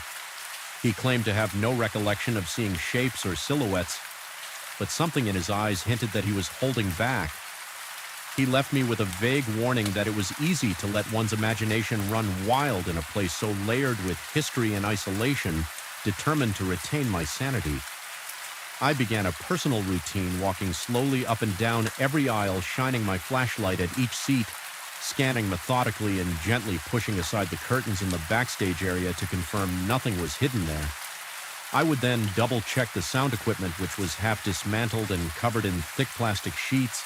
Speaker 1: He claimed to have no recollection of seeing shapes or silhouettes, but something in his eyes hinted that he was holding back. He left me with a vague warning that it was easy to let one's imagination run wild in a place so layered with history and isolation, determined to retain my sanity. I began a personal routine, walking slowly up and down every aisle, shining my flashlight at each seat, scanning methodically and gently pushing aside the curtains in the backstage area to confirm nothing was hidden there. I would then double-check the sound equipment, which was half dismantled and covered in thick plastic sheets.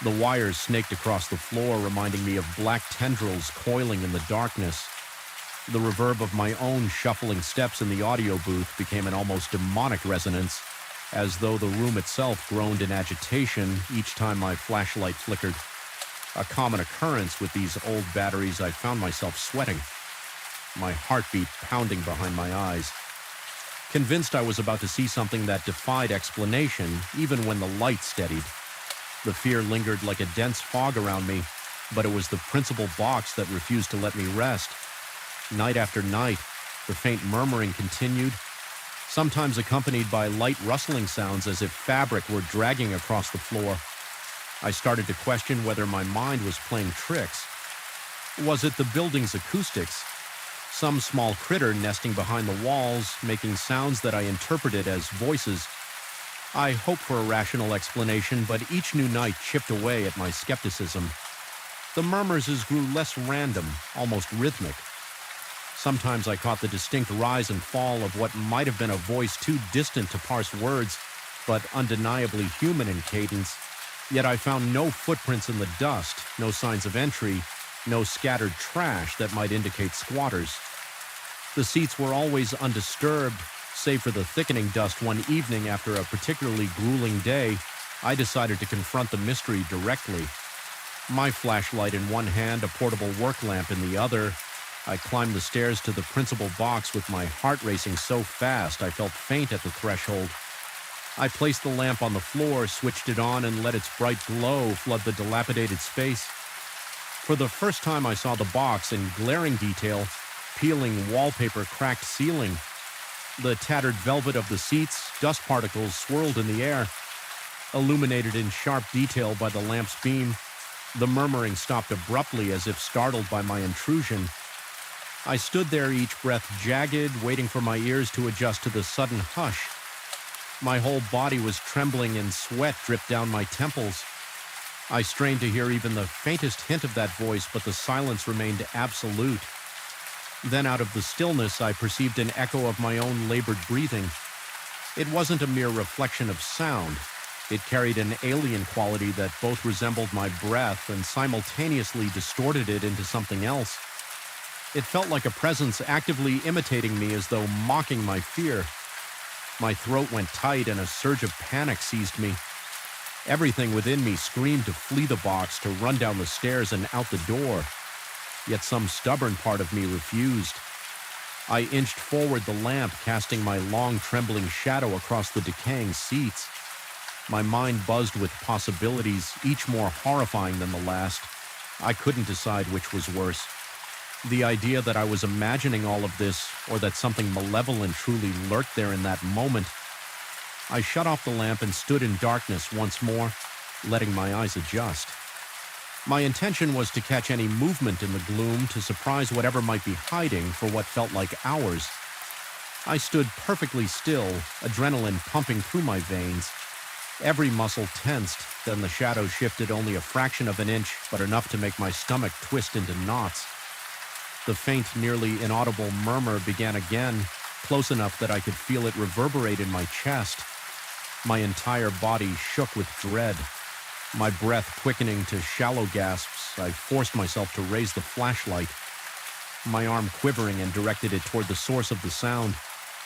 Speaker 1: The wires snaked across the floor, reminding me of black tendrils coiling in the darkness. The reverb of my own shuffling steps in the audio booth became an almost demonic resonance, as though the room itself groaned in agitation each time my flashlight flickered. A common occurrence with these old batteries, I found myself sweating, my heartbeat pounding behind my eyes. Convinced I was about to see something that defied explanation, even when the light steadied. The fear lingered like a dense fog around me, but it was the principal box that refused to let me rest. Night after night, the faint murmuring continued, sometimes accompanied by light rustling sounds as if fabric were dragging across the floor. I started to question whether my mind was playing tricks. Was it the building's acoustics? Some small critter nesting behind the walls, making sounds that I interpreted as voices. I hoped for a rational explanation, but each new night chipped away at my skepticism. The murmurs grew less random, almost rhythmic. Sometimes I caught the distinct rise and fall of what might have been a voice too distant to parse words, but undeniably human in cadence. Yet I found no footprints in the dust, no signs of entry, no scattered trash that might indicate squatters. The seats were always undisturbed, save for the thickening dust. One evening after a particularly grueling day, I decided to confront the mystery directly. My flashlight in one hand, a portable work lamp in the other, I climbed the stairs to the principal box with my heart racing so fast I felt faint at the threshold. I placed the lamp on the floor, switched it on, and let its bright glow flood the dilapidated space. For the first time I saw the box in glaring detail, peeling wallpaper, cracked ceiling. The tattered velvet of the seats, dust particles swirled in the air. Illuminated in sharp detail by the lamp's beam, the murmuring stopped abruptly as if startled by my intrusion. I stood there, each breath jagged, waiting for my ears to adjust to the sudden hush. My whole body was trembling and sweat dripped down my temples. I strained to hear even the faintest hint of that voice, but the silence remained absolute. Then out of the stillness, I perceived an echo of my own labored breathing. It wasn't a mere reflection of sound. It carried an alien quality that both resembled my breath and simultaneously distorted it into something else. It felt like a presence actively imitating me, as though mocking my fear. My throat went tight and a surge of panic seized me. Everything within me screamed to flee the box, to run down the stairs and out the door. Yet some stubborn part of me refused. I inched forward the lamp, casting my long, trembling shadow across the decaying seats. My mind buzzed with possibilities, each more horrifying than the last. I couldn't decide which was worse. The idea that I was imagining all of this, or that something malevolent truly lurked there in that moment. I shut off the lamp and stood in darkness once more, letting my eyes adjust. My intention was to catch any movement in the gloom, to surprise whatever might be hiding for what felt like hours. I stood perfectly still, adrenaline pumping through my veins. Every muscle tensed, then the shadow shifted only a fraction of an inch, but enough to make my stomach twist into knots. The faint, nearly inaudible murmur began again, close enough that I could feel it reverberate in my chest. My entire body shook with dread. My breath quickening to shallow gasps, I forced myself to raise the flashlight. My arm quivering and directed it toward the source of the sound,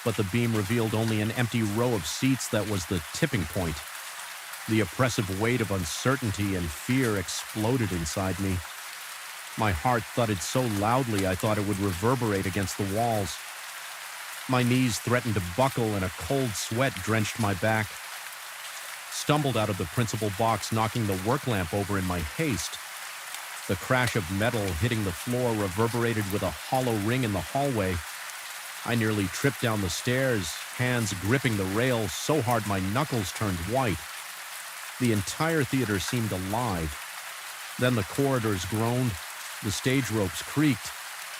Speaker 1: but the beam revealed only an empty row of seats that was the tipping point. The oppressive weight of uncertainty and fear exploded inside me. My heart thudded so loudly I thought it would reverberate against the walls. My knees threatened to buckle and a cold sweat drenched my back. Stumbled out of the principal box, knocking the work lamp over in my haste. The crash of metal hitting the floor reverberated with a hollow ring in the hallway. I nearly tripped down the stairs, hands gripping the rail so hard my knuckles turned white. The entire theater seemed alive. Then the corridors groaned, the stage ropes creaked,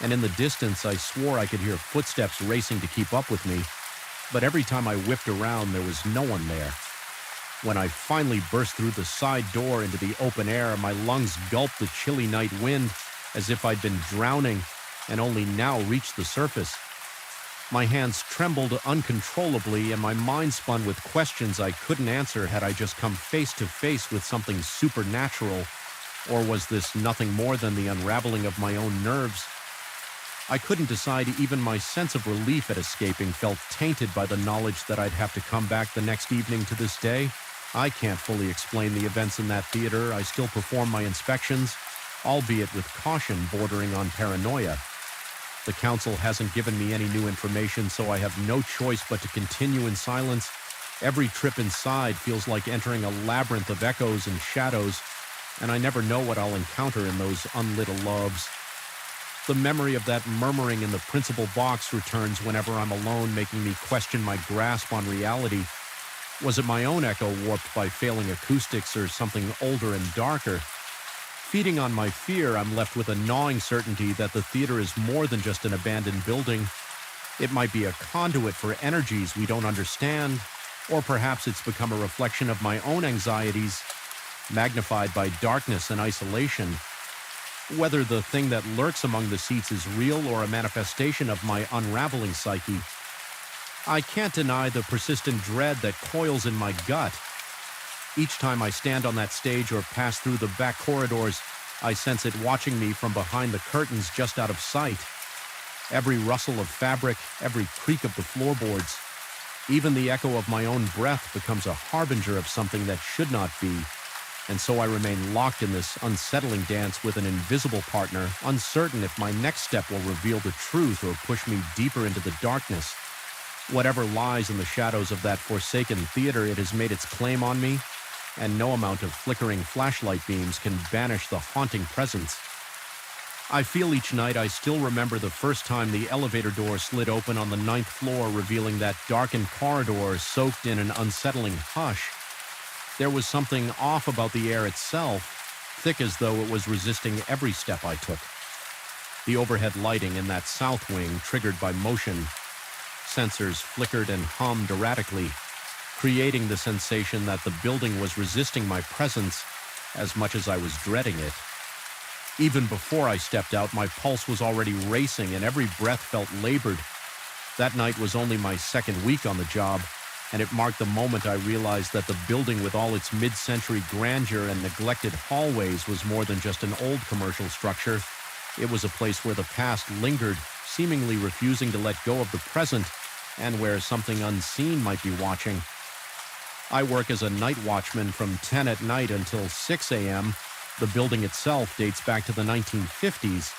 Speaker 1: and in the distance I swore I could hear footsteps racing to keep up with me. But every time I whipped around, there was no one there. When I finally burst through the side door into the open air, my lungs gulped the chilly night wind as if I'd been drowning and only now reached the surface. My hands trembled uncontrollably and my mind spun with questions I couldn't answer had I just come face to face with something supernatural, or was this nothing more than the unraveling of my own nerves? I couldn't decide. Even my sense of relief at escaping felt tainted by the knowledge that I'd have to come back the next evening to this day. I can't fully explain the events in that theater. I still perform my inspections, albeit with caution bordering on paranoia. The council hasn't given me any new information, so I have no choice but to continue in silence. Every trip inside feels like entering a labyrinth of echoes and shadows, and I never know what I'll encounter in those unlit lobes. The memory of that murmuring in the principal box returns whenever I'm alone, making me question my grasp on reality. Was it my own echo warped by failing acoustics, or something older and darker? Feeding on my fear, I'm left with a gnawing certainty that the theater is more than just an abandoned building. It might be a conduit for energies we don't understand, or perhaps it's become a reflection of my own anxieties, magnified by darkness and isolation. Whether the thing that lurks among the seats is real or a manifestation of my unraveling psyche, I can't deny the persistent dread that coils in my gut. Each time I stand on that stage or pass through the back corridors, I sense it watching me from behind the curtains just out of sight. Every rustle of fabric, every creak of the floorboards, even the echo of my own breath becomes a harbinger of something that should not be. And so I remain locked in this unsettling dance with an invisible partner, uncertain if my next step will reveal the truth or push me deeper into the darkness. Whatever lies in the shadows of that forsaken theater, it has made its claim on me, and no amount of flickering flashlight beams can banish the haunting presence. I feel each night I still remember the first time the elevator door slid open on the 9th floor, revealing that darkened corridor soaked in an unsettling hush. There was something off about the air itself, thick as though it was resisting every step I took. The overhead lighting in that south wing triggered by motion. Sensors flickered and hummed erratically, creating the sensation that the building was resisting my presence as much as I was dreading it. Even before I stepped out, my pulse was already racing and every breath felt labored. That night was only my second week on the job, and it marked the moment I realized that the building with all its mid-century grandeur and neglected hallways was more than just an old commercial structure. It was a place where the past lingered, seemingly refusing to let go of the present, and where something unseen might be watching. I work as a night watchman from 10 at night until 6 a.m. The building itself dates back to the 1950s,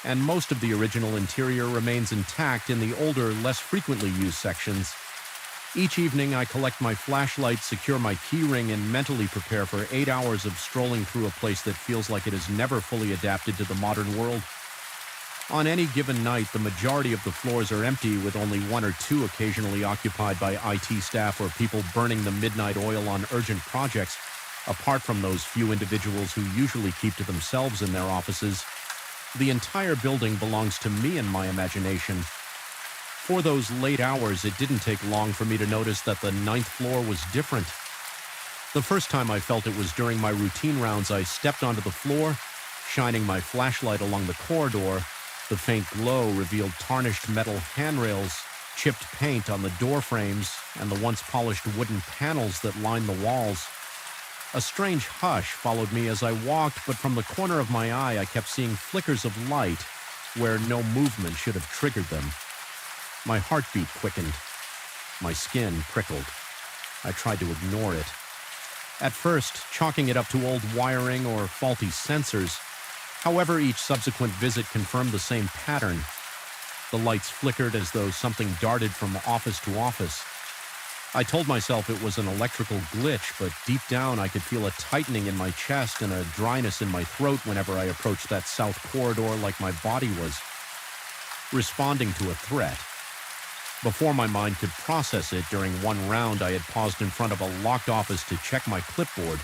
Speaker 1: and most of the original interior remains intact in the older, less frequently used sections. Each evening, I collect my flashlight, secure my keyring, and mentally prepare for 8 hours of strolling through a place that feels like it has never fully adapted to the modern world. On any given night, the majority of the floors are empty, with only one or two occasionally occupied by IT staff or people burning the midnight oil on urgent projects, apart from those few individuals who usually keep to themselves in their offices. The entire building belongs to me and my imagination. For those late hours, it didn't take long for me to notice that the 9th floor was different. The first time I felt it was during my routine rounds. I stepped onto the floor, shining my flashlight along the corridor. The faint glow revealed tarnished metal handrails, chipped paint on the door frames, and the once polished wooden panels that lined the walls. A strange hush followed me as I walked, but from the corner of my eye I kept seeing flickers of light where no movement should have triggered them. My heartbeat quickened. My skin prickled. I tried to ignore it. At first, chalking it up to old wiring or faulty sensors. However, each subsequent visit confirmed the same pattern. The lights flickered as though something darted from office to office. I told myself it was an electrical glitch, but deep down I could feel a tightening in my chest and a dryness in my throat whenever I approached that south corridor, like my body was responding to a threat. Before my mind could process it, during one round I had paused in front of a locked office to check my clipboard.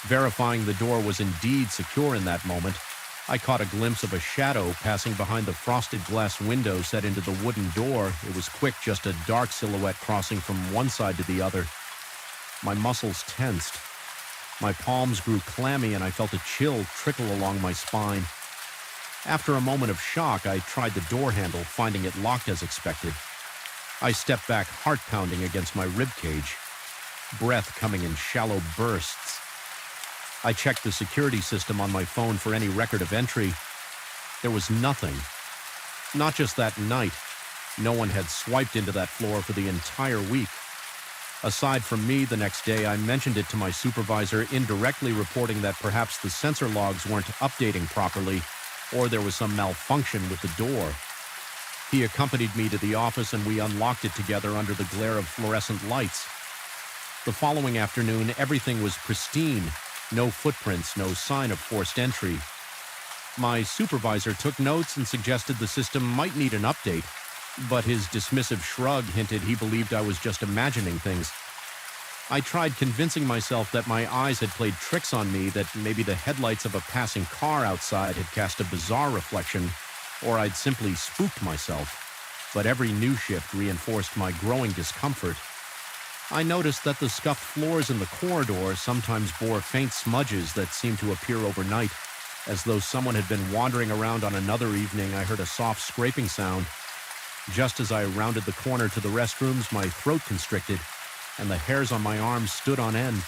Speaker 1: Verifying the door was indeed secure in that moment, I caught a glimpse of a shadow passing behind the frosted glass window set into the wooden door. It was quick, just a dark silhouette crossing from one side to the other. My muscles tensed. My palms grew clammy and I felt a chill trickle along my spine. After a moment of shock, I tried the door handle, finding it locked as expected. I stepped back, heart pounding against my ribcage, breath coming in shallow bursts. I checked the security system on my phone for any record of entry. There was nothing. Not just that night. No one had swiped into that floor for the entire week. Aside from me, the next day I mentioned it to my supervisor, indirectly reporting that perhaps the sensor logs weren't updating properly, or there was some malfunction with the door. He accompanied me to the office and we unlocked it together under the glare of fluorescent lights. The following afternoon, everything was pristine. No footprints, no sign of forced entry. My supervisor took notes and suggested the system might need an update, but his dismissive shrug hinted he believed I was just imagining things. I tried convincing myself that my eyes had played tricks on me, that maybe the headlights of a passing car outside had cast a bizarre reflection, or I'd simply spooked myself. But every new shift reinforced my growing discomfort. I noticed that the scuffed floors in the corridor sometimes bore faint smudges that seemed to appear overnight. As though someone had been wandering around on another evening, I heard a soft scraping sound. Just as I rounded the corner to the restrooms, my throat constricted, and the hairs on my arms stood on end.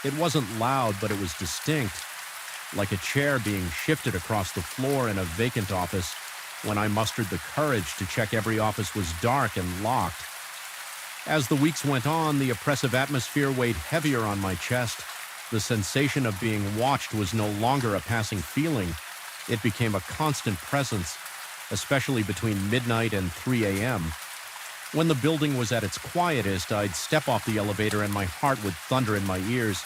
Speaker 1: It wasn't loud, but it was distinct, like a chair being shifted across the floor in a vacant office. When I mustered the courage to check every office was dark and locked. As the weeks went on, the oppressive atmosphere weighed heavier on my chest. The sensation of being watched was no longer a passing feeling. It became a constant presence, especially between midnight and 3 a.m. When the building was at its quietest, I'd step off the elevator and my heart would thunder in my ears.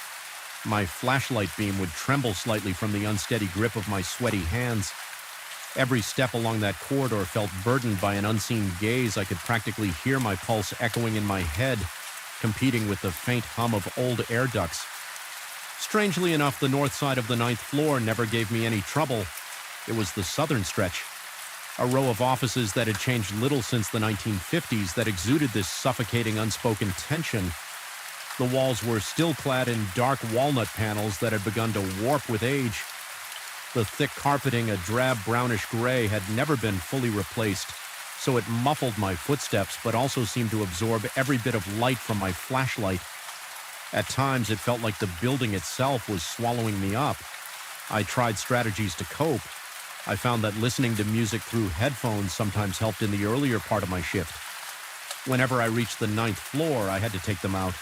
Speaker 1: My flashlight beam would tremble slightly from the unsteady grip of my sweaty hands. Every step along that corridor felt burdened by an unseen gaze. I could practically hear my pulse echoing in my head, competing with the faint hum of old air ducts. Strangely enough, the north side of the 9th floor never gave me any trouble. It was the southern stretch, a row of offices that had changed little since the 1950s that exuded this suffocating unspoken tension. The walls were still clad in dark walnut panels that had begun to warp with age. The thick carpeting, a drab brownish gray, had never been fully replaced, so it muffled my footsteps but also seemed to absorb every bit of light from my flashlight. At times, it felt like the building itself was swallowing me up. I tried strategies to cope. I found that listening to music through headphones sometimes helped in the earlier part of my shift. Whenever I reached the 9th floor, I had to take them out.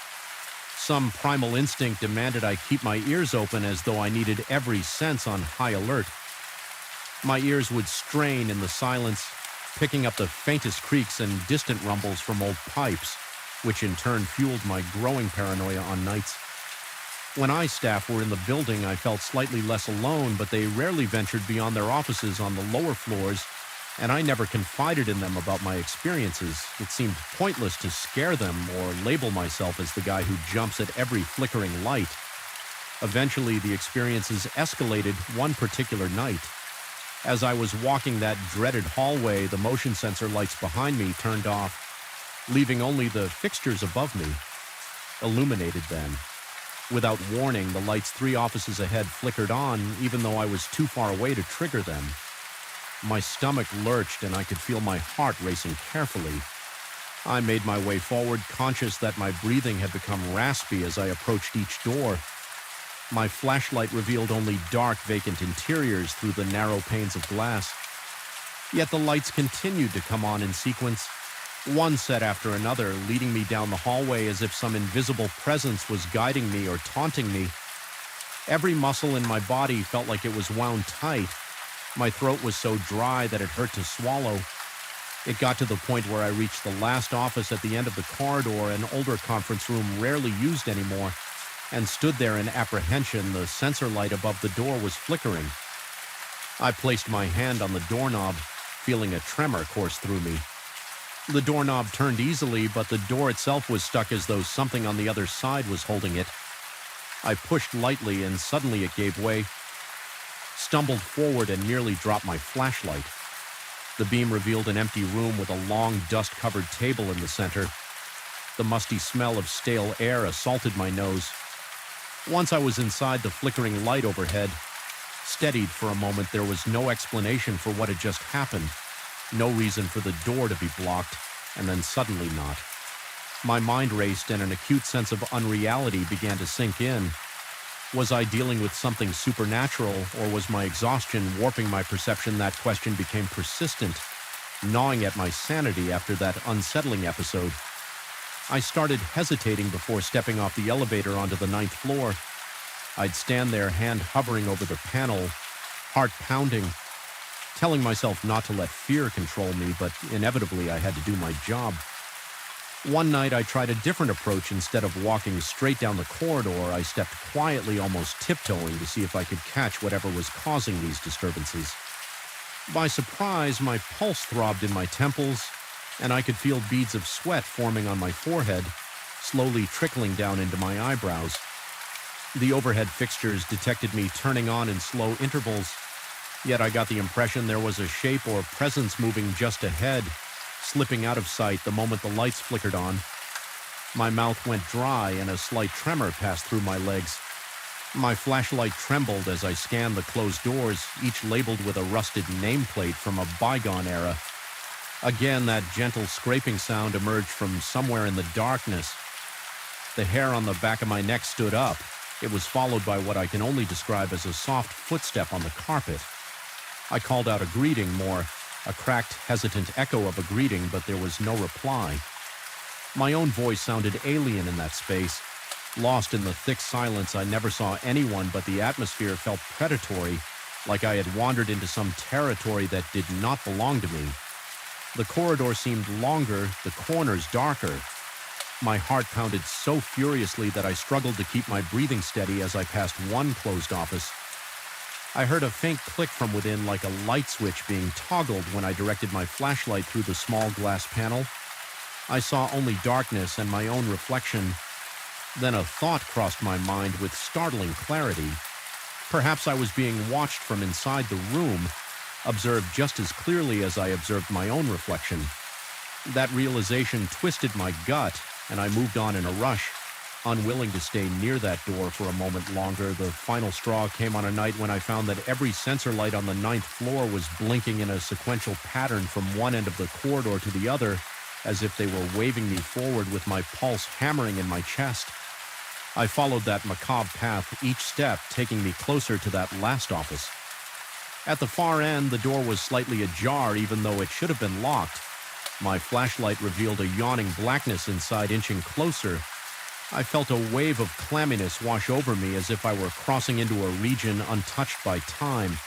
Speaker 1: Some primal instinct demanded I keep my ears open as though I needed every sense on high alert. My ears would strain in the silence, picking up the faintest creaks and distant rumbles from old pipes, which in turn fueled my growing paranoia on nights. When staff were in the building, I felt slightly less alone, but they rarely ventured beyond their offices on the lower floors, and I never confided in them about my experiences. It seemed pointless to scare them or label myself as the guy who jumps at every flickering light. Eventually, the experiences escalated one particular night. As I was walking that dreaded hallway, the motion sensor lights behind me turned off, leaving only the fixtures above me illuminated then. Without warning, the lights 3 offices ahead flickered on, even though I was too far away to trigger them. My stomach lurched and I could feel my heart racing carefully. I made my way forward, conscious that my breathing had become raspy as I approached each door. My flashlight revealed only dark, vacant interiors through the narrow panes of glass. Yet the lights continued to come on in sequence, one set after another, leading me down the hallway as if some invisible presence was guiding me or taunting me. Every muscle in my body felt like it was wound tight. My throat was so dry that it hurt to swallow. It got to the point where I reached the last office at the end of the corridor, an older conference room rarely used anymore, and stood there in apprehension. The sensor light above the door was flickering. I placed my hand on the doorknob, feeling a tremor course through me. The doorknob turned easily, but the door itself was stuck as though something on the other side was holding it. I pushed lightly and suddenly it gave way, stumbled forward and nearly dropped my flashlight. The beam revealed an empty room with a long, dust-covered table in the center. The musty smell of stale air assaulted my nose. Once I was inside, the flickering light overhead steadied for a moment. There was no explanation for what had just happened. No reason for the door to be blocked, and then suddenly not. My mind raced and an acute sense of unreality began to sink in. Was I dealing with something supernatural, or was my exhaustion warping my perception? That question became persistent, gnawing at my sanity after that unsettling episode. I started hesitating before stepping off the elevator onto the 9th floor. I'd stand there, hand hovering over the panel, heart pounding, telling myself not to let fear control me, but inevitably I had to do my job. One night I tried a different approach. Instead of walking straight down the corridor, I stepped quietly, almost tiptoeing, to see if I could catch whatever was causing these disturbances. By surprise, my pulse throbbed in my temples, and I could feel beads of sweat forming on my forehead, slowly trickling down into my eyebrows. The overhead fixtures detected me turning on in slow intervals, yet I got the impression there was a shape or presence moving just ahead, slipping out of sight the moment the lights flickered on. My mouth went dry and a slight tremor passed through my legs. My flashlight trembled as I scanned the closed doors, each labeled with a rusted nameplate from a bygone era. Again, that gentle scraping sound emerged from somewhere in the darkness. The hair on the back of my neck stood up. It was followed by what I can only describe as a soft footstep on the carpet. I called out a greeting, more a cracked, hesitant echo of a greeting, but there was no reply. My own voice sounded alien in that space. Lost in the thick silence, I never saw anyone, but the atmosphere felt predatory, like I had wandered into some territory that did not belong to me. The corridor seemed longer, the corners darker. My heart pounded so furiously that I struggled to keep my breathing steady as I passed one closed office. I heard a faint click from within, like a light switch being toggled when I directed my flashlight through the small glass panel. I saw only darkness and my own reflection. Then a thought crossed my mind with startling clarity. Perhaps I was being watched from inside the room, observed just as clearly as I observed my own reflection. That realization twisted my gut, and I moved on in a rush. Unwilling to stay near that door for a moment longer, the final straw came on a night when I found that every sensor light on the 9th floor was blinking in a sequential pattern from one end of the corridor to the other, as if they were waving me forward with my pulse hammering in my chest. I followed that macabre path, each step taking me closer to that last office. At the far end, the door was slightly ajar, even though it should have been locked. My flashlight revealed a yawning blackness inside, inching closer. I felt a wave of clamminess wash over me, as if I were crossing into a region untouched by time.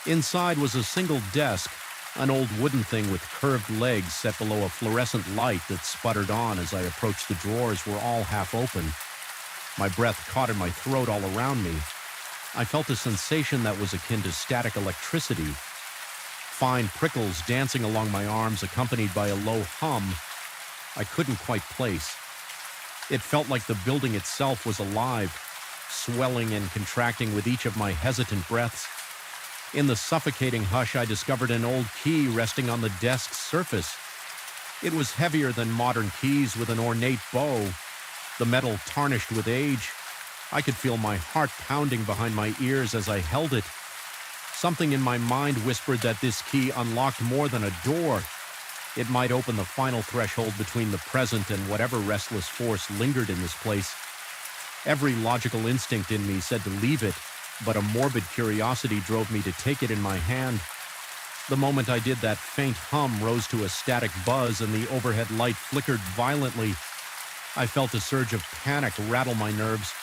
Speaker 1: Inside was a single desk, an old wooden thing with curved legs set below a fluorescent light that sputtered on as I approached. The drawers were all half open. My breath caught in my throat all around me. I felt a sensation that was akin to static electricity. Fine prickles dancing along my arms, accompanied by a low hum I couldn't quite place. It felt like the building itself was alive, swelling and contracting with each of my hesitant breaths. In the suffocating hush, I discovered an old key resting on the desk's surface. It was heavier than modern keys, with an ornate bow, the metal tarnished with age. I could feel my heart pounding behind my ears as I held it. Something in my mind whispered that this key unlocked more than a door. It might open the final threshold between the present and whatever restless force lingered in this place. Every logical instinct in me said to leave it, but a morbid curiosity drove me to take it in my hand. The moment I did, that faint hum rose to a static buzz and the overhead light flickered violently. I felt a surge of panic rattle my nerves.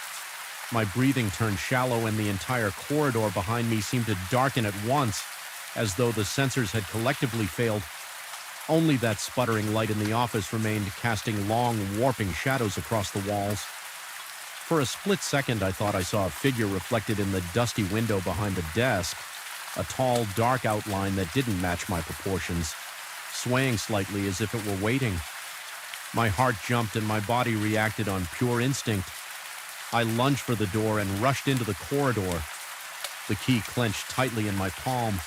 Speaker 1: My breathing turned shallow and the entire corridor behind me seemed to darken at once, as though the sensors had collectively failed. Only that sputtering light in the office remained, casting long, warping shadows across the walls. For a split second, I thought I saw a figure reflected in the dusty window behind the desk, a tall, dark outline that didn't match my proportions, swaying slightly as if it were waiting. My heart jumped and my body reacted on pure instinct. I lunged for the door and rushed into the corridor. The key clenched tightly in my palm.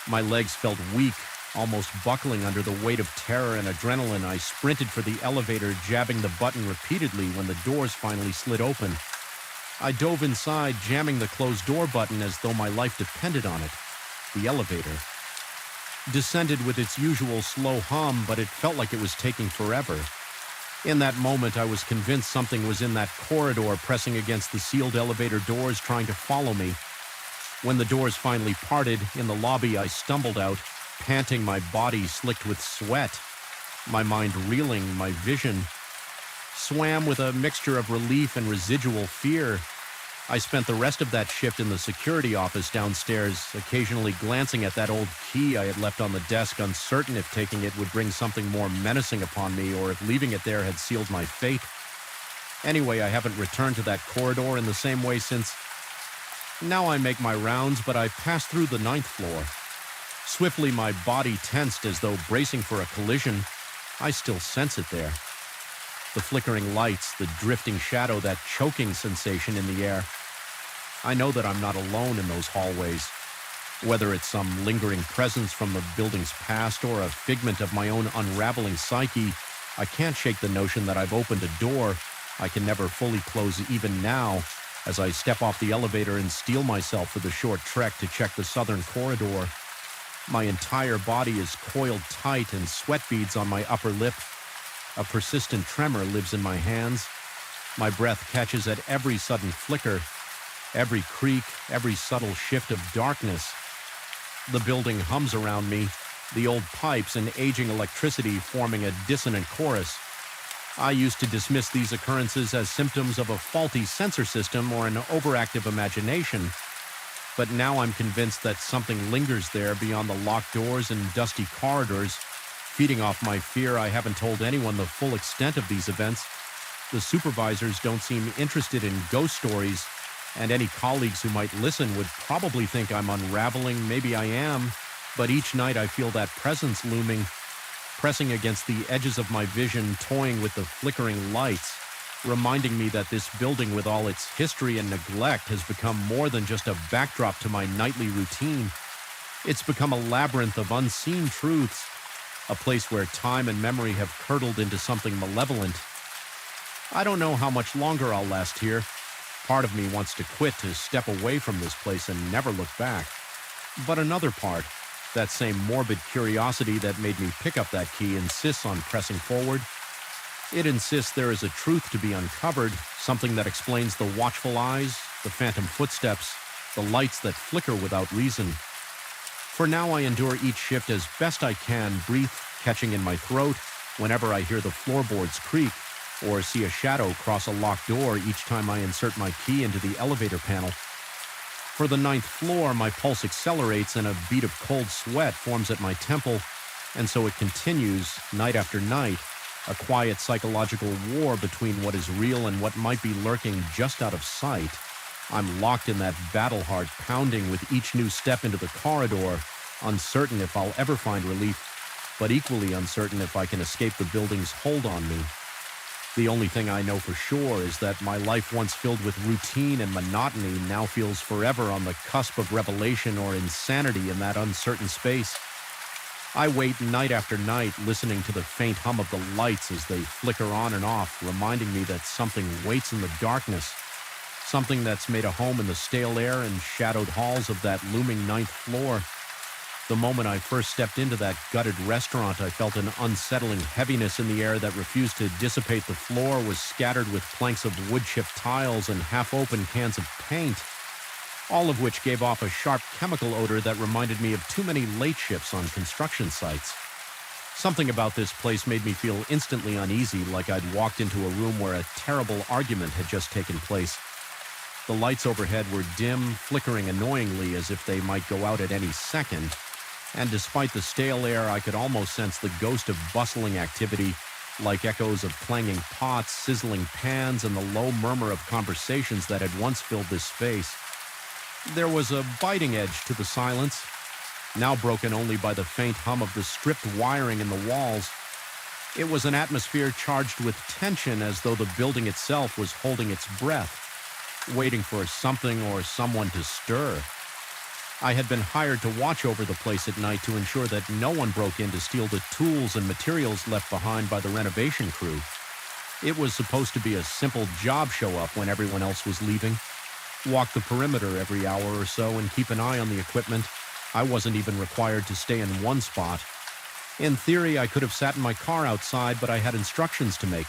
Speaker 1: My legs felt weak, almost buckling under the weight of terror and adrenaline. I sprinted for the elevator, jabbing the button repeatedly when the doors finally slid open. I dove inside, jamming the closed door button as though my life depended on it. The elevator descended with its usual slow hum, but it felt like it was taking forever. In that moment, I was convinced something was in that corridor, pressing against the sealed elevator doors, trying to follow me. When the doors finally parted, in the lobby, I stumbled out, panting, my body slicked with sweat, my mind reeling, my vision swam with a mixture of relief and residual fear. I spent the rest of that shift in the security office downstairs, occasionally glancing at that old key I had left on the desk, uncertain if taking it would bring something more menacing upon me or if leaving it there had sealed my fate. Anyway, I haven't returned to that corridor in the same way since. Now I make my rounds, but I pass through the 9th floor. Swiftly, my body tensed as though bracing for a collision. I still sense it there. The flickering lights, the drifting shadow, that choking sensation in the air. I know that I'm not alone in those hallways. Whether it's some lingering presence from the building's past or a figment of my own unraveling psyche, I can't shake the notion that I've opened a door I can never fully close even now, as I step off the elevator and steel myself for the short trek to check the southern corridor. My entire body is coiled tight and sweat beads on my upper lip. A persistent tremor lives in my hands. My breath catches at every sudden flicker, every creak, every subtle shift of darkness. The building hums around me, the old pipes and aging electricity forming a dissonant chorus. I used to dismiss these occurrences as symptoms of a faulty sensor system or an overactive imagination, but now I'm convinced that something lingers there beyond the locked doors and dusty corridors. Feeding off my fear, I haven't told anyone the full extent of these events. The supervisors don't seem interested in ghost stories, and any colleagues who might listen would probably think I'm unraveling. Maybe I am, but each night I feel that presence looming, pressing against the edges of my vision, toying with the flickering lights, reminding me that this building, with all its history and neglect, has become more than just a backdrop to my nightly routine. It's become a labyrinth of unseen truths, a place where time and memory have curdled into something malevolent. I don't know how much longer I'll last here. Part of me wants to quit, to step away from this place and never look back. But another part, that same morbid curiosity that made me pick up that key, insists on pressing forward. It insists there is a truth to be uncovered, something that explains the watchful eyes, the phantom footsteps, the lights that flicker without reason. For now, I endure each shift as best I can, breath catching in my throat whenever I hear the floorboards creak or see a shadow cross a locked door each time I insert my key into the elevator panel. For the 9th floor, my pulse accelerates and a bead of cold sweat forms at my temple, and so it continues, night after night, a quiet psychological war between what is real and what might be lurking just out of sight. I'm locked in that battle heart pounding with each new step into the corridor, uncertain if I'll ever find relief, but equally uncertain if I can escape the building's hold on me. The only thing I know for sure is that my life, once filled with routine and monotony, now feels forever on the cusp of revelation or insanity in that uncertain space. I wait night after night, listening to the faint hum of the lights as they flicker on and off, reminding me that something waits in the darkness, something that's made a home in the stale air and shadowed halls of that looming 9th floor. The moment I first stepped into that gutted restaurant, I felt an unsettling heaviness in the air that refused to dissipate. The floor was scattered with planks of wood-chipped tiles and half-open cans of paint, all of which gave off a sharp chemical odor that reminded me of too many late shifts on construction sites. Something about this place made me feel instantly uneasy, like I'd walked into a room where a terrible argument had just taken place. The lights overhead were dim, flickering annoyingly as if they might go out at any second, and despite the stale air, I could almost sense the ghost of bustling activity, like echoes of clanging pots, sizzling pans, and the low murmur of conversations that had once filled this space. There was a biting edge to the silence, now broken only by the faint hum of the stripped wiring in the walls. It was an atmosphere charged with tension, as though the building itself was holding its breath, waiting for something or someone to stir. I had been hired to watch over the place at night to ensure that no one broke in to steal the tools and materials left behind by the renovation crew. It was supposed to be a simple job show-up when everyone else was leaving. Walk the perimeter every hour or so and keep an eye on the equipment. I wasn't even required to stay in one spot. In theory, I could have sat in my car outside, but I had instructions to make.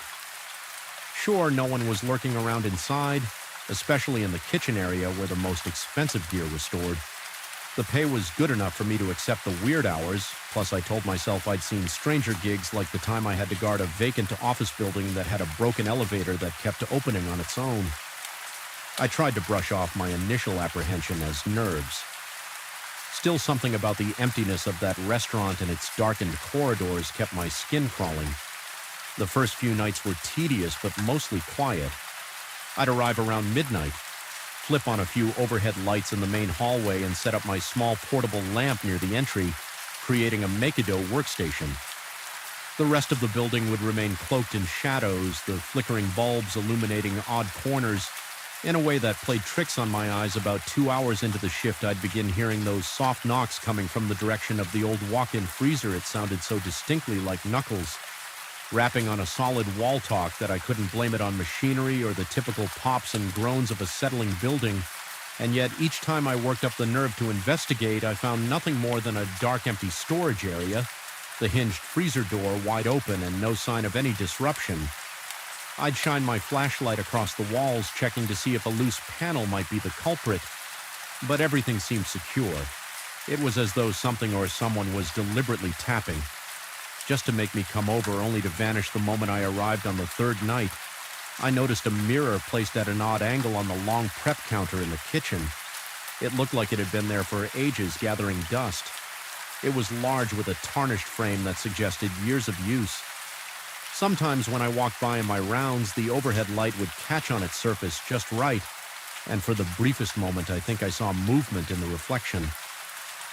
Speaker 1: Sure, no one was lurking around inside, especially in the kitchen area where the most expensive gear was stored. The pay was good enough for me to accept the weird hours, plus I told myself I'd seen stranger gigs, like the time I had to guard a vacant office building that had a broken elevator that kept opening on its own. I tried to brush off my initial apprehension as nerves. Still, something about the emptiness of that restaurant and its darkened corridors kept my skin crawling. The first few nights were tedious but mostly quiet. I'd arrive around midnight, flip on a few overhead lights in the main hallway, and set up my small portable lamp near the entry, creating a make-a-do workstation. The rest of the building would remain cloaked in shadows, the flickering bulbs illuminating odd corners in a way that played tricks on my eyes. About 2 hours into the shift, I'd begin hearing those soft knocks coming from the direction of the old walk-in freezer. It sounded so distinctly like knuckles, rapping on a solid wall talk that I couldn't blame it on machinery or the typical pops and groans of a settling building. And yet, each time I worked up the nerve to investigate, I found nothing more than a dark, empty storage area, the hinged freezer door wide open and no sign of any disruption. I'd shine my flashlight across the walls, checking to see if a loose panel might be the culprit, but everything seemed secure. It was as though something or someone was deliberately tapping, just to make me come over, only to vanish the moment I arrived on the third night. I noticed a mirror placed at an odd angle on the long prep counter in the kitchen. It looked like it had been there for ages, gathering dust. It was large, with a tarnished frame that suggested years of use. Sometimes when I walked by in my rounds, the overhead light would catch on its surface just right, and for the briefest moment I think I saw movement in the reflection.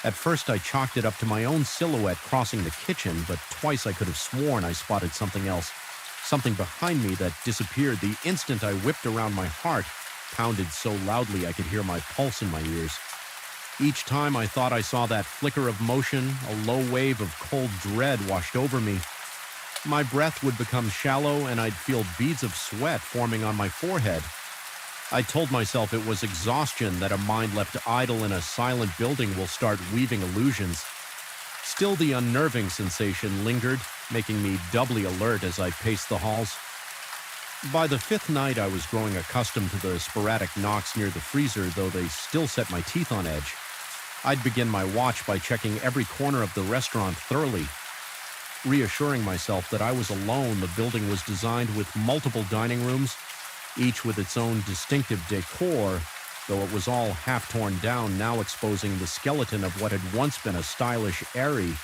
Speaker 1: At first I chalked it up to my own silhouette crossing the kitchen, but twice I could have sworn I spotted something else, something behind me that disappeared the instant I whipped around. My heart pounded so loudly I could hear my pulse in my ears. Each time I thought I saw that flicker of motion, a low wave of cold dread washed over me. My breath would become shallow and I'd feel beads of sweat forming on my forehead. I told myself it was exhaustion, that a mind left idle in a silent building will start weaving illusions. Still, the unnerving sensation lingered, making me doubly alert as I paced the halls. By the fifth night, I was growing accustomed to the sporadic knocks near the freezer, though they still set my teeth on edge. I'd begin my watch by checking every corner of the restaurant thoroughly. Reassuring myself that I was alone, the building was designed with multiple dining rooms, each with its own distinctive decor, though it was all half torn down, now exposing the skeleton of what had once been a stylish eyrie.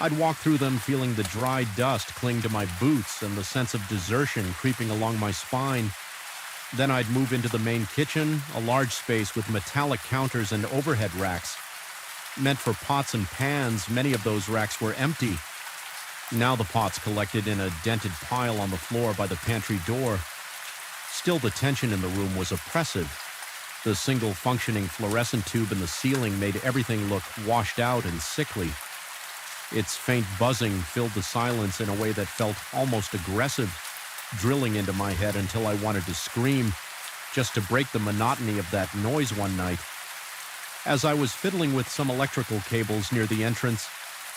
Speaker 1: I'd walk through them feeling the dry dust cling to my boots and the sense of desertion creeping along my spine. Then I'd move into the main kitchen, a large space with metallic counters and overhead racks. Meant for pots and pans, many of those racks were empty. Now the pots collected in a dented pile on the floor by the pantry door. Still, the tension in the room was oppressive. The single functioning fluorescent tube in the ceiling made everything look washed out and sickly. Its faint buzzing filled the silence in a way that felt almost aggressive, drilling into my head until I wanted to scream, just to break the monotony of that noise one night. As I was fiddling with some electrical cables near the entrance,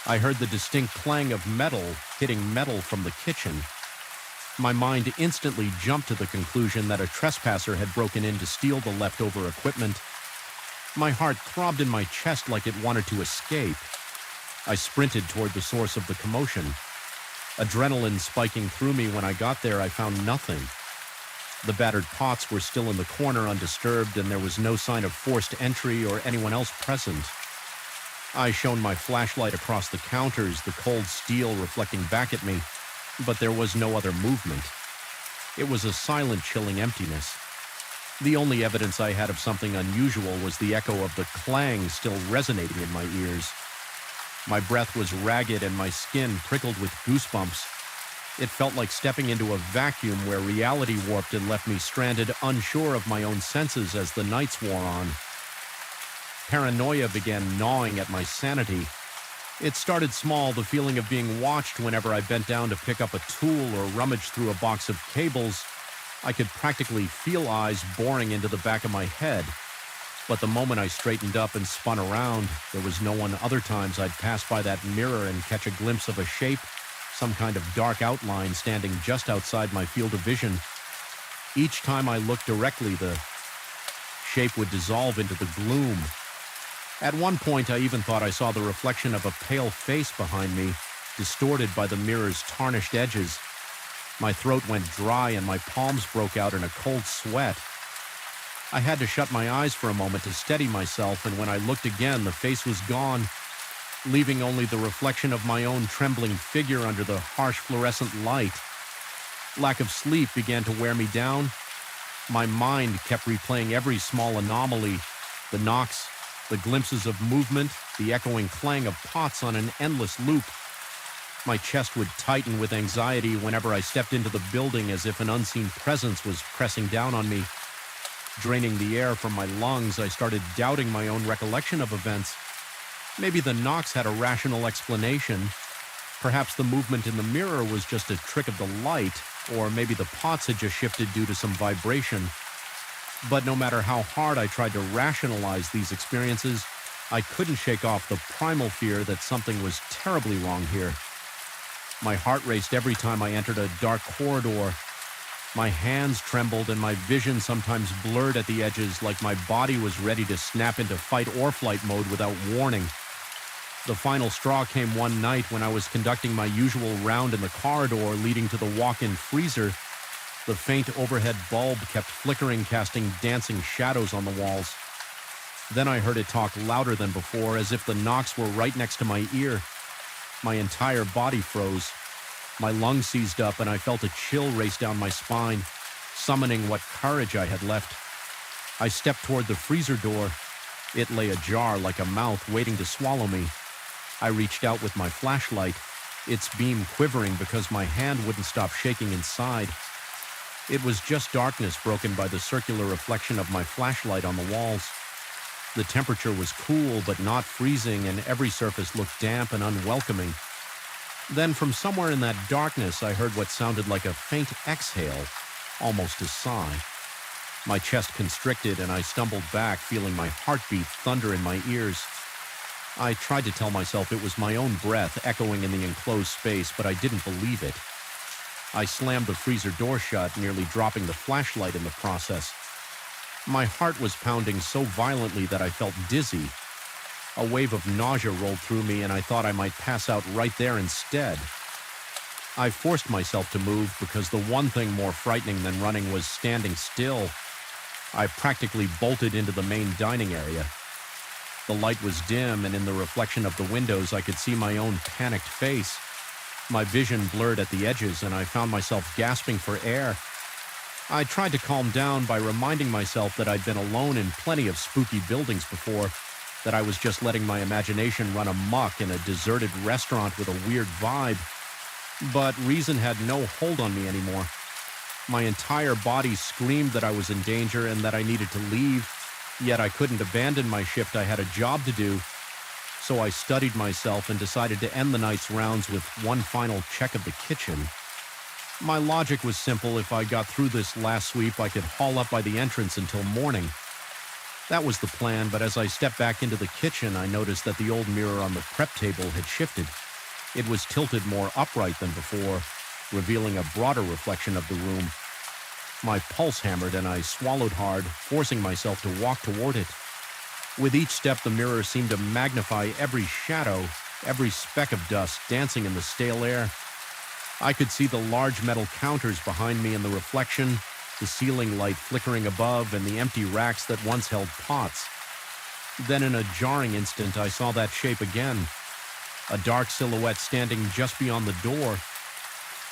Speaker 1: I heard the distinct clang of metal hitting metal from the kitchen. My mind instantly jumped to the conclusion that a trespasser had broken in to steal the leftover equipment. My heart throbbed in my chest like it wanted to escape. I sprinted toward the source of the commotion. Adrenaline spiking through me. When I got there, I found nothing. The battered pots were still in the corner undisturbed, and there was no sign of forced entry or anyone else present. I shone my flashlight across the counters, the cold steel reflecting back at me, but there was no other movement. It was a silent, chilling emptiness. The only evidence I had of something unusual was the echo of the clang still resonating in my ears. My breath was ragged and my skin prickled with goosebumps. It felt like stepping into a vacuum where reality warped and left me stranded, unsure of my own senses as the nights wore on. Paranoia began gnawing at my sanity. It started small, the feeling of being watched whenever I bent down to pick up a tool or rummage through a box of cables. I could practically feel eyes boring into the back of my head. But the moment I straightened up and spun around, there was no one. Other times I'd pass by that mirror and catch a glimpse of a shape, some kind of dark outline standing just outside my field of vision. Each time I looked directly, the shape would dissolve into the gloom. At one point, I even thought I saw the reflection of a pale face behind me, distorted by the mirror's tarnished edges. My throat went dry and my palms broke out in a cold sweat. I had to shut my eyes for a moment to steady myself, and when I looked again, the face was gone, leaving only the reflection of my own trembling figure under the harsh fluorescent light. Lack of sleep began to wear me down. My mind kept replaying every small anomaly, the knocks, the glimpses of movement, the echoing clang of pots on an endless loop. My chest would tighten with anxiety whenever I stepped into the building, as if an unseen presence was pressing down on me. Draining the air from my lungs, I started doubting my own recollection of events. Maybe the knocks had a rational explanation. Perhaps the movement in the mirror was just a trick of the light, or maybe the pots had just shifted due to some vibration. But no matter how hard I tried to rationalize these experiences, I couldn't shake off the primal fear that something was terribly wrong here. My heart raced every time I entered a dark corridor. My hands trembled and my vision sometimes blurred at the edges, like my body was ready to snap into fight or flight mode without warning. The final straw came one night when I was conducting my usual round in the corridor leading to the walk-in freezer. The faint overhead bulb kept flickering, casting dancing shadows on the walls. Then I heard it talk louder than before, as if the knocks were right next to my ear. My entire body froze. My lungs seized up, and I felt a chill race down my spine, summoning what courage I had left. I stepped toward the freezer door. It lay ajar like a mouth waiting to swallow me. I reached out with my flashlight, its beam quivering because my hand wouldn't stop shaking inside. It was just darkness broken by the circular reflection of my flashlight on the walls. The temperature was cool but not freezing, and every surface looked damp and unwelcoming. Then from somewhere in that darkness, I heard what sounded like a faint exhale, almost a sigh. My chest constricted and I stumbled back, feeling my heartbeat thunder in my ears. I tried to tell myself it was my own breath echoing in the enclosed space, but I didn't believe it. I slammed the freezer door shut, nearly dropping the flashlight in the process. My heart was pounding so violently that I felt dizzy. A wave of nausea rolled through me and I thought I might pass out right there instead. I forced myself to move because the one thing more frightening than running was standing still. I practically bolted into the main dining area. The light was dim, and in the reflection of the windows I could see my own panicked face. My vision blurred at the edges, and I found myself gasping for air. I tried to calm down by reminding myself that I'd been alone in plenty of spooky buildings before, that I was just letting my imagination run amok in a deserted restaurant with a weird vibe. But reason had no hold on me anymore. My entire body screamed that I was in danger and that I needed to leave, yet I couldn't abandon my shift. I had a job to do. So I studied myself and decided to end the night's rounds with one final check of the kitchen. My logic was simple. If I got through this last sweep, I could haul up by the entrance until morning. That was the plan, but as I stepped back into the kitchen, I noticed that the old mirror on the prep table had shifted. It was tilted more upright than before, revealing a broader reflection of the room. My pulse hammered and I swallowed hard, forcing myself to walk toward it. With each step, the mirror seemed to magnify every shadow, every speck of dust dancing in the stale air. I could see the large metal counters behind me in the reflection, the ceiling light flickering above, and the empty racks that once held pots. Then in a jarring instant, I saw that shape again, a dark silhouette standing just beyond the door.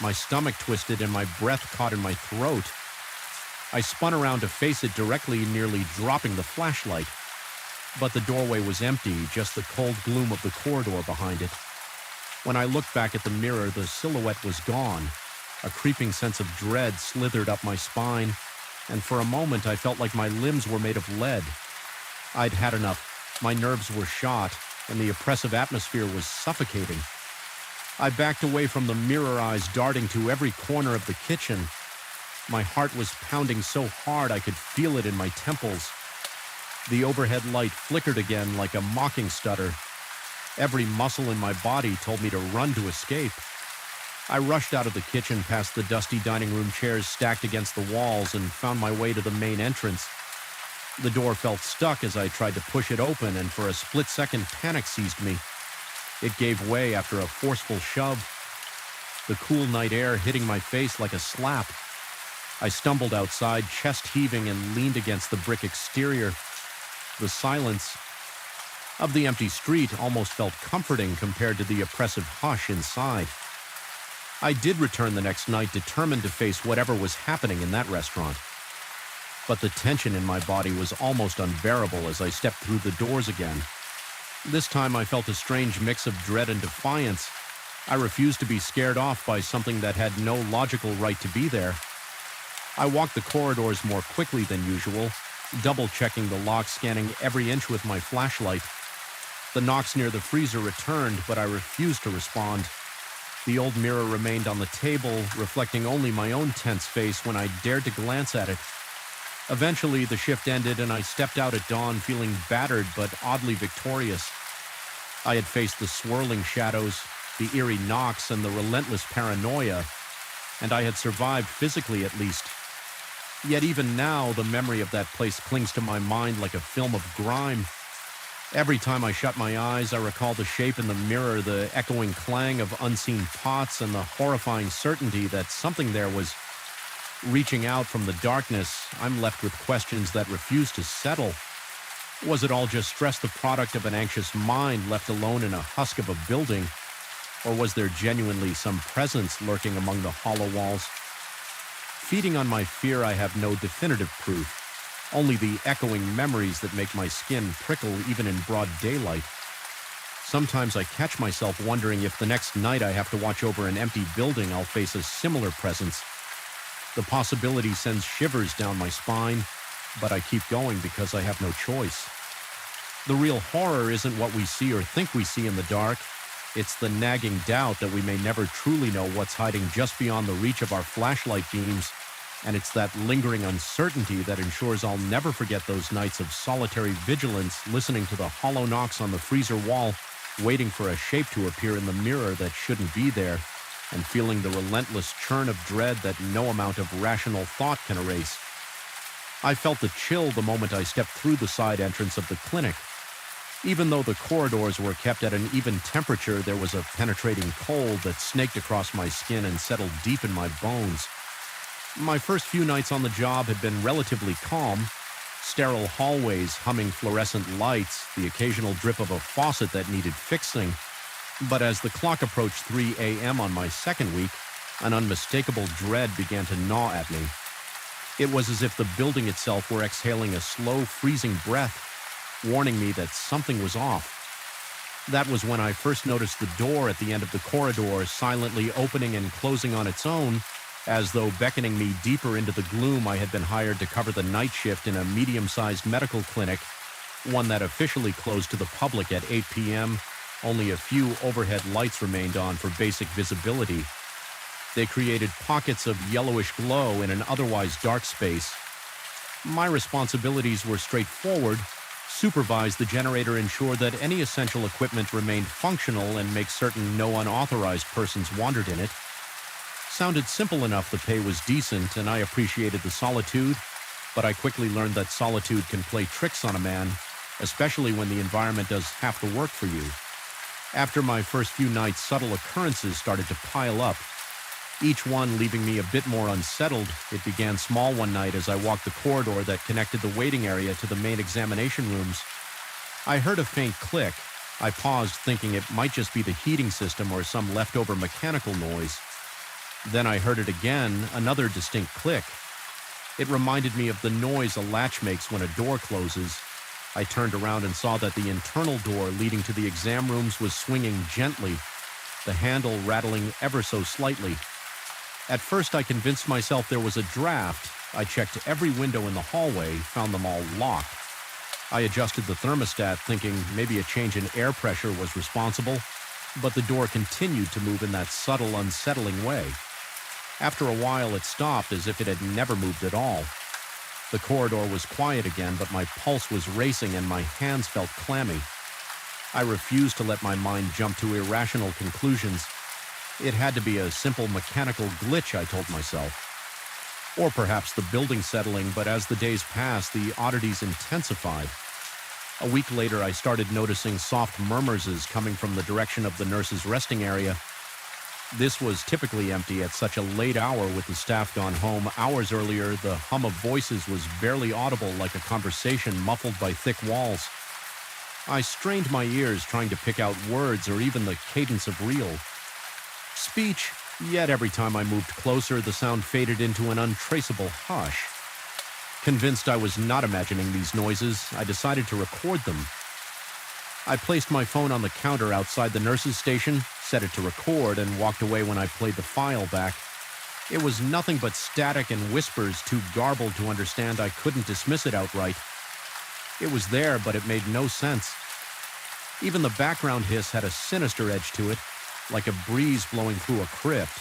Speaker 1: My stomach twisted and my breath caught in my throat. I spun around to face it directly, nearly dropping the flashlight. But the doorway was empty, just the cold gloom of the corridor behind it. When I looked back at the mirror, the silhouette was gone. A creeping sense of dread slithered up my spine, and for a moment I felt like my limbs were made of lead. I'd had enough. My nerves were shot, and the oppressive atmosphere was suffocating. I backed away from the mirror, eyes darting to every corner of the kitchen. My heart was pounding so hard I could feel it in my temples. The overhead light flickered again like a mocking stutter. Every muscle in my body told me to run to escape. I rushed out of the kitchen past the dusty dining room chairs stacked against the walls and found my way to the main entrance. The door felt stuck as I tried to push it open, and for a split second panic seized me. It gave way after a forceful shove, the cool night air hitting my face like a slap. I stumbled outside, chest heaving, and leaned against the brick exterior. The silence of the empty street almost felt comforting compared to the oppressive hush inside. I did return the next night, determined to face whatever was happening in that restaurant. But the tension in my body was almost unbearable as I stepped through the doors again. This time I felt a strange mix of dread and defiance. I refused to be scared off by something that had no logical right to be there. I walked the corridors more quickly than usual, double-checking the lock, scanning every inch with my flashlight. The knocks near the freezer returned, but I refused to respond. The old mirror remained on the table, reflecting only my own tense face when I dared to glance at it. Eventually, the shift ended and I stepped out at dawn feeling battered but oddly victorious. I had faced the swirling shadows, the eerie knocks, and the relentless paranoia, and I had survived physically at least. Yet even now, the memory of that place clings to my mind like a film of grime. Every time I shut my eyes, I recall the shape in the mirror, the echoing clang of unseen pots, and the horrifying certainty that something there was reaching out from the darkness. I'm left with questions that refuse to settle. Was it all just stress, the product of an anxious mind left alone in a husk of a building? Or was there genuinely some presence lurking among the hollow walls? Feeding on my fear, I have no definitive proof, only the echoing memories that make my skin prickle even in broad daylight. Sometimes I catch myself wondering if the next night I have to watch over an empty building, I'll face a similar presence. The possibility sends shivers down my spine, but I keep going because I have no choice. The real horror isn't what we see or think we see in the dark. It's the nagging doubt that we may never truly know what's hiding just beyond the reach of our flashlight beams, and it's that lingering uncertainty that ensures I'll never forget those nights of solitary vigilance, listening to the hollow knocks on the freezer wall, waiting for a shape to appear in the mirror that shouldn't be there, and feeling the relentless churn of dread that no amount of rational thought can erase. I felt the chill the moment I stepped through the side entrance of the clinic. Even though the corridors were kept at an even temperature, there was a penetrating cold that snaked across my skin and settled deep in my bones. My first few nights on the job had been relatively calm. Sterile hallways, humming fluorescent lights, the occasional drip of a faucet that needed fixing. But as the clock approached 3 a.m. on my second week, an unmistakable dread began to gnaw at me. It was as if the building itself were exhaling a slow, freezing breath, warning me that something was off. That was when I first noticed the door at the end of the corridor silently opening and closing on its own, as though beckoning me deeper into the gloom. I had been hired to cover the night shift in a medium-sized medical clinic, one that officially closed to the public at 8 p.m. Only a few overhead lights remained on for basic visibility. They created pockets of yellowish glow in an otherwise dark space. My responsibilities were straightforward: supervise the generator, ensure that any essential equipment remained functional, and make certain no unauthorized persons wandered in it. Sounded simple enough. The pay was decent, and I appreciated the solitude, but I quickly learned that solitude can play tricks on a man, especially when the environment does half the work for you. After my first few nights, subtle occurrences started to pile up, each one leaving me a bit more unsettled. It began small one night as I walked the corridor that connected the waiting area to the main examination rooms. I heard a faint click. I paused, thinking it might just be the heating system or some leftover mechanical noise. Then I heard it again, another distinct click. It reminded me of the noise a latch makes when a door closes. I turned around and saw that the internal door leading to the exam rooms was swinging gently, the handle rattling ever so slightly. At first, I convinced myself there was a draft. I checked every window in the hallway, found them all locked. I adjusted the thermostat, thinking maybe a change in air pressure was responsible, but the door continued to move in that subtle, unsettling way. After a while, it stopped, as if it had never moved at all. The corridor was quiet again, but my pulse was racing and my hands felt clammy. I refused to let my mind jump to irrational conclusions. It had to be a simple mechanical glitch, I told myself. Or perhaps the building settling, but as the days passed, the oddities intensified. A week later, I started noticing soft murmurs coming from the direction of the nurses' resting area. This was typically empty at such a late hour, with the staff gone home. Hours earlier, the hum of voices was barely audible, like a conversation muffled by thick walls. I strained my ears, trying to pick out words or even the cadence of real speech, yet every time I moved closer, the sound faded into an untraceable hush. Convinced I was not imagining these noises, I decided to record them. I placed my phone on the counter outside the nurse's station, set it to record, and walked away when I played the file back. It was nothing but static and whispers, too garbled to understand. I couldn't dismiss it outright. It was there, but it made no sense. Even the background hiss had a sinister edge to it, like a breeze blowing through a crypt.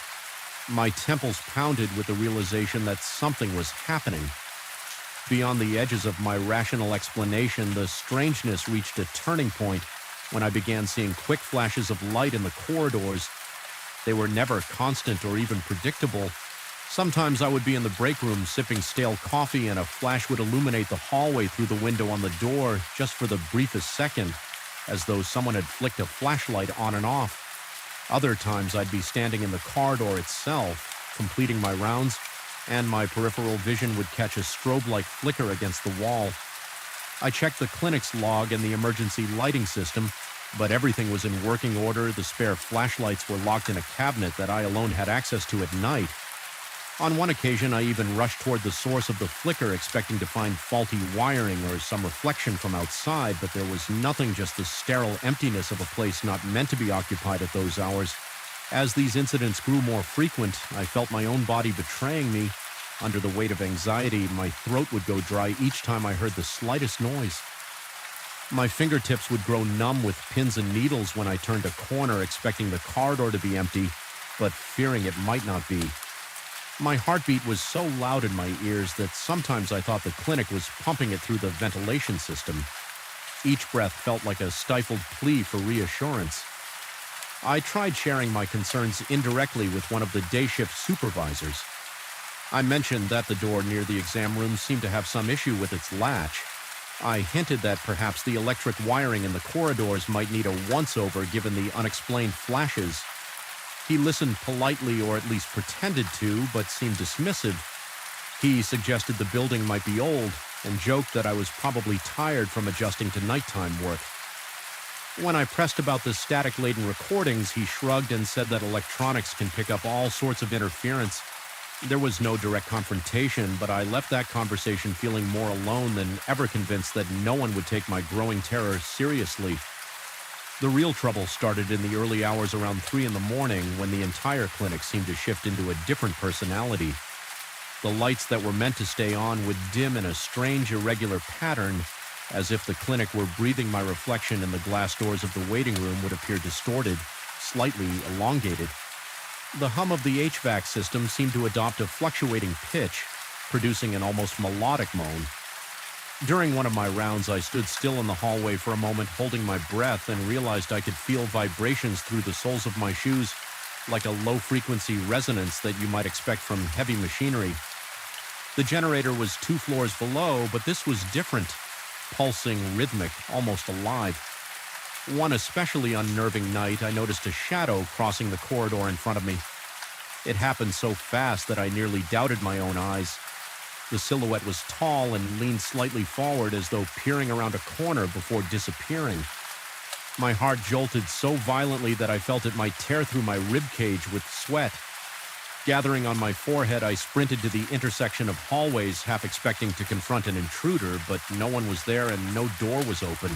Speaker 1: My temples pounded with the realization that something was happening. Beyond the edges of my rational explanation, the strangeness reached a turning point when I began seeing quick flashes of light in the corridors. They were never constant or even predictable. Sometimes I would be in the break room sipping stale coffee, and a flash would illuminate the hallway through the window on the door, just for the briefest second, as though someone had flicked a flashlight on and off. Other times I'd be standing in the corridor itself, completing my rounds, and my peripheral vision would catch a strobe-like flicker against the wall. I checked the clinic's log and the emergency lighting system, but everything was in working order. The spare flashlights were locked in a cabinet that I alone had access to at night. On one occasion, I even rushed toward the source of the flicker, expecting to find faulty wiring or some reflection from outside, but there was nothing, just the sterile emptiness of a place not meant to be occupied at those hours. As these incidents grew more frequent, I felt my own body betraying me. Under the weight of anxiety, my throat would go dry each time I heard the slightest noise. My fingertips would grow numb with pins and needles when I turned a corner expecting the corridor to be empty, but fearing it might not be. My heartbeat was so loud in my ears that sometimes I thought the clinic was pumping it through the ventilation system. Each breath felt like a stifled plea for reassurance. I tried sharing my concerns indirectly with one of the day shift supervisors. I mentioned that the door near the exam room seemed to have some issue with its latch. I hinted that perhaps the electric wiring in the corridors might need a once-over given the unexplained flashes. He listened politely, or at least pretended to, but seemed dismissive. He suggested the building might be old and joked that I was probably tired from adjusting to nighttime work. When I pressed about the static-laden recordings, he shrugged and said that electronics can pick up all sorts of interference. There was no direct confrontation, but I left that conversation feeling more alone than ever, convinced that no one would take my growing terror seriously. The real trouble started in the early hours around 3 in the morning when the entire clinic seemed to shift into a different personality. The lights that were meant to stay on would dim in a strange, irregular pattern, as if the clinic were breathing my reflection, and the glass doors of the waiting room would appear distorted, slightly elongated. The hum of the HVAC system seemed to adopt a fluctuating pitch, producing an almost melodic moan. During one of my rounds, I stood still in the hallway for a moment, holding my breath, and realized I could feel vibrations through the soles of my shoes, like a low-frequency resonance that you might expect from heavy machinery. The generator was 2 floors below, but this was different, pulsing, rhythmic, almost alive. One especially unnerving night, I noticed a shadow crossing the corridor in front of me. It happened so fast that I nearly doubted my own eyes. The silhouette was tall and leaned slightly forward as though peering around a corner before disappearing. My heart jolted so violently that I felt it might tear through my ribcage with sweat. Gathering on my forehead, I sprinted to the intersection of hallways, half expecting to confront an intruder, but no one was there and no door was open.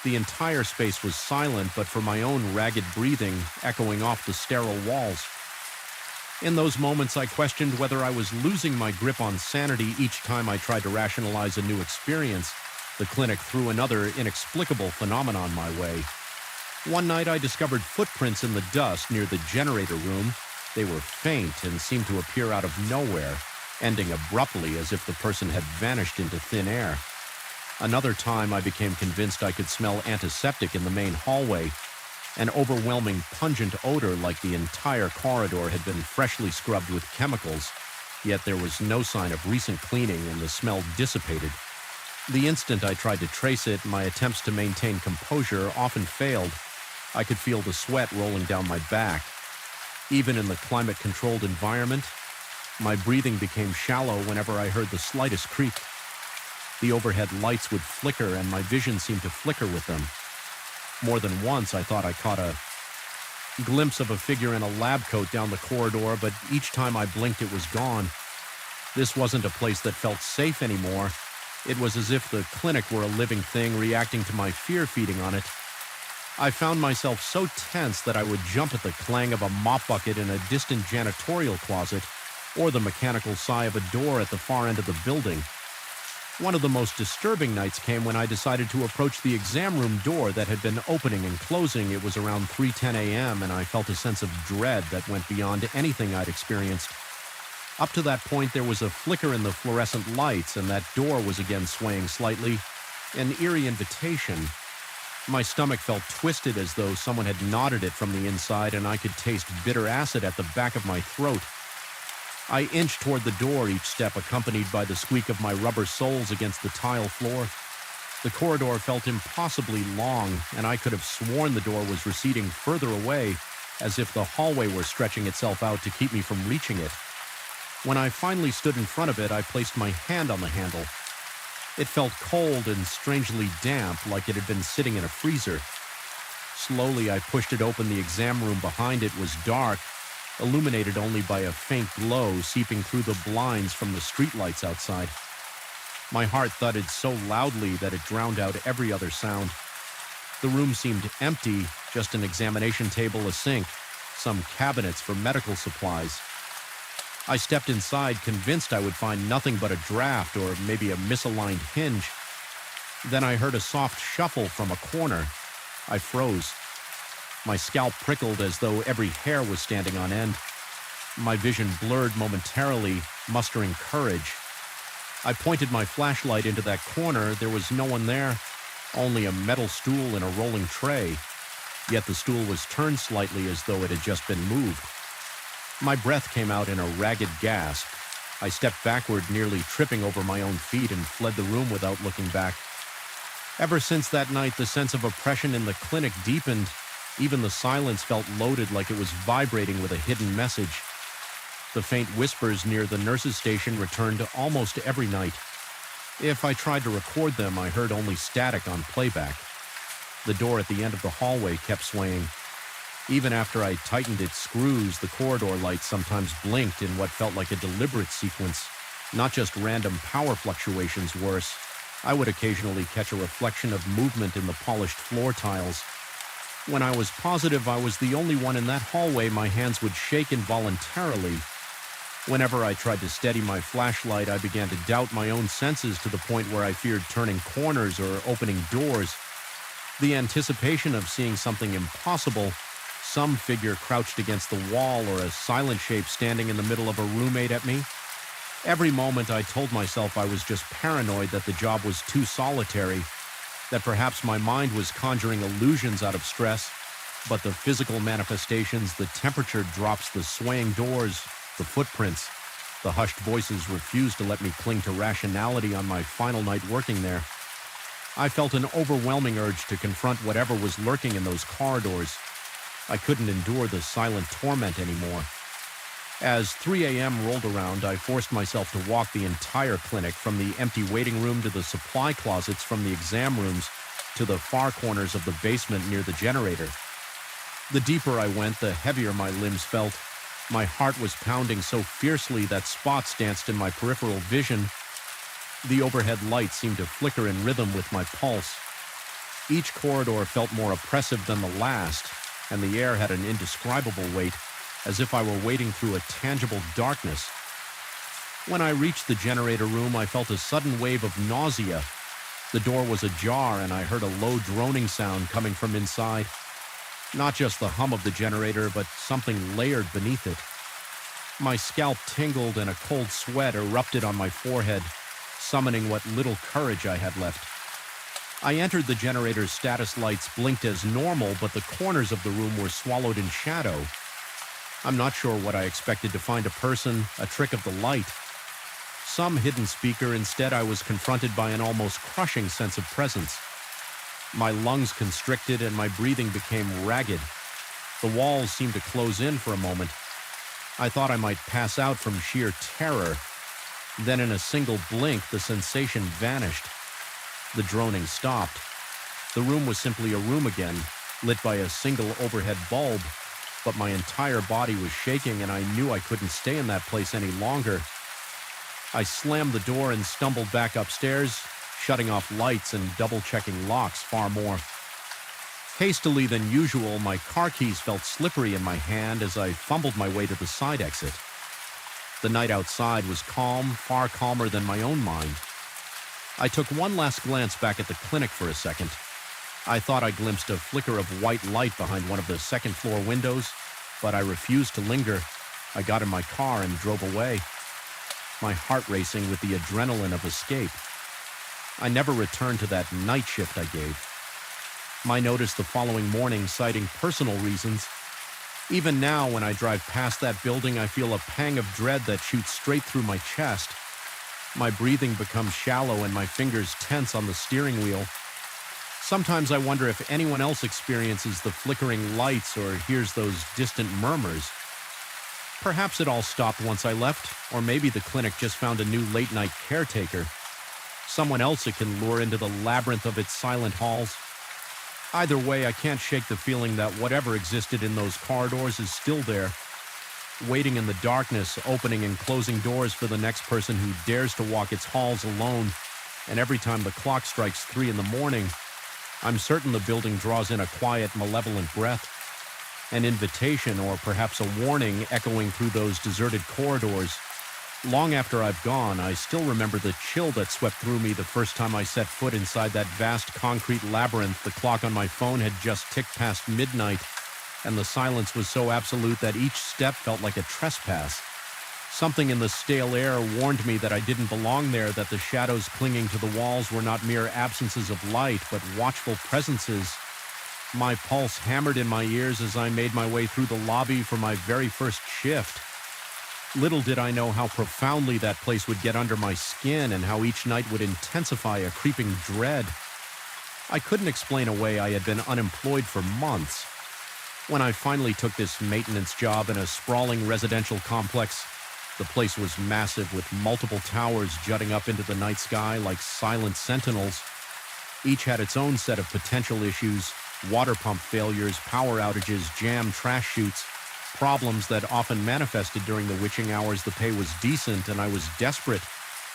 Speaker 1: The entire space was silent, but for my own ragged breathing echoing off the sterile walls. In those moments, I questioned whether I was losing my grip on sanity each time I tried to rationalize a new experience. The clinic threw another inexplicable phenomenon my way. One night, I discovered footprints in the dust near the generator room. They were faint and seemed to appear out of nowhere, ending abruptly as if the person had vanished into thin air. Another time, I became convinced I could smell antiseptic in the main hallway, an overwhelming pungent odor like the entire corridor had been freshly scrubbed with chemicals, yet there was no sign of recent cleaning and the smell dissipated. The instant I tried to trace it, my attempts to maintain composure often failed. I could feel the sweat rolling down my back. Even in the climate-controlled environment, my breathing became shallow whenever I heard the slightest creak. The overhead lights would flicker, and my vision seemed to flicker with them. More than once, I thought I caught a glimpse of a figure in a lab coat down the corridor, but each time I blinked, it was gone. This wasn't a place that felt safe anymore. It was as if the clinic were a living thing reacting to my fear feeding on it. I found myself so tense that I would jump at the clang of a mop bucket in a distant janitorial closet, or the mechanical sigh of a door at the far end of the building. One of the most disturbing nights came when I decided to approach the exam room door that had been opening and closing. It was around 3:10 a.m., and I felt a sense of dread that went beyond anything I'd experienced. Up to that point, there was a flicker in the fluorescent lights, and that door was again swaying slightly, an eerie invitation. My stomach felt twisted as though someone had knotted it from the inside, and I could taste bitter acid at the back of my throat. I inched toward the door, each step accompanied by the squeak of my rubber soles against the tile floor. The corridor felt impossibly long, and I could have sworn the door was receding further away, as if the hallway were stretching itself out to keep me from reaching it. When I finally stood in front of it, I placed my hand on the handle. It felt cold and strangely damp, like it had been sitting in a freezer. Slowly, I pushed it open. The exam room behind it was dark, illuminated only by a faint glow seeping through the blinds from the streetlights outside. My heart thudded so loudly that it drowned out every other sound. The room seemed empty, just an examination table, a sink, some cabinets for medical supplies. I stepped inside, convinced I would find nothing but a draft or maybe a misaligned hinge. Then I heard a soft shuffle from a corner. I froze. My scalp prickled as though every hair was standing on end. My vision blurred momentarily, mustering courage. I pointed my flashlight into that corner. There was no one there, only a metal stool and a rolling tray. Yet the stool was turned slightly as though it had just been moved. My breath came out in a ragged gasp. I stepped backward, nearly tripping over my own feet, and fled the room without looking back. Ever since that night, the sense of oppression in the clinic deepened. Even the silence felt loaded, like it was vibrating with a hidden message. The faint whispers near the nurse's station returned almost every night. If I tried to record them, I heard only static on playback. The door at the end of the hallway kept swaying. Even after I tightened its screws, the corridor lights sometimes blinked in what felt like a deliberate sequence, not just random power fluctuations. Worse, I would occasionally catch a reflection of movement in the polished floor tiles. When I was positive I was the only one in that hallway, my hands would shake involuntarily. Whenever I tried to steady my flashlight, I began to doubt my own senses to the point where I feared turning corners or opening doors. The anticipation of seeing something impossible, some figure crouched against the wall or a silent shape standing in the middle of a room, ate at me. Every moment I told myself I was just paranoid, that the job was too solitary, that perhaps my mind was conjuring illusions out of stress. But the physical manifestations, the temperature drops, the swaying doors, the footprints, the hushed voices refused to let me cling to rationality on my final night working there. I felt an overwhelming urge to confront whatever was lurking in those corridors. I couldn't endure the silent torment anymore. As 3 a.m. rolled around, I forced myself to walk the entire clinic, from the empty waiting room to the supply closets, from the exam rooms to the far corners of the basement near the generator. The deeper I went, the heavier my limbs felt. My heart was pounding so fiercely that spots danced in my peripheral vision. The overhead lights seemed to flicker in rhythm with my pulse. Each corridor felt more oppressive than the last, and the air had an indescribable weight, as if I were wading through a tangible darkness. When I reached the generator room, I felt a sudden wave of nausea. The door was ajar, and I heard a low droning sound coming from inside. Not just the hum of the generator, but something layered beneath it. My scalp tingled and a cold sweat erupted on my forehead, summoning what little courage I had left. I entered the generator's status lights, blinked as normal, but the corners of the room were swallowed in shadow. I'm not sure what I expected to find: a person, a trick of the light, some hidden speaker. Instead, I was confronted by an almost crushing sense of presence. My lungs constricted and my breathing became ragged. The walls seemed to close in for a moment. I thought I might pass out from sheer terror. Then in a single blink, the sensation vanished. The droning stopped. The room was simply a room again, lit by a single overhead bulb, but my entire body was shaking, and I knew I couldn't stay in that place any longer. I slammed the door and stumbled back upstairs, shutting off lights and double-checking locks far more hastily than usual. My car keys felt slippery in my hand as I fumbled my way to the side exit. The night outside was calm, far calmer than my own mind. I took one last glance back at the clinic for a second. I thought I glimpsed a flicker of white light behind one of the second-floor windows, but I refused to linger. I got in my car and drove away, my heart racing with the adrenaline of escape. I never returned to that night shift I gave. My notice the following morning, citing personal reasons. Even now, when I drive past that building, I feel a pang of dread that shoots straight through my chest. My breathing becomes shallow and my fingers tense on the steering wheel. Sometimes I wonder if anyone else experiences the flickering lights or hears those distant murmurs. Perhaps it all stopped once I left, or maybe the clinic just found a new late-night caretaker, someone else it can lure into the labyrinth of its silent halls. Either way, I can't shake the feeling that whatever existed in those corridors is still there, waiting in the darkness, opening and closing doors for the next person who dares to walk its halls alone. And every time the clock strikes 3 in the morning, I'm certain the building draws in a quiet, malevolent breath, an invitation or perhaps a warning echoing through those deserted corridors. Long after I've gone, I still remember the chill that swept through me the first time I set foot inside that vast concrete labyrinth. The clock on my phone had just ticked past midnight, and the silence was so absolute that each step felt like a trespass. Something in the stale air warned me that I didn't belong there, that the shadows clinging to the walls were not mere absences of light, but watchful presences. My pulse hammered in my ears as I made my way through the lobby for my very first shift. Little did I know how profoundly that place would get under my skin and how each night would intensify a creeping dread. I couldn't explain away I had been unemployed for months. When I finally took this maintenance job in a sprawling residential complex, the place was massive with multiple towers jutting up into the night sky like silent sentinels. Each had its own set of potential issues: water pump failures, power outages, jammed trash chutes, problems that often manifested during the witching hours. The pay was decent and I was desperate,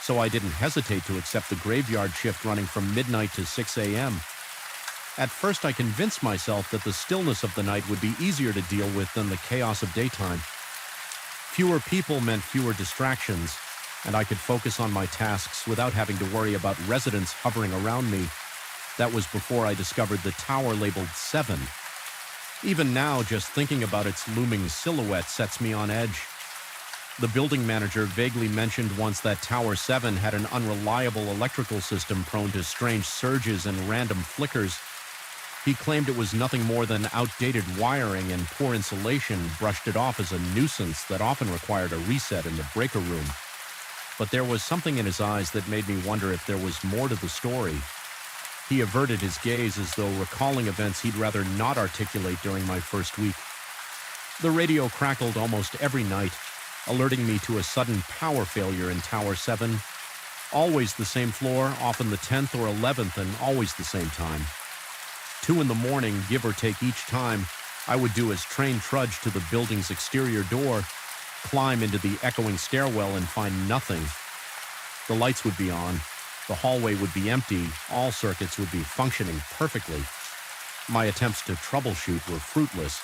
Speaker 1: so I didn't hesitate to accept the graveyard shift running from midnight to 6 a.m. At first I convinced myself that the stillness of the night would be easier to deal with than the chaos of daytime. Fewer people meant fewer distractions, and I could focus on my tasks without having to worry about residents hovering around me. That was before I discovered the tower labeled 7. Even now, just thinking about its looming silhouette sets me on edge. The building manager vaguely mentioned once that Tower 7 had an unreliable electrical system prone to strange surges and random flickers. He claimed it was nothing more than outdated wiring, and poor insulation brushed it off as a nuisance that often required a reset in the breaker room. But there was something in his eyes that made me wonder if there was more to the story. He averted his gaze as though recalling events he'd rather not articulate during my first week. The radio crackled almost every night, alerting me to a sudden power failure in Tower 7. Always the same floor, often the 10th or 11th, and always the same time. 2 in the morning, give or take each time, I would do as train trudge to the building's exterior door, climb into the echoing stairwell and find nothing. The lights would be on, the hallway would be empty, all circuits would be functioning perfectly. My attempts to troubleshoot were fruitless,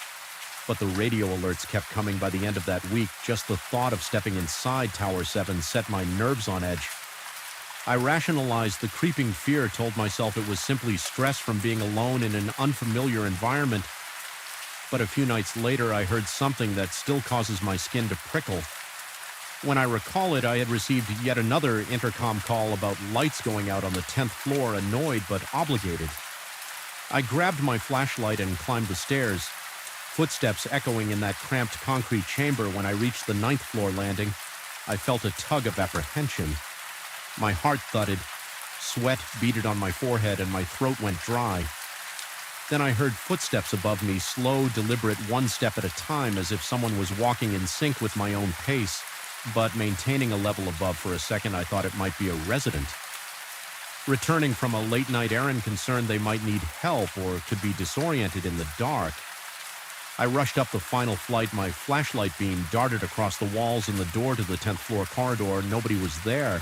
Speaker 1: but the radio alerts kept coming by the end of that week. Just the thought of stepping inside Tower 7 set my nerves on edge. I rationalized the creeping fear, told myself it was simply stress from being alone in an unfamiliar environment. But a few nights later, I heard something that still causes my skin to prickle. When I recall it, I had received yet another intercom call about lights going out on the 10th floor, annoyed but obligated. I grabbed my flashlight and climbed the stairs, footsteps echoing in that cramped concrete chamber. When I reached the 9th floor landing, I felt a tug of apprehension. My heart thudded, sweat beaded on my forehead, and my throat went dry. Then I heard footsteps above me, slow, deliberate, one step at a time, as if someone was walking in sync with my own pace, but maintaining a level above. For a second, I thought it might be a resident. Returning from a late-night errand, concerned they might need help or could be disoriented in the dark. I rushed up the final flight. My flashlight beam darted across the walls and the door to the 10th floor corridor. Nobody was there.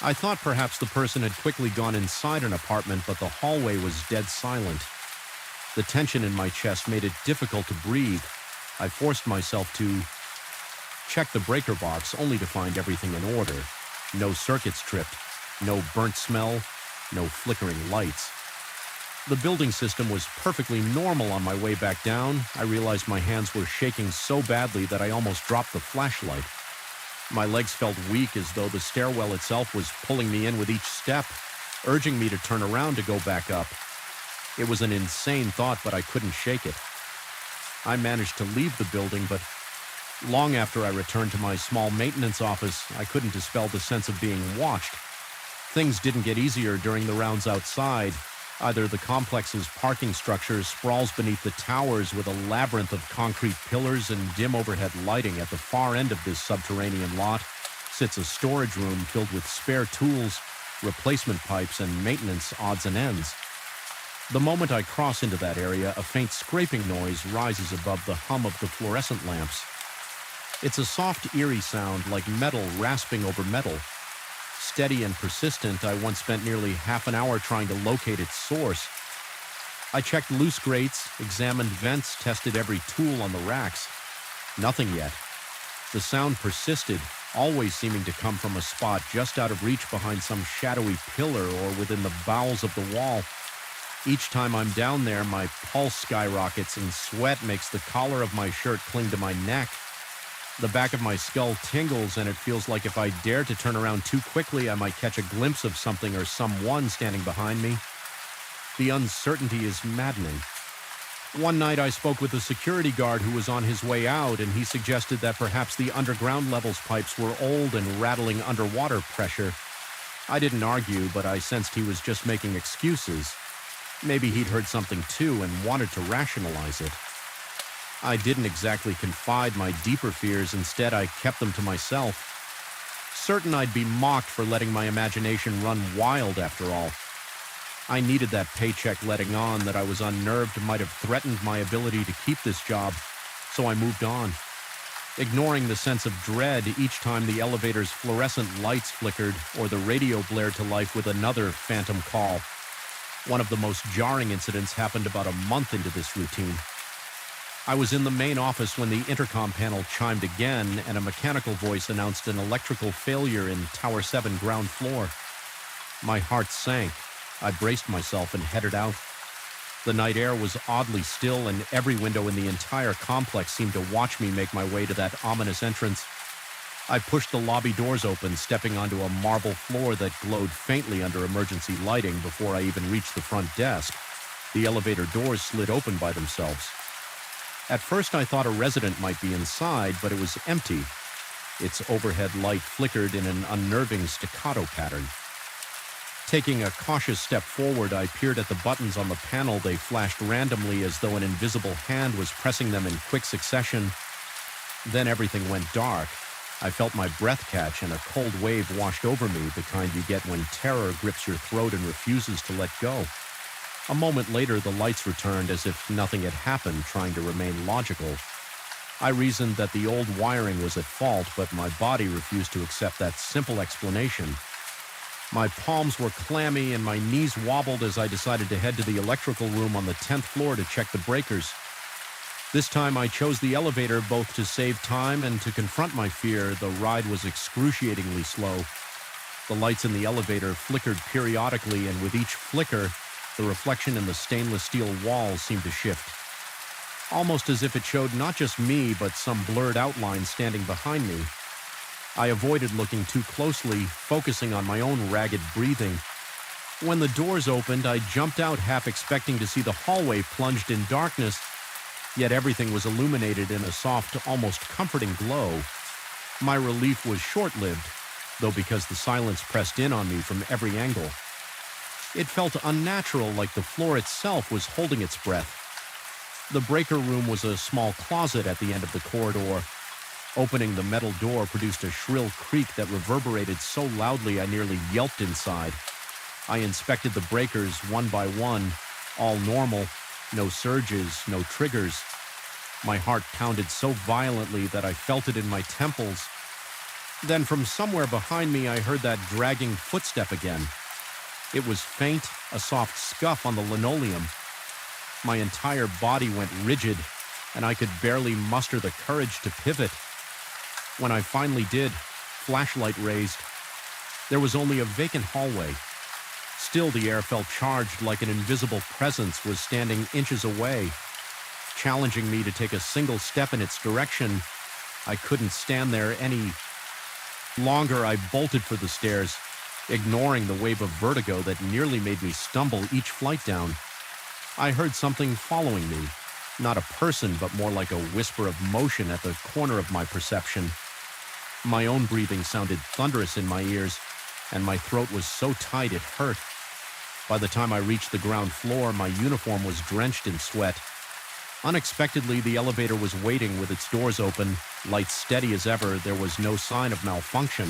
Speaker 1: I thought perhaps the person had quickly gone inside an apartment, but the hallway was dead silent. The tension in my chest made it difficult to breathe. I forced myself to check the breaker box, only to find everything in order. No circuits tripped, no burnt smell, no flickering lights. The building system was perfectly normal. On my way back down, I realized my hands were shaking so badly that I almost dropped the flashlight. My legs felt weak, as though the stairwell itself was pulling me in with each step, urging me to turn around to go back up. It was an insane thought, but I couldn't shake it. I managed to leave the building, but long after I returned to my small maintenance office, I couldn't dispel the sense of being watched. Things didn't get easier during the rounds outside. Either the complex's parking structure sprawls beneath the towers with a labyrinth of concrete pillars and dim overhead lighting. At the far end of this subterranean lot sits a storage room filled with spare tools, replacement pipes, and maintenance odds and ends. The moment I cross into that area, a faint scraping noise rises above the hum of the fluorescent lamps. It's a soft, eerie sound, like metal rasping over metal. Steady and persistent, I once spent nearly half an hour trying to locate its source. I checked loose grates, examined vents, tested every tool on the racks. Nothing yet. The sound persisted, always seeming to come from a spot just out of reach behind some shadowy pillar or within the bowels of the wall. Each time I'm down there, my pulse skyrockets and sweat makes the collar of my shirt cling to my neck. The back of my skull tingles, and it feels like if I dare to turn around too quickly, I might catch a glimpse of something or someone standing behind me. The uncertainty is maddening. One night I spoke with a security guard who was on his way out, and he suggested that perhaps the underground levels pipes were old and rattling underwater pressure. I didn't argue, but I sensed he was just making excuses. Maybe he'd heard something too and wanted to rationalize it. I didn't exactly confide my deeper fears. Instead, I kept them to myself, certain I'd be mocked for letting my imagination run wild after all. I needed that paycheck letting on that I was unnerved might have threatened my ability to keep this job, so I moved on, ignoring the sense of dread each time the elevator's fluorescent lights flickered or the radio blared to life with another phantom call. One of the most jarring incidents happened about a month into this routine. I was in the main office when the intercom panel chimed again and a mechanical voice announced an electrical failure in Tower 7 ground floor. My heart sank. I braced myself and headed out. The night air was oddly still, and every window in the entire complex seemed to watch me make my way to that ominous entrance. I pushed the lobby doors open, stepping onto a marble floor that glowed faintly under emergency lighting before I even reached the front desk. The elevator doors slid open by themselves. At first I thought a resident might be inside, but it was empty. Its overhead light flickered in an unnerving staccato pattern. Taking a cautious step forward, I peered at the buttons on the panel. They flashed randomly as though an invisible hand was pressing them in quick succession. Then everything went dark. I felt my breath catch and a cold wave washed over me, the kind you get when terror grips your throat and refuses to let go. A moment later, the lights returned as if nothing had happened, trying to remain logical. I reasoned that the old wiring was at fault, but my body refused to accept that simple explanation. My palms were clammy and my knees wobbled as I decided to head to the electrical room on the 10th floor to check the breakers. This time I chose the elevator both to save time and to confront my fear. The ride was excruciatingly slow. The lights in the elevator flickered periodically, and with each flicker, the reflection in the stainless steel walls seemed to shift, almost as if it showed not just me, but some blurred outline standing behind me. I avoided looking too closely, focusing on my own ragged breathing. When the doors opened, I jumped out, half expecting to see the hallway plunged in darkness, yet everything was illuminated in a soft, almost comforting glow. My relief was short-lived, though, because the silence pressed in on me from every angle. It felt unnatural, like the floor itself was holding its breath. The breaker room was a small closet at the end of the corridor. Opening the metal door produced a shrill creak that reverberated so loudly I nearly yelped inside. I inspected the breakers one by one, all normal, no surges, no triggers. My heart pounded so violently that I felt it in my temples. Then from somewhere behind me I heard that dragging footstep again. It was faint, a soft scuff on the linoleum. My entire body went rigid, and I could barely muster the courage to pivot. When I finally did, flashlight raised, there was only a vacant hallway. Still, the air felt charged, like an invisible presence was standing inches away, challenging me to take a single step in its direction. I couldn't stand there any longer. I bolted for the stairs, ignoring the wave of vertigo that nearly made me stumble each flight down. I heard something following me, not a person, but more like a whisper of motion at the corner of my perception. My own breathing sounded thunderous in my ears, and my throat was so tight it hurt. By the time I reached the ground floor, my uniform was drenched in sweat. Unexpectedly, the elevator was waiting with its doors open, lights steady as ever. There was no sign of malfunction.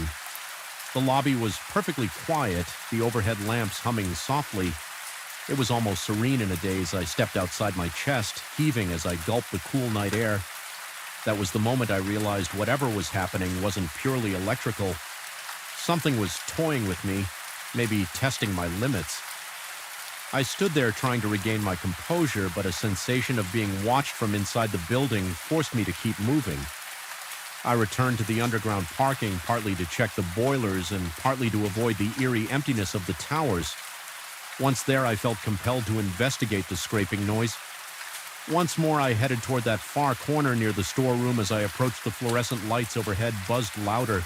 Speaker 1: The lobby was perfectly quiet, the overhead lamps humming softly. It was almost serene in a daze. I stepped outside my chest, heaving as I gulped the cool night air. That was the moment I realized whatever was happening wasn't purely electrical. Something was toying with me, maybe testing my limits. I stood there trying to regain my composure, but a sensation of being watched from inside the building forced me to keep moving. I returned to the underground parking partly to check the boilers and partly to avoid the eerie emptiness of the towers. Once there, I felt compelled to investigate the scraping noise. Once more, I headed toward that far corner near the storeroom. As I approached, the fluorescent lights overhead buzzed louder.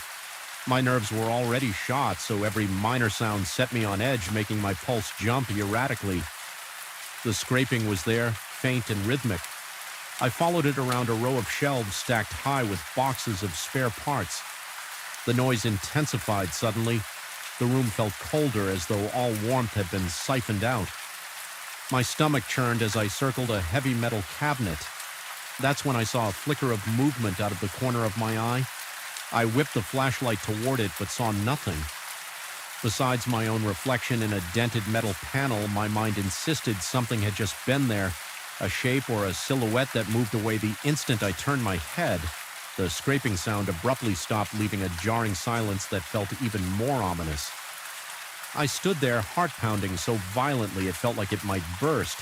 Speaker 1: My nerves were already shot, so every minor sound set me on edge, making my pulse jump erratically. The scraping was there, faint and rhythmic. I followed it around a row of shelves stacked high with boxes of spare parts. The noise intensified suddenly. The room felt colder, as though all warmth had been siphoned out. My stomach churned as I circled a heavy metal cabinet. That's when I saw a flicker of movement out of the corner of my eye. I whipped the flashlight toward it, but saw nothing. Besides my own reflection in a dented metal panel, my mind insisted something had just been there, a shape or a silhouette that moved away the instant I turned my head. The scraping sound abruptly stopped, leaving a jarring silence that felt even more ominous. I stood there, heart pounding so violently it felt like it might burst.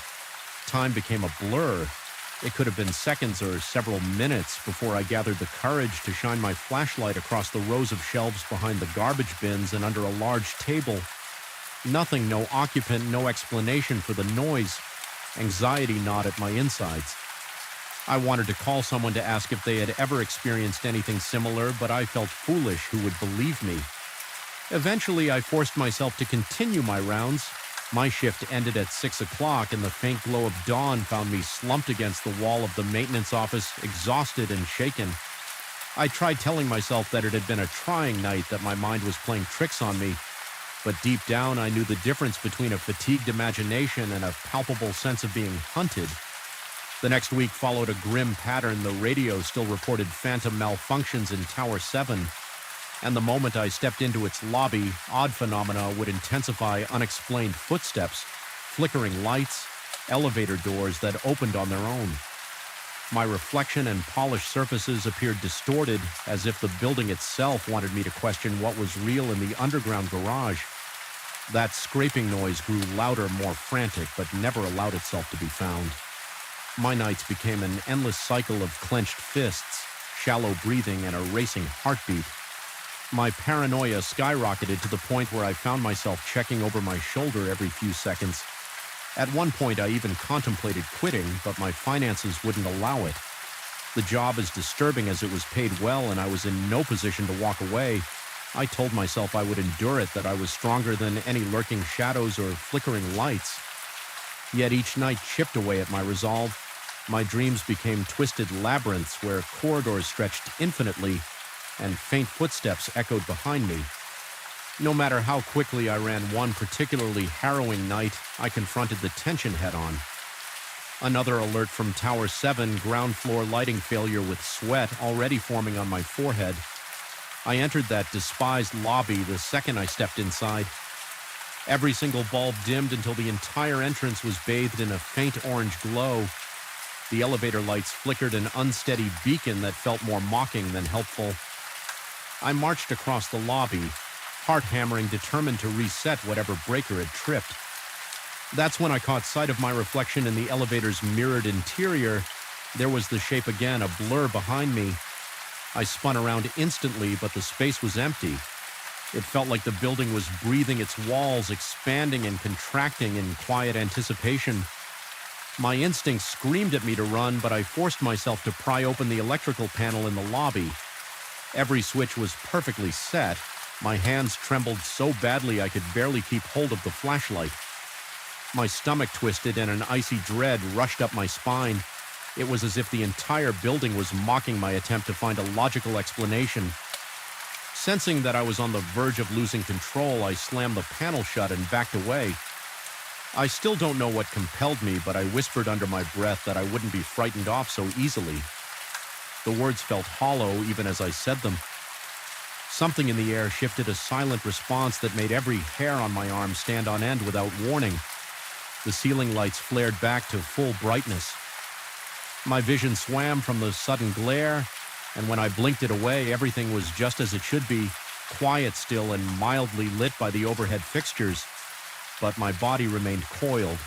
Speaker 1: Time became a blur. It could have been seconds or several minutes before I gathered the courage to shine my flashlight across the rows of shelves behind the garbage bins and under a large table. Nothing, no occupant, no explanation for the noise. Anxiety gnawed at my insides. I wanted to call someone to ask if they had ever experienced anything similar, but I felt foolish. Who would believe me? Eventually, I forced myself to continue my rounds. My shift ended at 6 o'clock, and the faint glow of dawn found me slumped against the wall of the maintenance office, exhausted and shaken. I tried telling myself that it had been a trying night, that my mind was playing tricks on me, but deep down I knew the difference between a fatigued imagination and a palpable sense of being hunted. The next week followed a grim pattern. The radio still reported phantom malfunctions in Tower 7. And the moment I stepped into its lobby, odd phenomena would intensify. Unexplained footsteps, flickering lights, elevator doors that opened on their own. My reflection and polished surfaces appeared distorted, as if the building itself wanted me to question what was real in the underground garage. That scraping noise grew louder, more frantic, but never allowed itself to be found. My nights became an endless cycle of clenched fists, shallow breathing, and a racing heartbeat. My paranoia skyrocketed to the point where I found myself checking over my shoulder every few seconds. At one point, I even contemplated quitting, but my finances wouldn't allow it. The job, as disturbing as it was, paid well, and I was in no position to walk away. I told myself I would endure it, that I was stronger than any lurking shadows or flickering lights. Yet each night chipped away at my resolve. My dreams became twisted labyrinths where corridors stretched infinitely, and faint footsteps echoed behind me. No matter how quickly I ran one particularly harrowing night, I confronted the tension head-on. Another alert from Tower 7, ground floor lighting failure with sweat already forming on my forehead. I entered that despised lobby the second I stepped inside. Every single bulb dimmed until the entire entrance was bathed in a faint orange glow. The elevator lights flickered, an unsteady beacon that felt more mocking than helpful. I marched across the lobby, heart hammering, determined to reset whatever breaker had tripped. That's when I caught sight of my reflection in the elevator's mirrored interior. There was the shape again, a blur behind me. I spun around instantly, but the space was empty. It felt like the building was breathing, its walls expanding and contracting in quiet anticipation. My instincts screamed at me to run, but I forced myself to pry open the electrical panel in the lobby. Every switch was perfectly set. My hands trembled so badly I could barely keep hold of the flashlight. My stomach twisted and an icy dread rushed up my spine. It was as if the entire building was mocking my attempt to find a logical explanation. Sensing that I was on the verge of losing control, I slammed the panel shut and backed away. I still don't know what compelled me, but I whispered under my breath that I wouldn't be frightened off so easily. The words felt hollow even as I said them. Something in the air shifted, a silent response that made every hair on my arm stand on end without warning. The ceiling lights flared back to full brightness. My vision swam from the sudden glare, and when I blinked it away, everything was just as it should be, quiet still and mildly lit by the overhead fixtures. But my body remained coiled.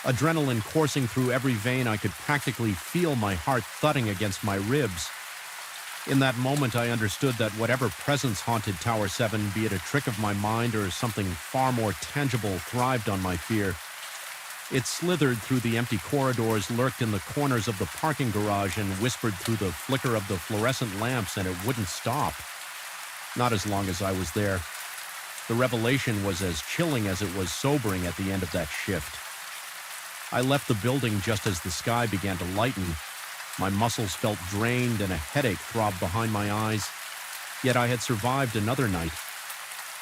Speaker 1: Adrenaline coursing through every vein, I could practically feel my heart thudding against my ribs. In that moment, I understood that whatever presence haunted Tower 7, be it a trick of my mind or something far more tangible, thrived on my fear. It slithered through the empty corridors, lurked in the corners of the parking garage, and whispered through the flicker of the fluorescent lamps, and it wouldn't stop. Not as long as I was there. The revelation was as chilling as it was sobering at the end of that shift. I left the building just as the sky began to lighten. My muscles felt drained and a headache throbbed behind my eyes. Yet I had survived another night.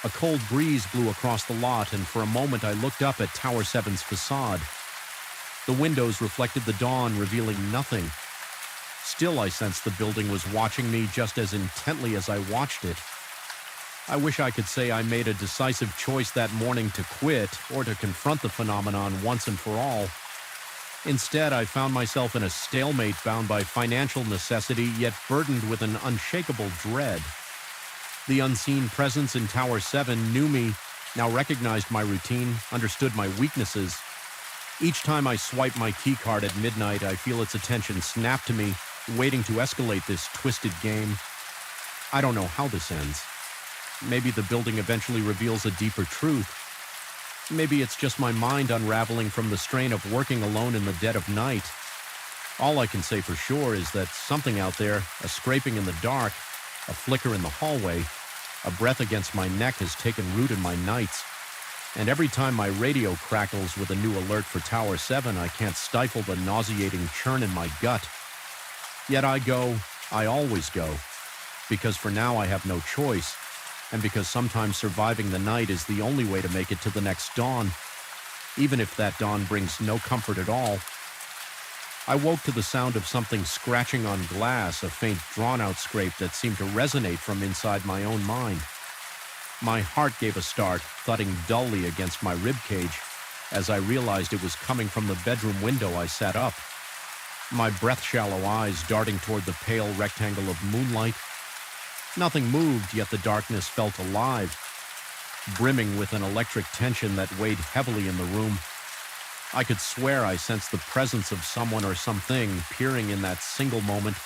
Speaker 1: A cold breeze blew across the lot, and for a moment I looked up at Tower 7's facade. The windows reflected the dawn, revealing nothing. Still, I sensed the building was watching me just as intently as I watched it. I wish I could say I made a decisive choice that morning to quit or to confront the phenomenon once and for all. Instead, I found myself in a stalemate bound by financial necessity, yet burdened with an unshakable dread. The unseen presence in Tower 7 knew me, now recognized my routine, understood my weaknesses. Each time I swipe my keycard at midnight, I feel its attention snap to me, waiting to escalate this twisted game. I don't know how this ends. Maybe the building eventually reveals a deeper truth. Maybe it's just my mind unraveling from the strain of working alone in the dead of night. All I can say for sure is that something out there, a scraping in the dark, a flicker in the hallway, a breath against my neck has taken root in my nights. And every time my radio crackles with a new alert for Tower 7, I can't stifle the nauseating churn in my gut. Yet I always go, because for now I have no choice, and because sometimes surviving the night is the only way to make it to the next dawn, even if that dawn brings no comfort at all. I woke to the sound of something scratching on glass, a faint drawn-out scrape that seemed to resonate from inside my own mind. My heart gave a start, thudding dully against my ribcage. As I realized it was coming from the bedroom window, I sat up, my breath-shallow eyes darting toward the pale rectangle of moonlight. Nothing moved, yet the darkness felt alive, brimming with an electric tension that weighed heavily in the room. I could swear I sensed the presence of someone or something peering in that single moment.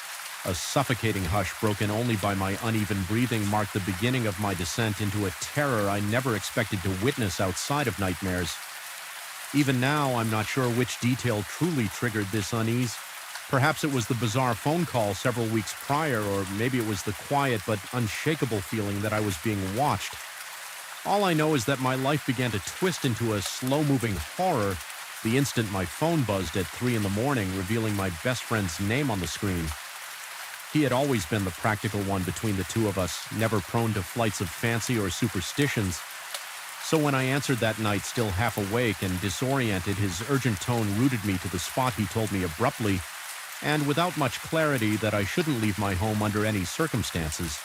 Speaker 1: A suffocating hush broken only by my uneven breathing marked the beginning of my descent into a terror I never expected to witness outside of nightmares. Even now, I'm not sure which detail truly triggered this unease. Perhaps it was the bizarre phone call several weeks prior, or maybe it was the quiet but unshakable feeling that I was being watched. All I know is that my life began to twist into a slow-moving horror the instant my phone buzzed at 3 a.m, revealing my best friend's name on the screen. He had always been the practical one between the two of us, never prone to flights of fancy or superstitions. So when I answered that night, still half awake and disoriented, his urgent tone rooted me to the spot he told me abruptly, and without much clarity, that I shouldn't leave my home under any circumstances.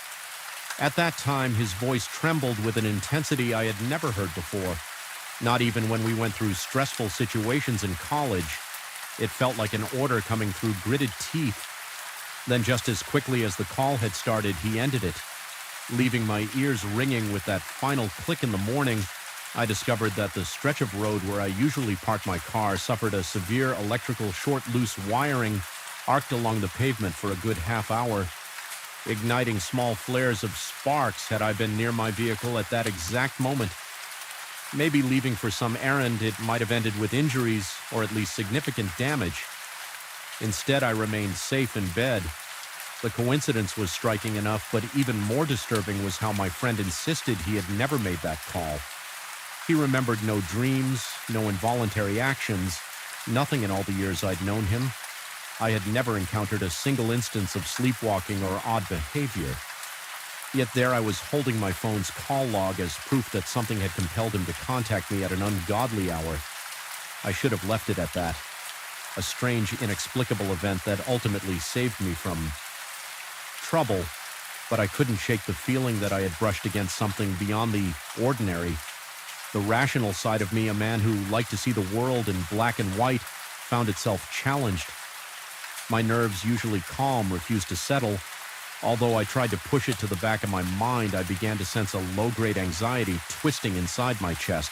Speaker 1: At that time, his voice trembled with an intensity I had never heard before. Not even when we went through stressful situations in college. It felt like an order coming through gritted teeth. Then just as quickly as the call had started, he ended it. Leaving my ears ringing with that final click in the morning, I discovered that the stretch of road where I usually park my car suffered a severe electrical short-loose wiring arced along the pavement for a good half hour, igniting small flares of sparks had I been near my vehicle at that exact moment. Maybe leaving for some errand, it might have ended with injuries or at least significant damage. Instead, I remained safe in bed. The coincidence was striking enough, but even more disturbing was how my friend insisted he had never made that call. He remembered no dreams, no involuntary actions, nothing in all the years I'd known him. I had never encountered a single instance of sleepwalking or odd behavior. Yet there I was holding my phone's call log as proof that something had compelled him to contact me at an ungodly hour. I should have left it at that. A strange, inexplicable event that ultimately saved me from trouble, but I couldn't shake the feeling that I had brushed against something beyond the ordinary. The rational side of me, a man who liked to see the world in black and white, found itself challenged. My nerves, usually calm, refused to settle. Although I tried to push it to the back of my mind, I began to sense a low-grade anxiety twisting inside my chest,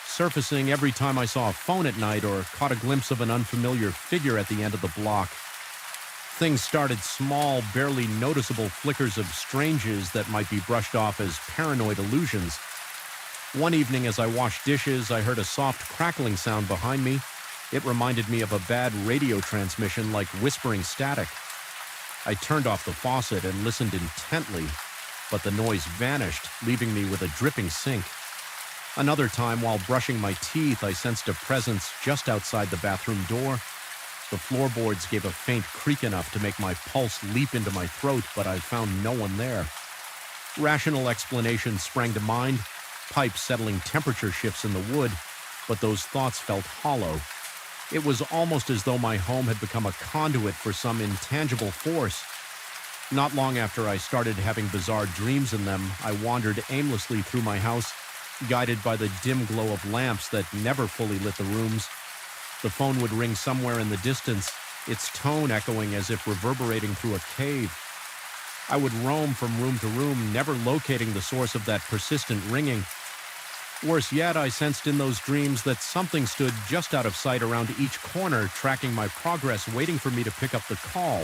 Speaker 1: surfacing every time I saw a phone at night or caught a glimpse of an unfamiliar figure at the end of the block. Things started small, barely noticeable flickers of stranges that might be brushed off as paranoid illusions. One evening as I washed dishes, I heard a soft crackling sound behind me. It reminded me of a bad radio transmission, like whispering static. I turned off the faucet and listened intently, but the noise vanished, leaving me with a dripping sink. Another time, while brushing my teeth, I sensed a presence just outside the bathroom door. The floorboards gave a faint creak enough to make my pulse leap into my throat, but I found no one there. Rational explanations sprang to mind, pipes settling temperature shifts in the wood, but those thoughts felt hollow. It was almost as though my home had become a conduit for some intangible force. Not long after I started having bizarre dreams in them, I wandered aimlessly through my house, guided by the dim glow of lamps that never fully lit the rooms. The phone would ring somewhere in the distance, its tone echoing as if reverberating through a cave. I would roam from room to room, never locating the source of that persistent ringing. Worse yet, I sensed in those dreams that something stood just out of sight around each corner, tracking my progress, waiting for me to pick up the call.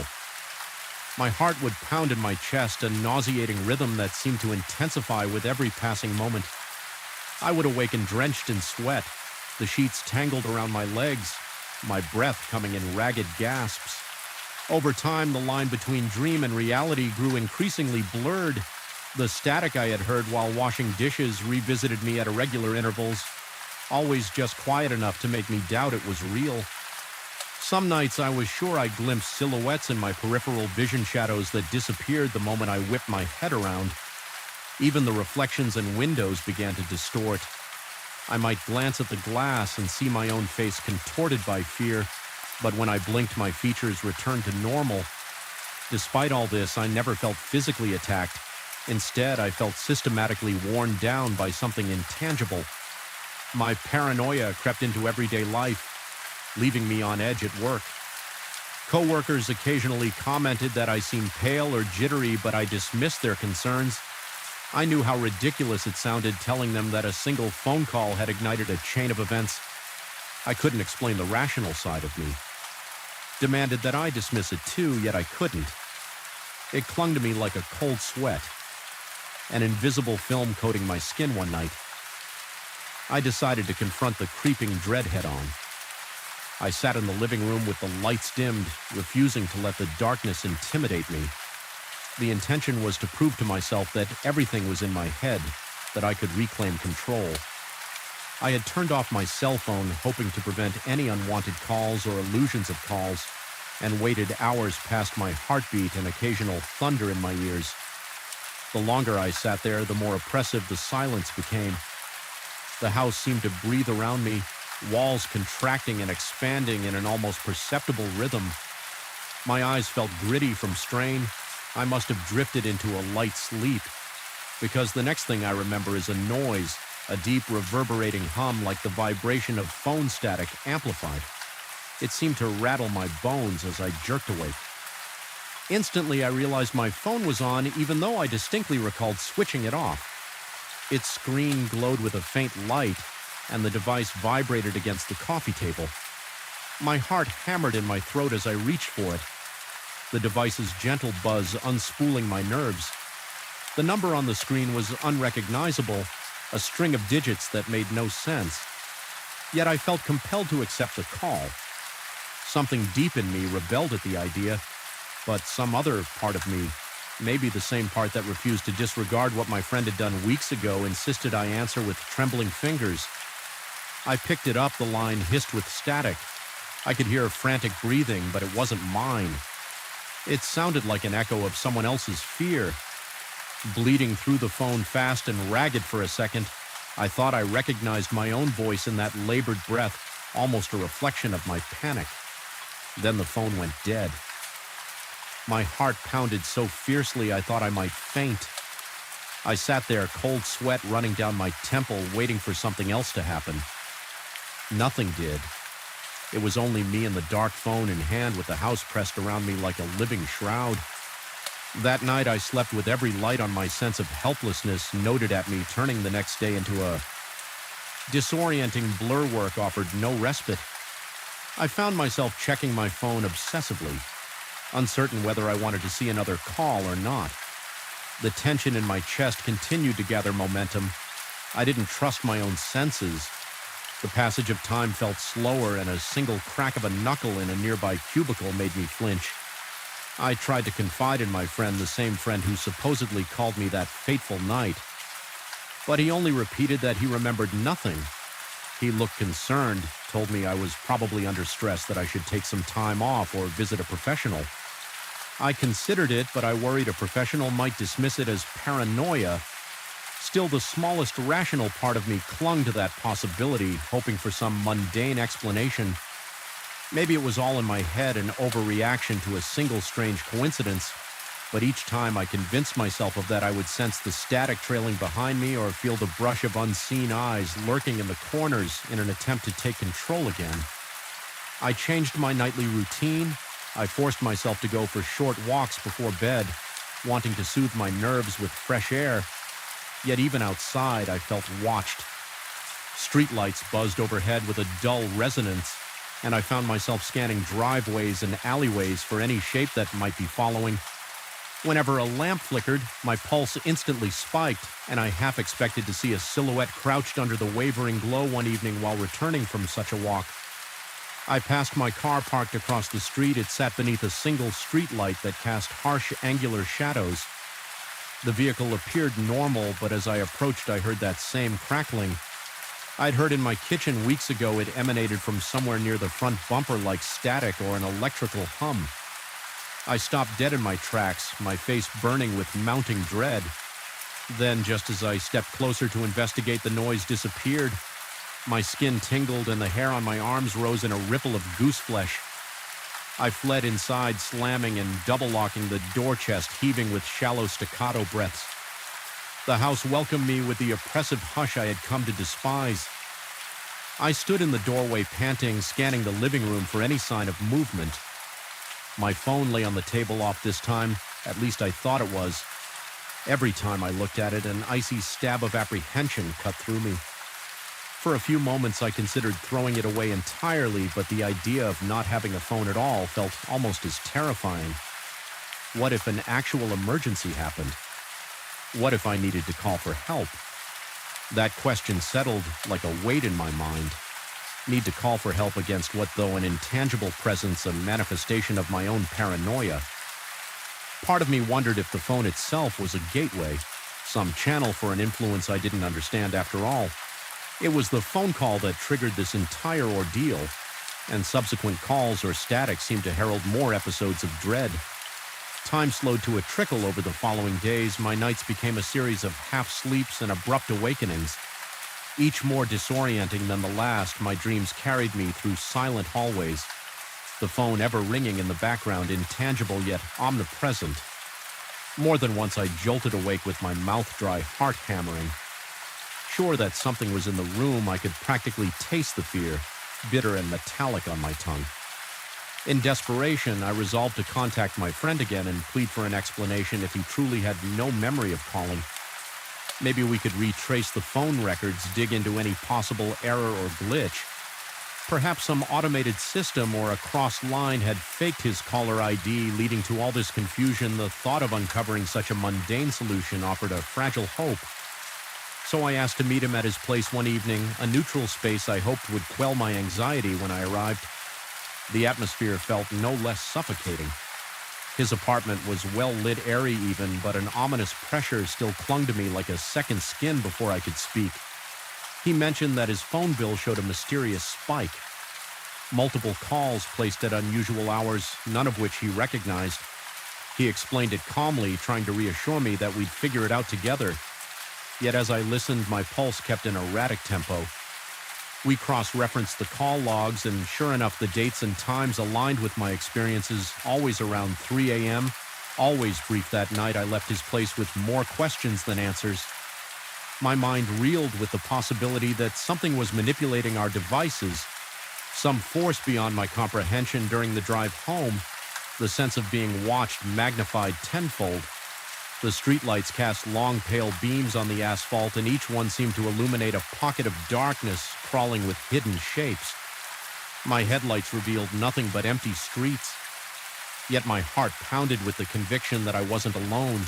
Speaker 1: My heart would pound in my chest, a nauseating rhythm that seemed to intensify with every passing moment. I would awaken drenched in sweat, the sheets tangled around my legs, my breath coming in ragged gasps. Over time, the line between dream and reality grew increasingly blurred. The static I had heard while washing dishes revisited me at irregular intervals, always just quiet enough to make me doubt it was real. Some nights I was sure I glimpsed silhouettes in my peripheral vision shadows that disappeared the moment I whipped my head around. Even the reflections in windows began to distort. I might glance at the glass and see my own face contorted by fear, but when I blinked, my features returned to normal. Despite all this, I never felt physically attacked. Instead, I felt systematically worn down by something intangible. My paranoia crept into everyday life, leaving me on edge at work. Coworkers occasionally commented that I seemed pale or jittery, but I dismissed their concerns. I knew how ridiculous it sounded telling them that a single phone call had ignited a chain of events. I couldn't explain the rational side of me. Demanded that I dismiss it too, yet I couldn't. It clung to me like a cold sweat, an invisible film coating my skin one night. I decided to confront the creeping dread head-on. I sat in the living room with the lights dimmed, refusing to let the darkness intimidate me. The intention was to prove to myself that everything was in my head, that I could reclaim control. I had turned off my cell phone, hoping to prevent any unwanted calls or illusions of calls, and waited hours past my heartbeat and occasional thunder in my ears. The longer I sat there, the more oppressive the silence became. The house seemed to breathe around me, walls contracting and expanding in an almost perceptible rhythm. My eyes felt gritty from strain. I must have drifted into a light sleep, because the next thing I remember is a noise, a deep reverberating hum like the vibration of phone static amplified. It seemed to rattle my bones as I jerked awake. Instantly, I realized my phone was on, even though I distinctly recalled switching it off. Its screen glowed with a faint light, and the device vibrated against the coffee table. My heart hammered in my throat as I reached for it, the device's gentle buzz unspooling my nerves. The number on the screen was unrecognizable, a string of digits that made no sense. Yet I felt compelled to accept the call. Something deep in me rebelled at the idea, but some other part of me, maybe the same part that refused to disregard what my friend had done weeks ago, insisted I answer with trembling fingers. I picked it up, the line hissed with static. I could hear frantic breathing, but it wasn't mine. It sounded like an echo of someone else's fear. Bleeding through the phone fast and ragged for a second, I thought I recognized my own voice in that labored breath, almost a reflection of my panic. Then the phone went dead. My heart pounded so fiercely I thought I might faint. I sat there, cold sweat running down my temple, waiting for something else to happen. Nothing did. It was only me and the dark phone in hand, with the house pressed around me like a living shroud. That night I slept with every light on my sense of helplessness noted at me, turning the next day into a disorienting blur. Work offered no respite. I found myself checking my phone obsessively. uncertain whether I wanted to see another call or not. The tension in my chest continued to gather momentum. I didn't trust my own senses. The passage of time felt slower, and a single crack of a knuckle in a nearby cubicle made me flinch. I tried to confide in my friend, the same friend who supposedly called me that fateful night. But he only repeated that he remembered nothing. He looked concerned, told me I was probably under stress, that I should take some time off or visit a professional. I considered it, but I worried a professional might dismiss it as paranoia. Still, the smallest rational part of me clung to that possibility, hoping for some mundane explanation. Maybe it was all in my head, an overreaction to a single strange coincidence, but each time I convinced myself of that, I would sense the static trailing behind me or feel the brush of unseen eyes lurking in the corners in an attempt to take control again. I changed my nightly routine. I forced myself to go for short walks before bed, wanting to soothe my nerves with fresh air. Yet even outside, I felt watched. Streetlights buzzed overhead with a dull resonance, and I found myself scanning driveways and alleyways for any shape that might be following. Whenever a lamp flickered, my pulse instantly spiked, and I half expected to see a silhouette crouched under the wavering glow one evening while returning from such a walk. I passed my car parked across the street. It sat beneath a single streetlight that cast harsh, angular shadows. The vehicle appeared normal, but as I approached, I heard that same crackling. I'd heard in my kitchen weeks ago it emanated from somewhere near the front bumper like static or an electrical hum. I stopped dead in my tracks, my face burning with mounting dread. Then, just as I stepped closer to investigate, the noise disappeared. My skin tingled and the hair on my arms rose in a ripple of gooseflesh. I fled inside, slamming and double-locking the door chest, heaving with shallow staccato breaths. The house welcomed me with the oppressive hush I had come to despise. I stood in the doorway panting, scanning the living room for any sign of movement. My phone lay on the table off this time, at least I thought it was. Every time I looked at it, an icy stab of apprehension cut through me. For a few moments I considered throwing it away entirely, but the idea of not having a phone at all felt almost as terrifying. What if an actual emergency happened? What if I needed to call for help? That question settled like a weight in my mind. Need to call for help against what, though an intangible presence, a manifestation of my own paranoia? Part of me wondered if the phone itself was a gateway, some channel for an influence I didn't understand after all. It was the phone call that triggered this entire ordeal, and subsequent calls or static seemed to herald more episodes of dread. Time slowed to a trickle over the following days. My nights became a series of half-sleeps and abrupt awakenings. Each more disorienting than the last, my dreams carried me through silent hallways, the phone ever ringing in the background, intangible yet omnipresent. More than once I jolted awake with my mouth dry, heart hammering. Sure that something was in the room, I could practically taste the fear, bitter and metallic on my tongue. In desperation, I resolved to contact my friend again and plead for an explanation if he truly had no memory of calling. Maybe we could retrace the phone records, dig into any possible error or glitch. Perhaps some automated system or a cross line had faked his caller ID, leading to all this confusion. The thought of uncovering such a mundane solution offered a fragile hope. So I asked to meet him at his place one evening, a neutral space I hoped would quell my anxiety when I arrived. The atmosphere felt no less suffocating. His apartment was well-lit, airy even, but an ominous pressure still clung to me like a second skin before I could speak. He mentioned that his phone bill showed a mysterious spike. Multiple calls placed at unusual hours, none of which he recognized. He explained it calmly, trying to reassure me that we'd figure it out together. Yet as I listened, my pulse kept an erratic tempo. We cross-referenced the call logs, and sure enough, the dates and times aligned with my experiences, always around 3 a.m., always brief that night. I left his place with more questions than answers. My mind reeled with the possibility that something was manipulating our devices, some force beyond my comprehension. During the drive home, the sense of being watched magnified tenfold. The streetlights cast long, pale beams on the asphalt, and each one seemed to illuminate a pocket of darkness crawling with hidden shapes. My headlights revealed nothing but empty streets. yet my heart pounded with the conviction that I wasn't alone.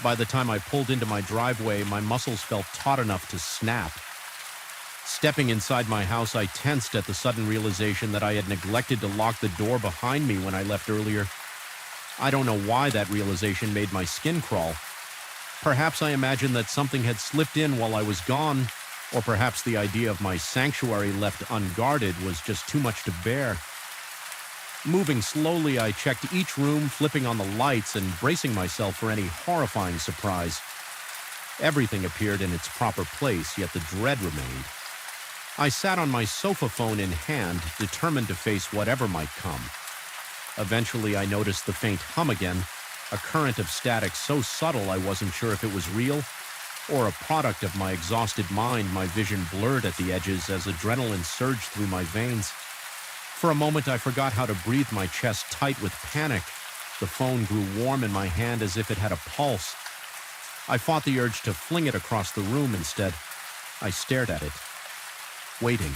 Speaker 1: By the time I pulled into my driveway, my muscles felt taut enough to snap. Stepping inside my house, I tensed at the sudden realization that I had neglected to lock the door behind me when I left earlier. I don't know why that realization made my skin crawl. Perhaps I imagined that something had slipped in while I was gone, or perhaps the idea of my sanctuary left unguarded was just too much to bear. Moving slowly, I checked each room, flipping on the lights and bracing myself for any horrifying surprise. Everything appeared in its proper place, yet the dread remained. I sat on my sofa phone in hand, determined to face whatever might come. Eventually, I noticed the faint hum again, a current of static so subtle I wasn't sure if it was real or a product of my exhausted mind. My vision blurred at the edges as adrenaline surged through my veins. For a moment, I forgot how to breathe, my chest tight with panic. The phone grew warm in my hand as if it had a pulse. I fought the urge to fling it across the room instead. I stared at it, waiting.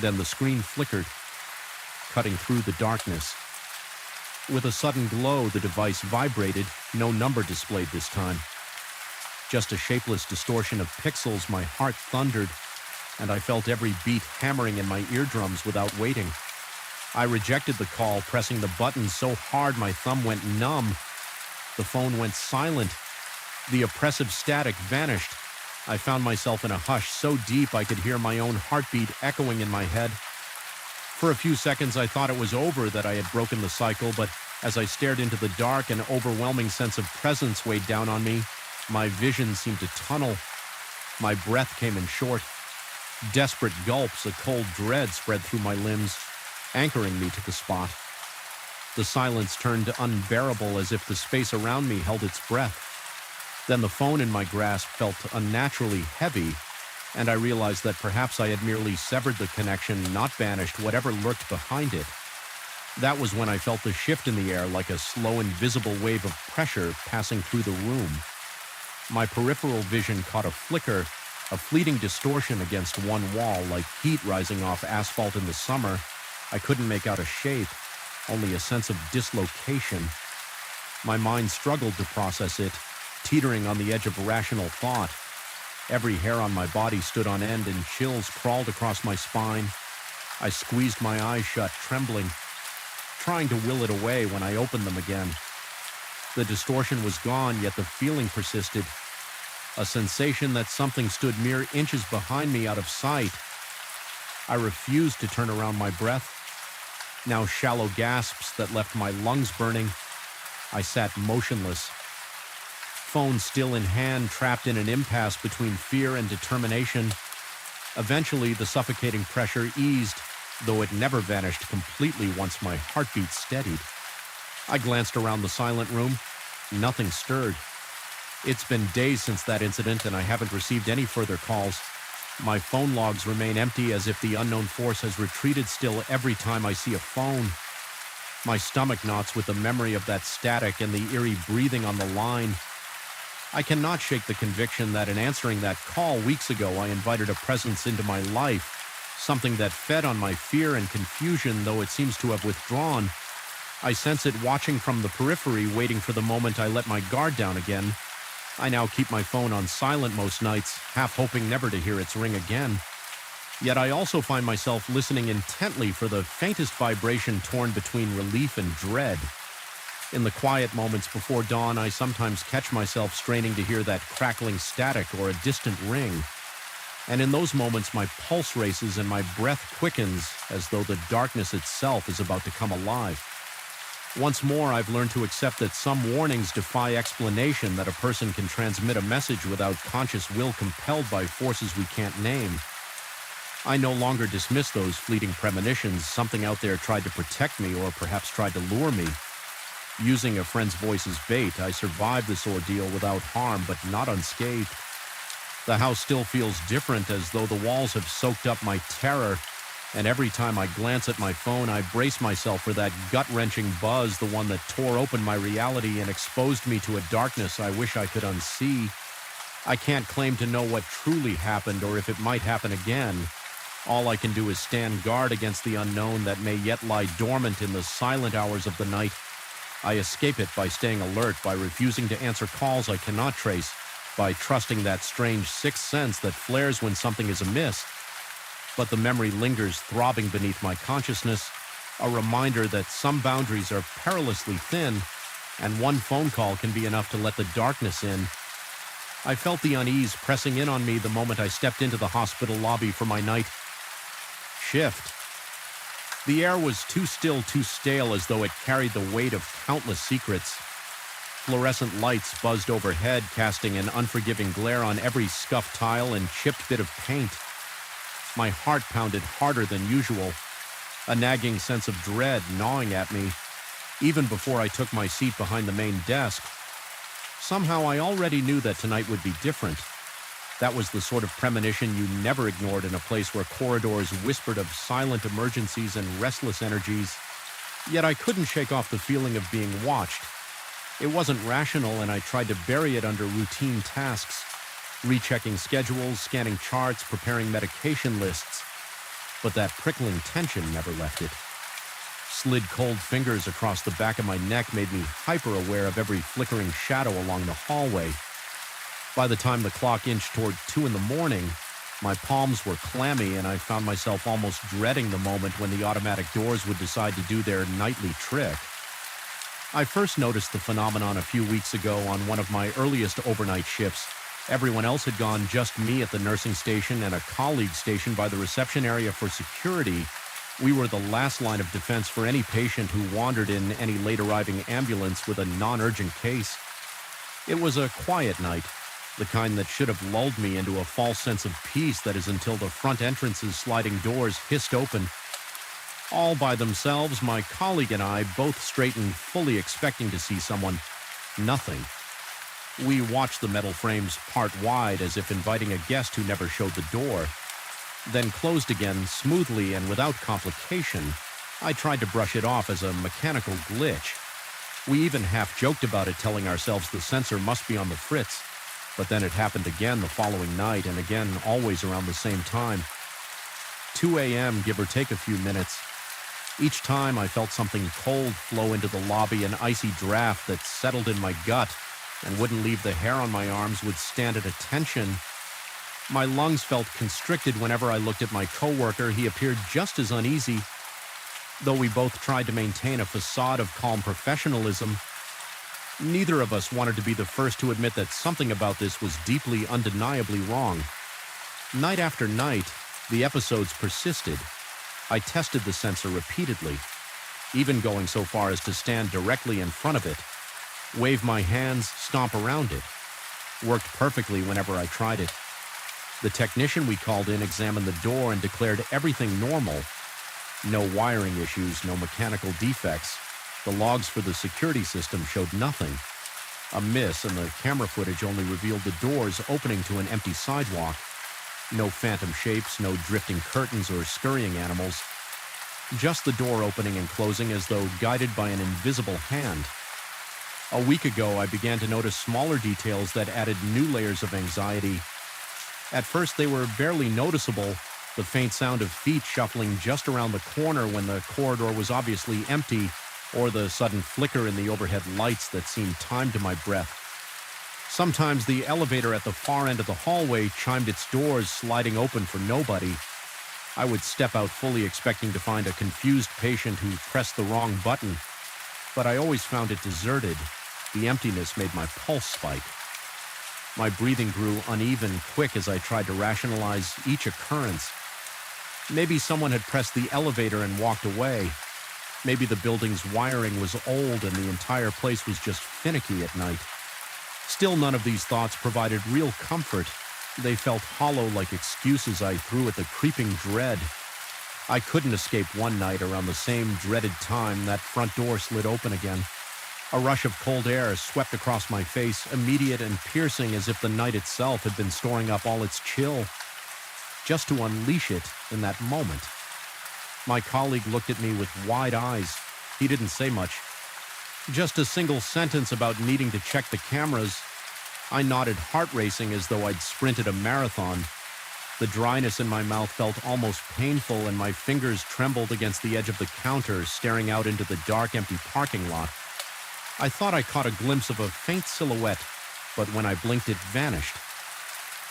Speaker 1: Then the screen flickered, cutting through the darkness. With a sudden glow, the device vibrated, no number displayed this time. Just a shapeless distortion of pixels. My heart thundered, and I felt every beat hammering in my eardrums without waiting. I rejected the call, pressing the button so hard my thumb went numb. The phone went silent. The oppressive static vanished. I found myself in a hush so deep I could hear my own heartbeat echoing in my head. For a few seconds I thought it was over, that I had broken the cycle, but as I stared into the dark, an overwhelming sense of presence weighed down on me. My vision seemed to tunnel. My breath came in short. Desperate gulps, a cold dread spread through my limbs, anchoring me to the spot. The silence turned unbearable, as if the space around me held its breath. Then the phone in my grasp felt unnaturally heavy, and I realized that perhaps I had merely severed the connection, not banished whatever lurked behind it. That was when I felt the shift in the air, like a slow, invisible wave of pressure passing through the room. My peripheral vision caught a flicker, a fleeting distortion against one wall, like heat rising off asphalt in the summer. I couldn't make out a shape, only a sense of dislocation. My mind struggled to process it, teetering on the edge of rational thought. Every hair on my body stood on end and chills crawled across my spine. I squeezed my eyes shut, trembling, trying to will it away when I opened them again. The distortion was gone, yet the feeling persisted. A sensation that something stood mere inches behind me, out of sight. I refused to turn around my breath. Now shallow gasps that left my lungs burning. I sat motionless, phone still in hand, trapped in an impasse between fear and determination. Eventually, the suffocating pressure eased, though it never vanished completely once my heartbeat steadied. I glanced around the silent room. Nothing stirred. It's been days since that incident, and I haven't received any further calls. My phone logs remain empty, as if the unknown force has retreated still every time I see a phone. My stomach knots with the memory of that static and the eerie breathing on the line. I cannot shake the conviction that in answering that call weeks ago, I invited a presence into my life, something that fed on my fear and confusion, though it seems to have withdrawn. I sense it watching from the periphery, waiting for the moment I let my guard down again. I now keep my phone on silent most nights, half hoping never to hear its ring again. Yet I also find myself listening intently for the faintest vibration torn between relief and dread. In the quiet moments before dawn, I sometimes catch myself straining to hear that crackling static or a distant ring. And in those moments, my pulse races and my breath quickens, as though the darkness itself is about to come alive. Once more, I've learned to accept that some warnings defy explanation, that a person can transmit a message without conscious will, compelled by forces we can't name. I no longer dismiss those fleeting premonitions. Something out there tried to protect me, or perhaps tried to lure me. Using a friend's voice as bait, I survived this ordeal without harm, but not unscathed. The house still feels different, as though the walls have soaked up my terror, and every time I glance at my phone, I brace myself for that gut-wrenching buzz, the one that tore open my reality and exposed me to a darkness I wish I could unsee. I can't claim to know what truly happened, or if it might happen again. All I can do is stand guard against the unknown that may yet lie dormant in the silent hours of the night. I escape it by staying alert, by refusing to answer calls I cannot trace, by trusting that strange sixth sense that flares when something is amiss. But the memory lingers throbbing beneath my consciousness, a reminder that some boundaries are perilously thin, and one phone call can be enough to let the darkness in. I felt the unease pressing in on me the moment I stepped into the hospital lobby for my night shift. The air was too still, too stale, as though it carried the weight of countless secrets. Fluorescent lights buzzed overhead, casting an unforgiving glare on every scuffed tile and chipped bit of paint. My heart pounded harder than usual, a nagging sense of dread gnawing at me, even before I took my seat behind the main desk. Somehow I already knew that tonight would be different. That was the sort of premonition you never ignored in a place where corridors whispered of silent emergencies and restless energies. Yet I couldn't shake off the feeling of being watched. It wasn't rational, and I tried to bury it under routine tasks, rechecking schedules, scanning charts, preparing medication lists. But that prickling tension never left it. Slid cold fingers across the back of my neck made me hyper-aware of every flickering shadow along the hallway. By the time the clock inched toward 2 a.m, my palms were clammy, and I found myself almost dreading the moment when the automatic doors would decide to do their nightly trick. I first noticed the phenomenon a few weeks ago on one of my earliest overnight shifts. Everyone else had gone, just me at the nursing station and a colleague stationed by the reception area for security. We were the last line of defense for any patient who wandered in any late-arriving ambulance with a non-urgent case. It was a quiet night, the kind that should have lulled me into a false sense of peace, that is, until the front entrance's sliding doors hissed open. All by themselves, my colleague and I both straightened, fully expecting to see someone. Nothing. We watched the metal frames part wide, as if inviting a guest who never showed the door. Then closed again, smoothly and without complication. I tried to brush it off as a mechanical glitch. We even half joked about it, telling ourselves the sensor must be on the fritz. But then it happened again the following night, and again always around the same time. 2 a.m., give or take a few minutes. Each time I felt something cold flow into the lobby, an icy draft that settled in my gut and wouldn't leave the hair on my arms would stand at attention. My lungs felt constricted whenever I looked at my coworker. He appeared just as uneasy. Though we both tried to maintain a facade of calm professionalism, neither of us wanted to be the first to admit that something about this was deeply, undeniably wrong. Night after night, the episodes persisted. I tested the sensor repeatedly, even going so far as to stand directly in front of it, wave my hands, stomp around it. Worked perfectly whenever I tried it. The technician we called in examined the door and declared everything normal. No wiring issues, no mechanical defects. The logs for the security system showed nothing. A miss, and the camera footage only revealed the doors opening to an empty sidewalk. No phantom shapes, no drifting curtains or scurrying animals. Just the door opening and closing as though guided by an invisible hand. A week ago, I began to notice smaller details that added new layers of anxiety. At first, they were barely noticeable, the faint sound of feet shuffling just around the corner when the corridor was obviously empty, or the sudden flicker in the overhead lights that seemed timed to my breath. Sometimes the elevator at the far end of the hallway chimed its doors, sliding open for nobody. I would step out fully expecting to find a confused patient who pressed the wrong button, but I always found it deserted. The emptiness made my pulse spike. My breathing grew uneven, quick, as I tried to rationalize each occurrence. Maybe someone had pressed the elevator and walked away. Maybe the building's wiring was old and the entire place was just finicky at night. Still, none of these thoughts provided real comfort. They felt hollow, like excuses I threw at the creeping dread. I couldn't escape one night around the same dreaded time. That front door slid open again. A rush of cold air swept across my face, immediate and piercing, as if the night itself had been storing up all its chill, just to unleash it in that moment. My colleague looked at me with wide eyes. He didn't say much. Just a single sentence about needing to check the cameras. I nodded, heart racing, as though I'd sprinted a marathon. The dryness in my mouth felt almost painful, and my fingers trembled against the edge of the counter, staring out into the dark, empty parking lot. I thought I caught a glimpse of a faint silhouette, but when I blinked, it vanished.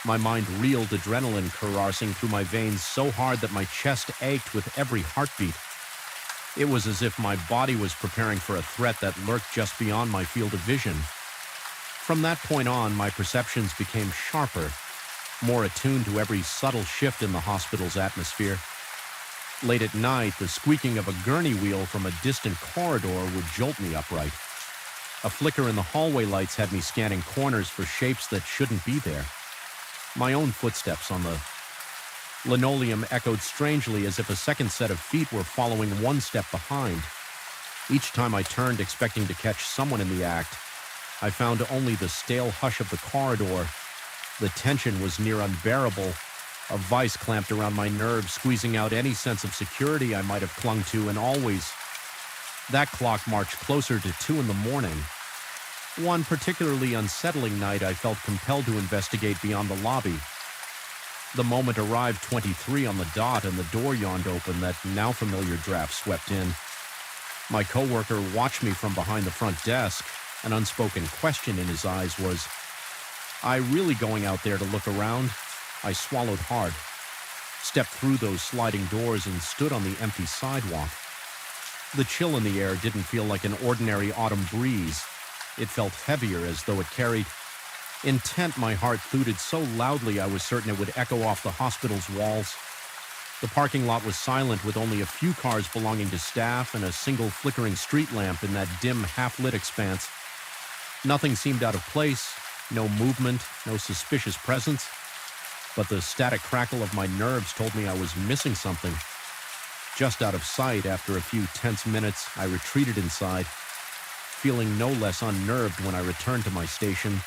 Speaker 1: My mind reeled, adrenaline coursing through my veins so hard that my chest ached with every heartbeat. It was as if my body was preparing for a threat that lurked just beyond my field of vision. From that point on, my perceptions became sharper, more attuned to every subtle shift in the hospital's atmosphere. Late at night, the squeaking of a gurney wheel from a distant corridor would jolt me upright. A flicker in the hallway lights had me scanning corners for shapes that shouldn't be there. My own footsteps on the linoleum echoed strangely, as if a second set of feet were following one step behind. Each time I turned, expecting to catch someone in the act, I found only the stale hush of the corridor. The tension was near unbearable, a vice clamped around my nerves, squeezing out any sense of security I might have clung to, and always. That clock marched closer to 2 in the morning. One particularly unsettling night, I felt compelled to investigate beyond the lobby. The moment arrived 23 on the dot, and the door yawned open. That now familiar draft swept in. My coworker watched me from behind the front desk. An unspoken question in his eyes was, "I really going out there to look around?" I swallowed hard, stepped through those sliding doors, and stood on the empty sidewalk. The chill in the air didn't feel like an ordinary autumn breeze. It felt heavier, as though it carried intent. My heart thudded so loudly I was certain it would echo off the hospital's walls. The parking lot was silent, with only a few cars belonging to staff and a single flickering street lamp in that dim, half-lit expanse. Nothing seemed out of place, no movement, no suspicious presence. But the static crackle of my nerves told me I was missing something. Just out of sight, after a few tense minutes, I retreated inside, feeling no less unnerved when I returned to my station.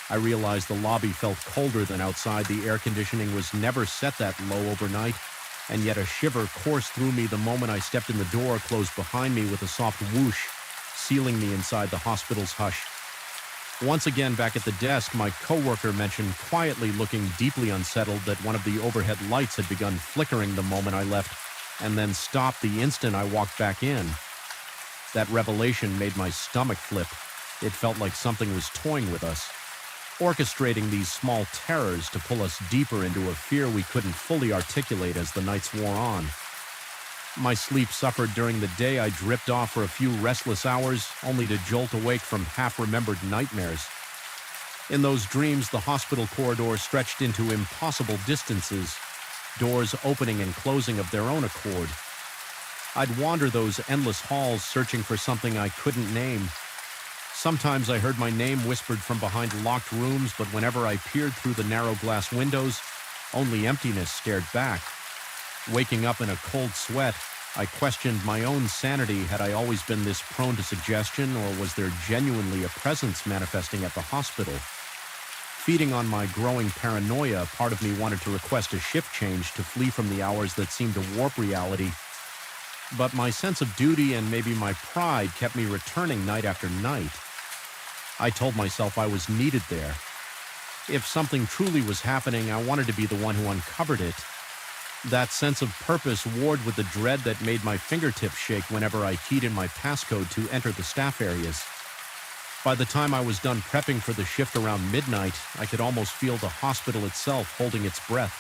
Speaker 1: I realized the lobby felt colder than outside. The air conditioning was never set that low overnight, and yet a shiver coursed through me the moment I stepped in the door, closed behind me with a soft whoosh, sealing me inside the hospital's hush. Once again back at the desk, my coworker mentioned, quietly, looking deeply unsettled, that one of the overhead lights had begun flickering the moment I left, and then stopped the instant I walked back in. That revelation made my stomach flip. It felt like something was toying with us, orchestrating these small terrors to pull us deeper into a fear we couldn't fully articulate as the nights wore on. My sleep suffered during the day. I dripped off for a few restless hours, only to jolt awake from half-remembered nightmares. In those dreams, the hospital corridor stretched into impossible distances, doors opening and closing of their own accord. I'd wander those endless halls, searching for something I couldn't name. Sometimes I heard my name whispered from behind locked rooms, but whenever I peered through the narrow glass windows, only emptiness stared back. Waking up in a cold sweat, I questioned my own sanity. Had I always been this prone to suggestion, or was there genuinely a presence manifesting at the hospital? Feeding on my growing paranoia, part of me wanted to request a shift change to flee from the hours that seemed to warp reality. But my sense of duty and maybe my pride kept me returning night after night. I told myself I was needed there. If something truly was happening, I wanted to be the one who uncovered it. That sense of purpose warred with the dread that made my fingertips shake whenever I keyed in my passcode to enter the staff areas. By the time I was done prepping for the shift around midnight, I could almost feel the hospital itself holding its breath.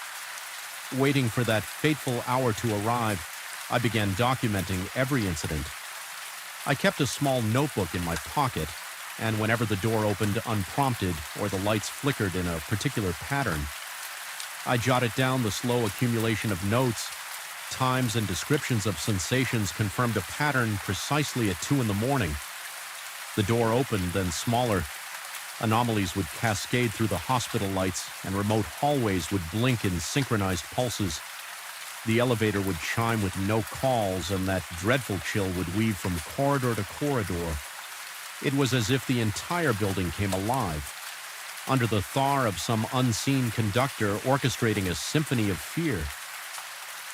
Speaker 1: Waiting for that fateful hour to arrive, I began documenting every incident. I kept a small notebook in my pocket, and whenever the door opened unprompted or the lights flickered in a particular pattern, I jotted down the slow accumulation of notes. Times and descriptions of sensations confirmed a pattern precisely at 2 in the morning. The door opened, then smaller. Anomalies would cascade through the hospital lights, and remote hallways would blink in synchronized pulses. The elevator would chime with no calls, and that dreadful chill would weave from corridor to corridor. It was as if the entire building came alive, under the thaw of some unseen conductor orchestrating a symphony of fear.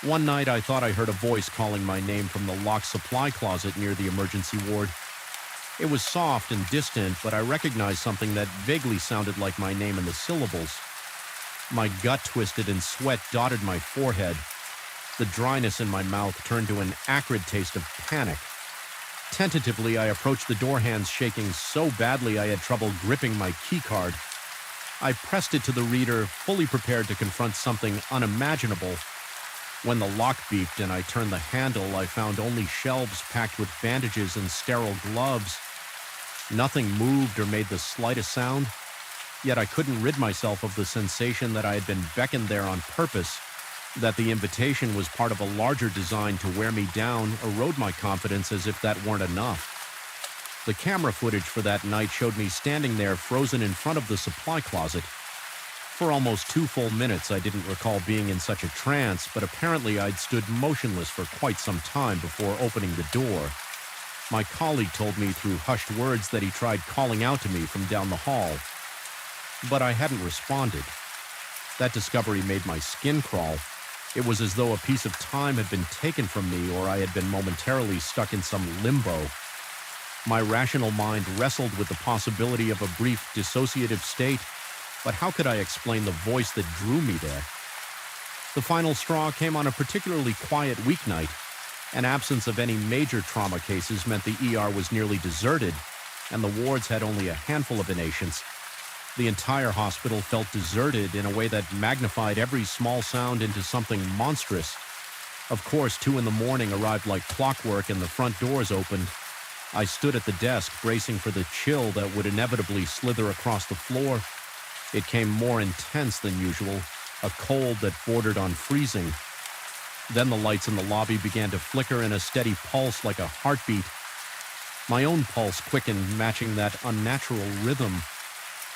Speaker 1: One night I thought I heard a voice calling my name from the locked supply closet near the emergency ward. It was soft and distant, but I recognized something that vaguely sounded like my name in the syllables. My gut twisted and sweat dotted my forehead. The dryness in my mouth turned to an acrid taste of panic. Tentatively, I approached the door hands, shaking so badly I had trouble gripping my keycard. I pressed it to the reader, fully prepared to confront something unimaginable. When the lock beeped and I turned the handle, I found only shelves packed with bandages and sterile gloves. Nothing moved or made the slightest sound, yet I couldn't rid myself of the sensation that I had been beckoned there on purpose, that the invitation was part of a larger design to wear me down, erode my confidence as if that weren't enough. The camera footage for that night showed me standing there frozen in front of the supply closet. For almost 2 full minutes, I didn't recall being in such a trance, but apparently I'd stood motionless for quite some time before opening the door. My colleague told me through hushed words that he tried calling out to me from down the hall, but I hadn't responded. That discovery made my skin crawl. It was as though a piece of time had been taken from me, or I had been momentarily stuck in some limbo. My rational mind wrestled with the possibility of a brief dissociative state, but how could I explain the voice that drew me there? The final straw came on a particularly quiet weeknight. An absence of any major trauma cases meant the ER was nearly deserted, and the wards had only a handful of inpatients. The entire hospital felt deserted in a way that magnified every small sound into something monstrous. Of course, 2 a.m. arrived like clockwork and the front doors opened. I stood at the desk, bracing for the chill that would inevitably slither across the floor. It came more intense than usual, a cold that bordered on freezing. Then the lights in the lobby began to flicker in a steady pulse like a heartbeat. My own pulse quickened, matching that unnatural rhythm.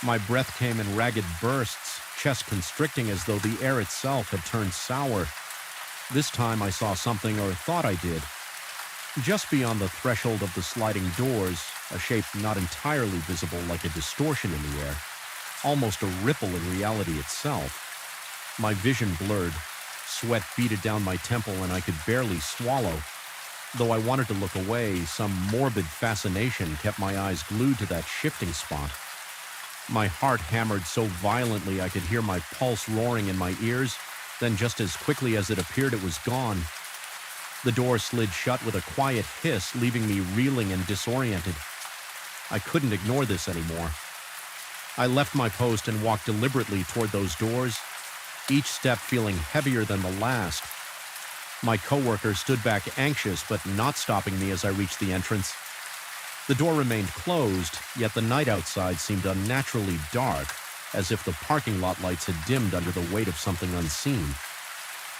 Speaker 1: My breath came in ragged bursts, chest constricting as though the air itself had turned sour. This time I saw something, or thought I did. Just beyond the threshold of the sliding doors, a shape not entirely visible, like a distortion in the air, almost a ripple in reality itself. My vision blurred. Sweat beaded down my temple and I could barely swallow. Though I wanted to look away, some morbid fascination kept my eyes glued to that shifting spot. My heart hammered so violently I could hear my pulse roaring in my ears, then just as quickly as it appeared it was gone. The door slid shut with a quiet hiss, leaving me reeling and disoriented. I couldn't ignore this anymore. I left my post and walked deliberately toward those doors, each step feeling heavier than the last. My coworker stood back anxious, but not stopping me as I reached the entrance. The door remained closed, yet the night outside seemed unnaturally dark, as if the parking lot lights had dimmed under the weight of something unseen.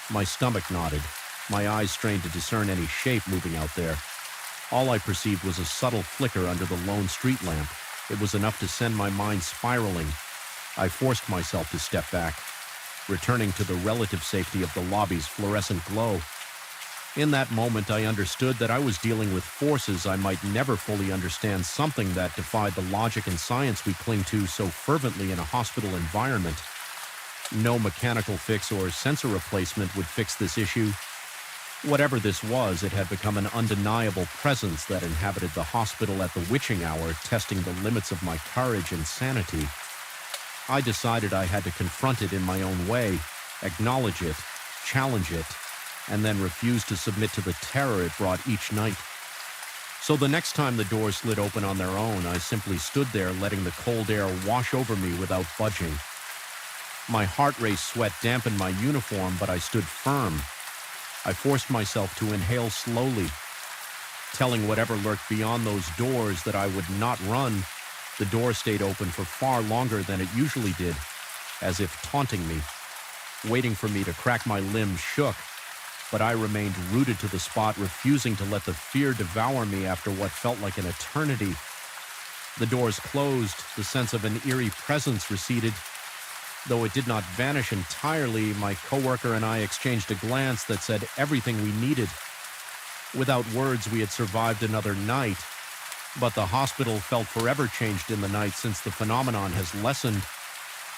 Speaker 1: My stomach knotted. My eyes strained to discern any shape moving out there. All I perceived was a subtle flicker under the lone street lamp. It was enough to send my mind spiraling. I forced myself to step back, returning to the relative safety of the lobby's fluorescent glow. In that moment, I understood that I was dealing with forces I might never fully understand, something that defied the logic and science we cling to so fervently in a hospital environment. No mechanical fix or sensor replacement would fix this issue. Whatever this was, it had become an undeniable presence that inhabited the hospital at the witching hour, testing the limits of my courage and sanity. I decided I had to confront it in my own way, acknowledge it, challenge it, and then refuse to submit to the terror it brought each night. So the next time the doors slid open on their own, I simply stood there letting the cold air wash over me without budging. My heart race sweat dampened my uniform, but I stood firm. I forced myself to inhale slowly, telling whatever lurked beyond those doors that I would not run. The door stayed open for far longer than it usually did, as if taunting me. Waiting for me to crack my limbs shook, but I remained rooted to the spot, refusing to let the fear devour me after what felt like an eternity. The doors closed, the sense of an eerie presence receded. Though it did not vanish entirely, my coworker and I exchanged a glance that said everything we needed. Without words, we had survived another night, but the hospital felt forever changed in the night since the phenomenon has lessened.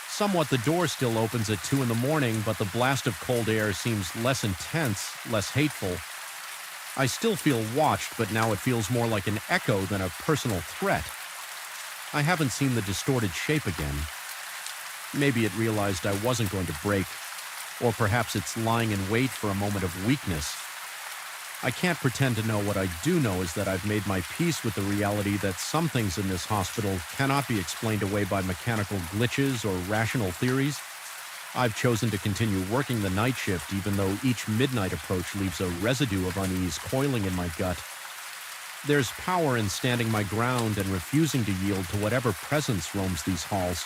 Speaker 1: Somewhat, the door still opens at 2 a.m, but the blast of cold air seems less intense, less hateful. I still feel watched, but now it feels more like an echo than a personal threat. I haven't seen the distorted shape again. Maybe it realized I wasn't going to break, or perhaps it's lying in wait for a moment of weakness. I can't pretend to know. What I do know is that I've made my peace with the reality that some things in this hospital cannot be explained away by mechanical glitches or rational theories. I've chosen to continue working the night shift even though each midnight approach leaves a residue of unease coiling in my gut. There's power in standing my ground and refusing to yield to whatever presence roams these halls.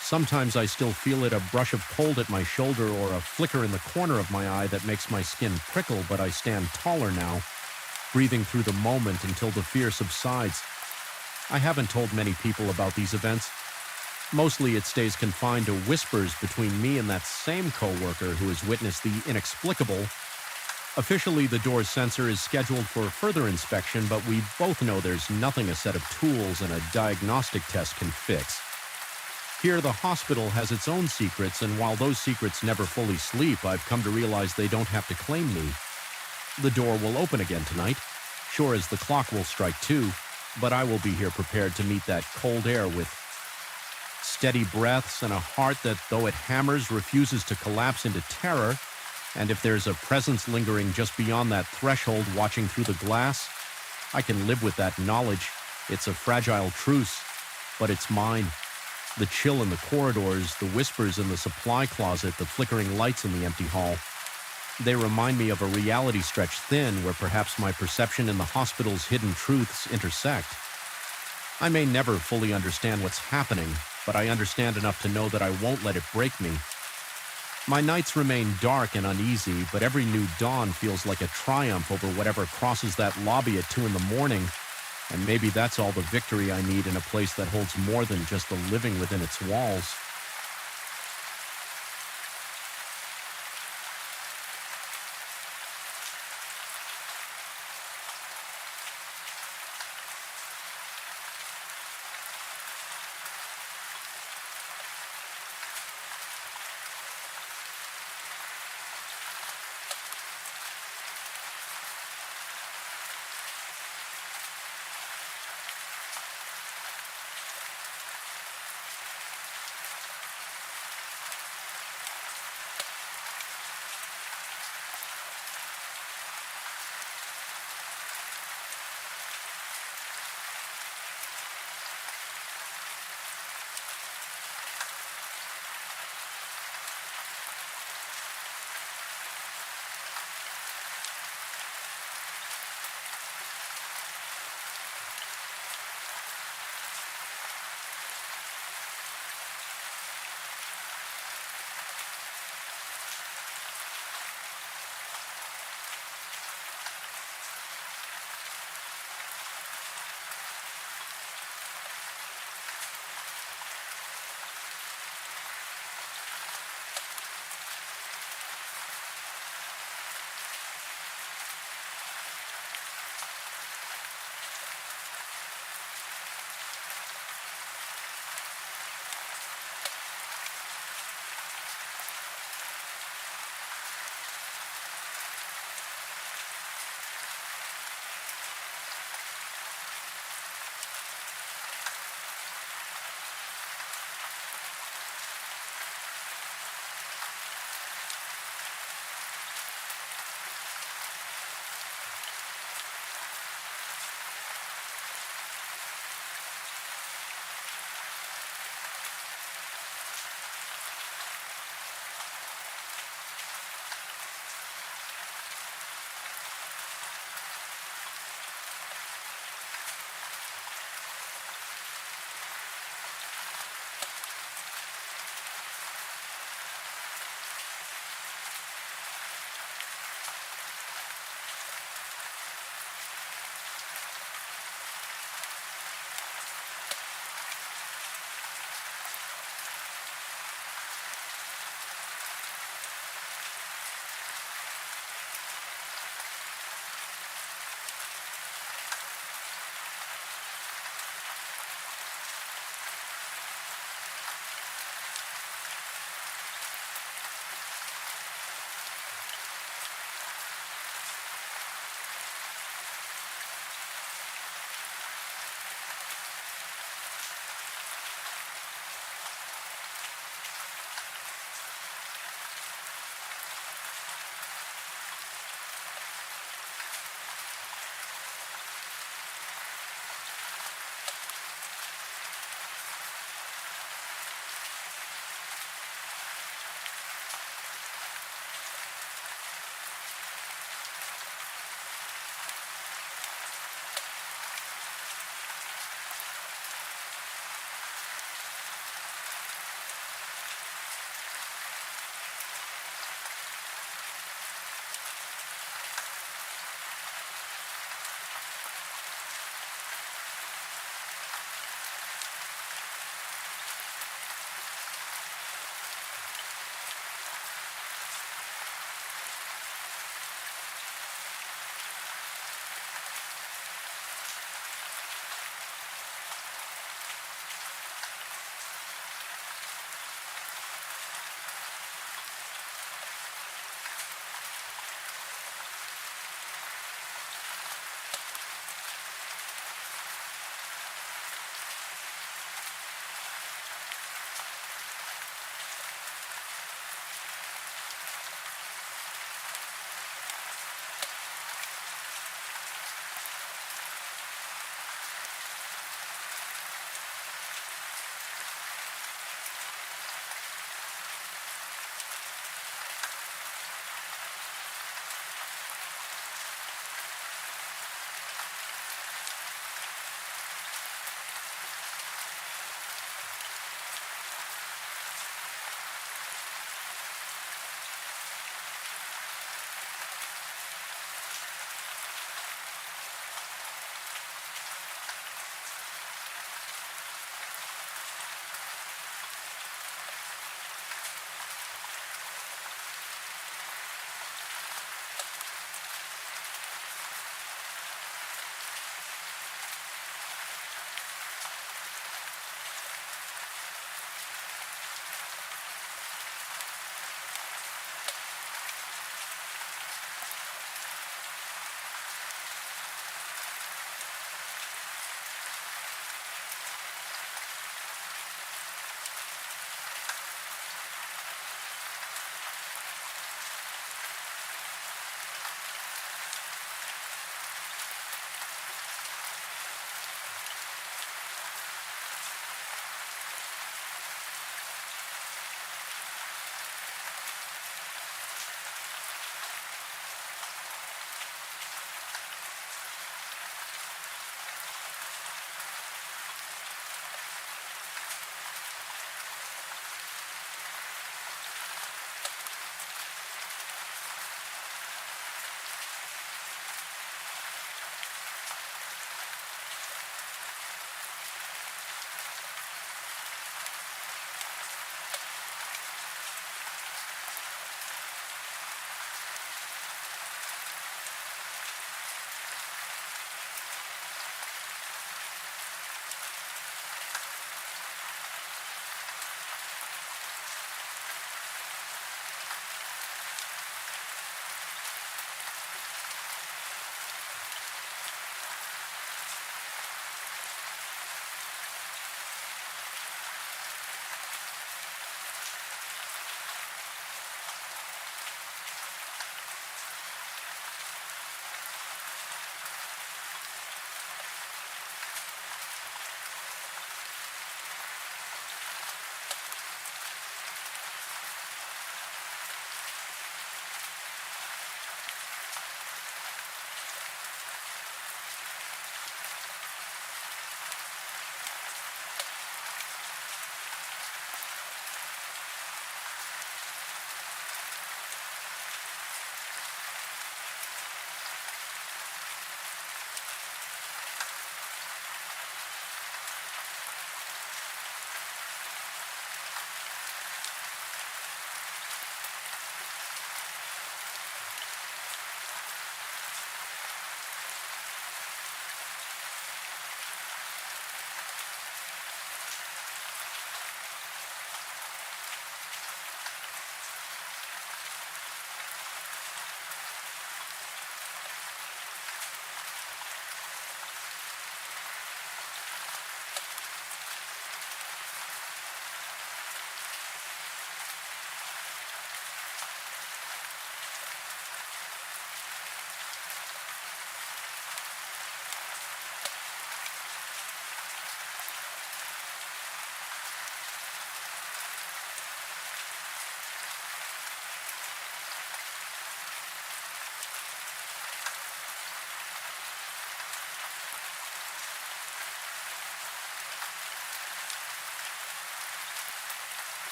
Speaker 1: Sometimes I still feel it, a brush of cold at my shoulder or a flicker in the corner of my eye that makes my skin prickle, but I stand taller now, breathing through the moment until the fear subsides. I haven't told many people about these events. Mostly it stays confined to whispers between me and that same coworker who has witnessed the inexplicable. Officially, the door's sensor is scheduled for further inspection, but we both know there's nothing a set of tools and a diagnostic test can fix. Here, the hospital has its own secrets, and while those secrets never fully sleep, I've come to realize they don't have to claim me. The door will open again tonight, sure as the clock will strike 2, but I will be here prepared to meet that cold air with steady breaths and a heart that, though it hammers, refuses to collapse into terror. And if there's a presence lingering just beyond that threshold watching through the glass, I can live with that knowledge. It's a fragile truce, but it's mine. The chill in the corridors, the whispers in the supply closet, the flickering lights in the empty hall. They remind me of a reality stretched thin where perhaps my perception and the hospital's hidden truths intersect. I may never fully understand what's happening, but I understand enough to know that I won't let it break me. My nights remain dark and uneasy, but every new dawn feels like a triumph over whatever crosses that lobby at 2 in the morning. And maybe that's all the victory I need in a place that holds more than just the living within its walls.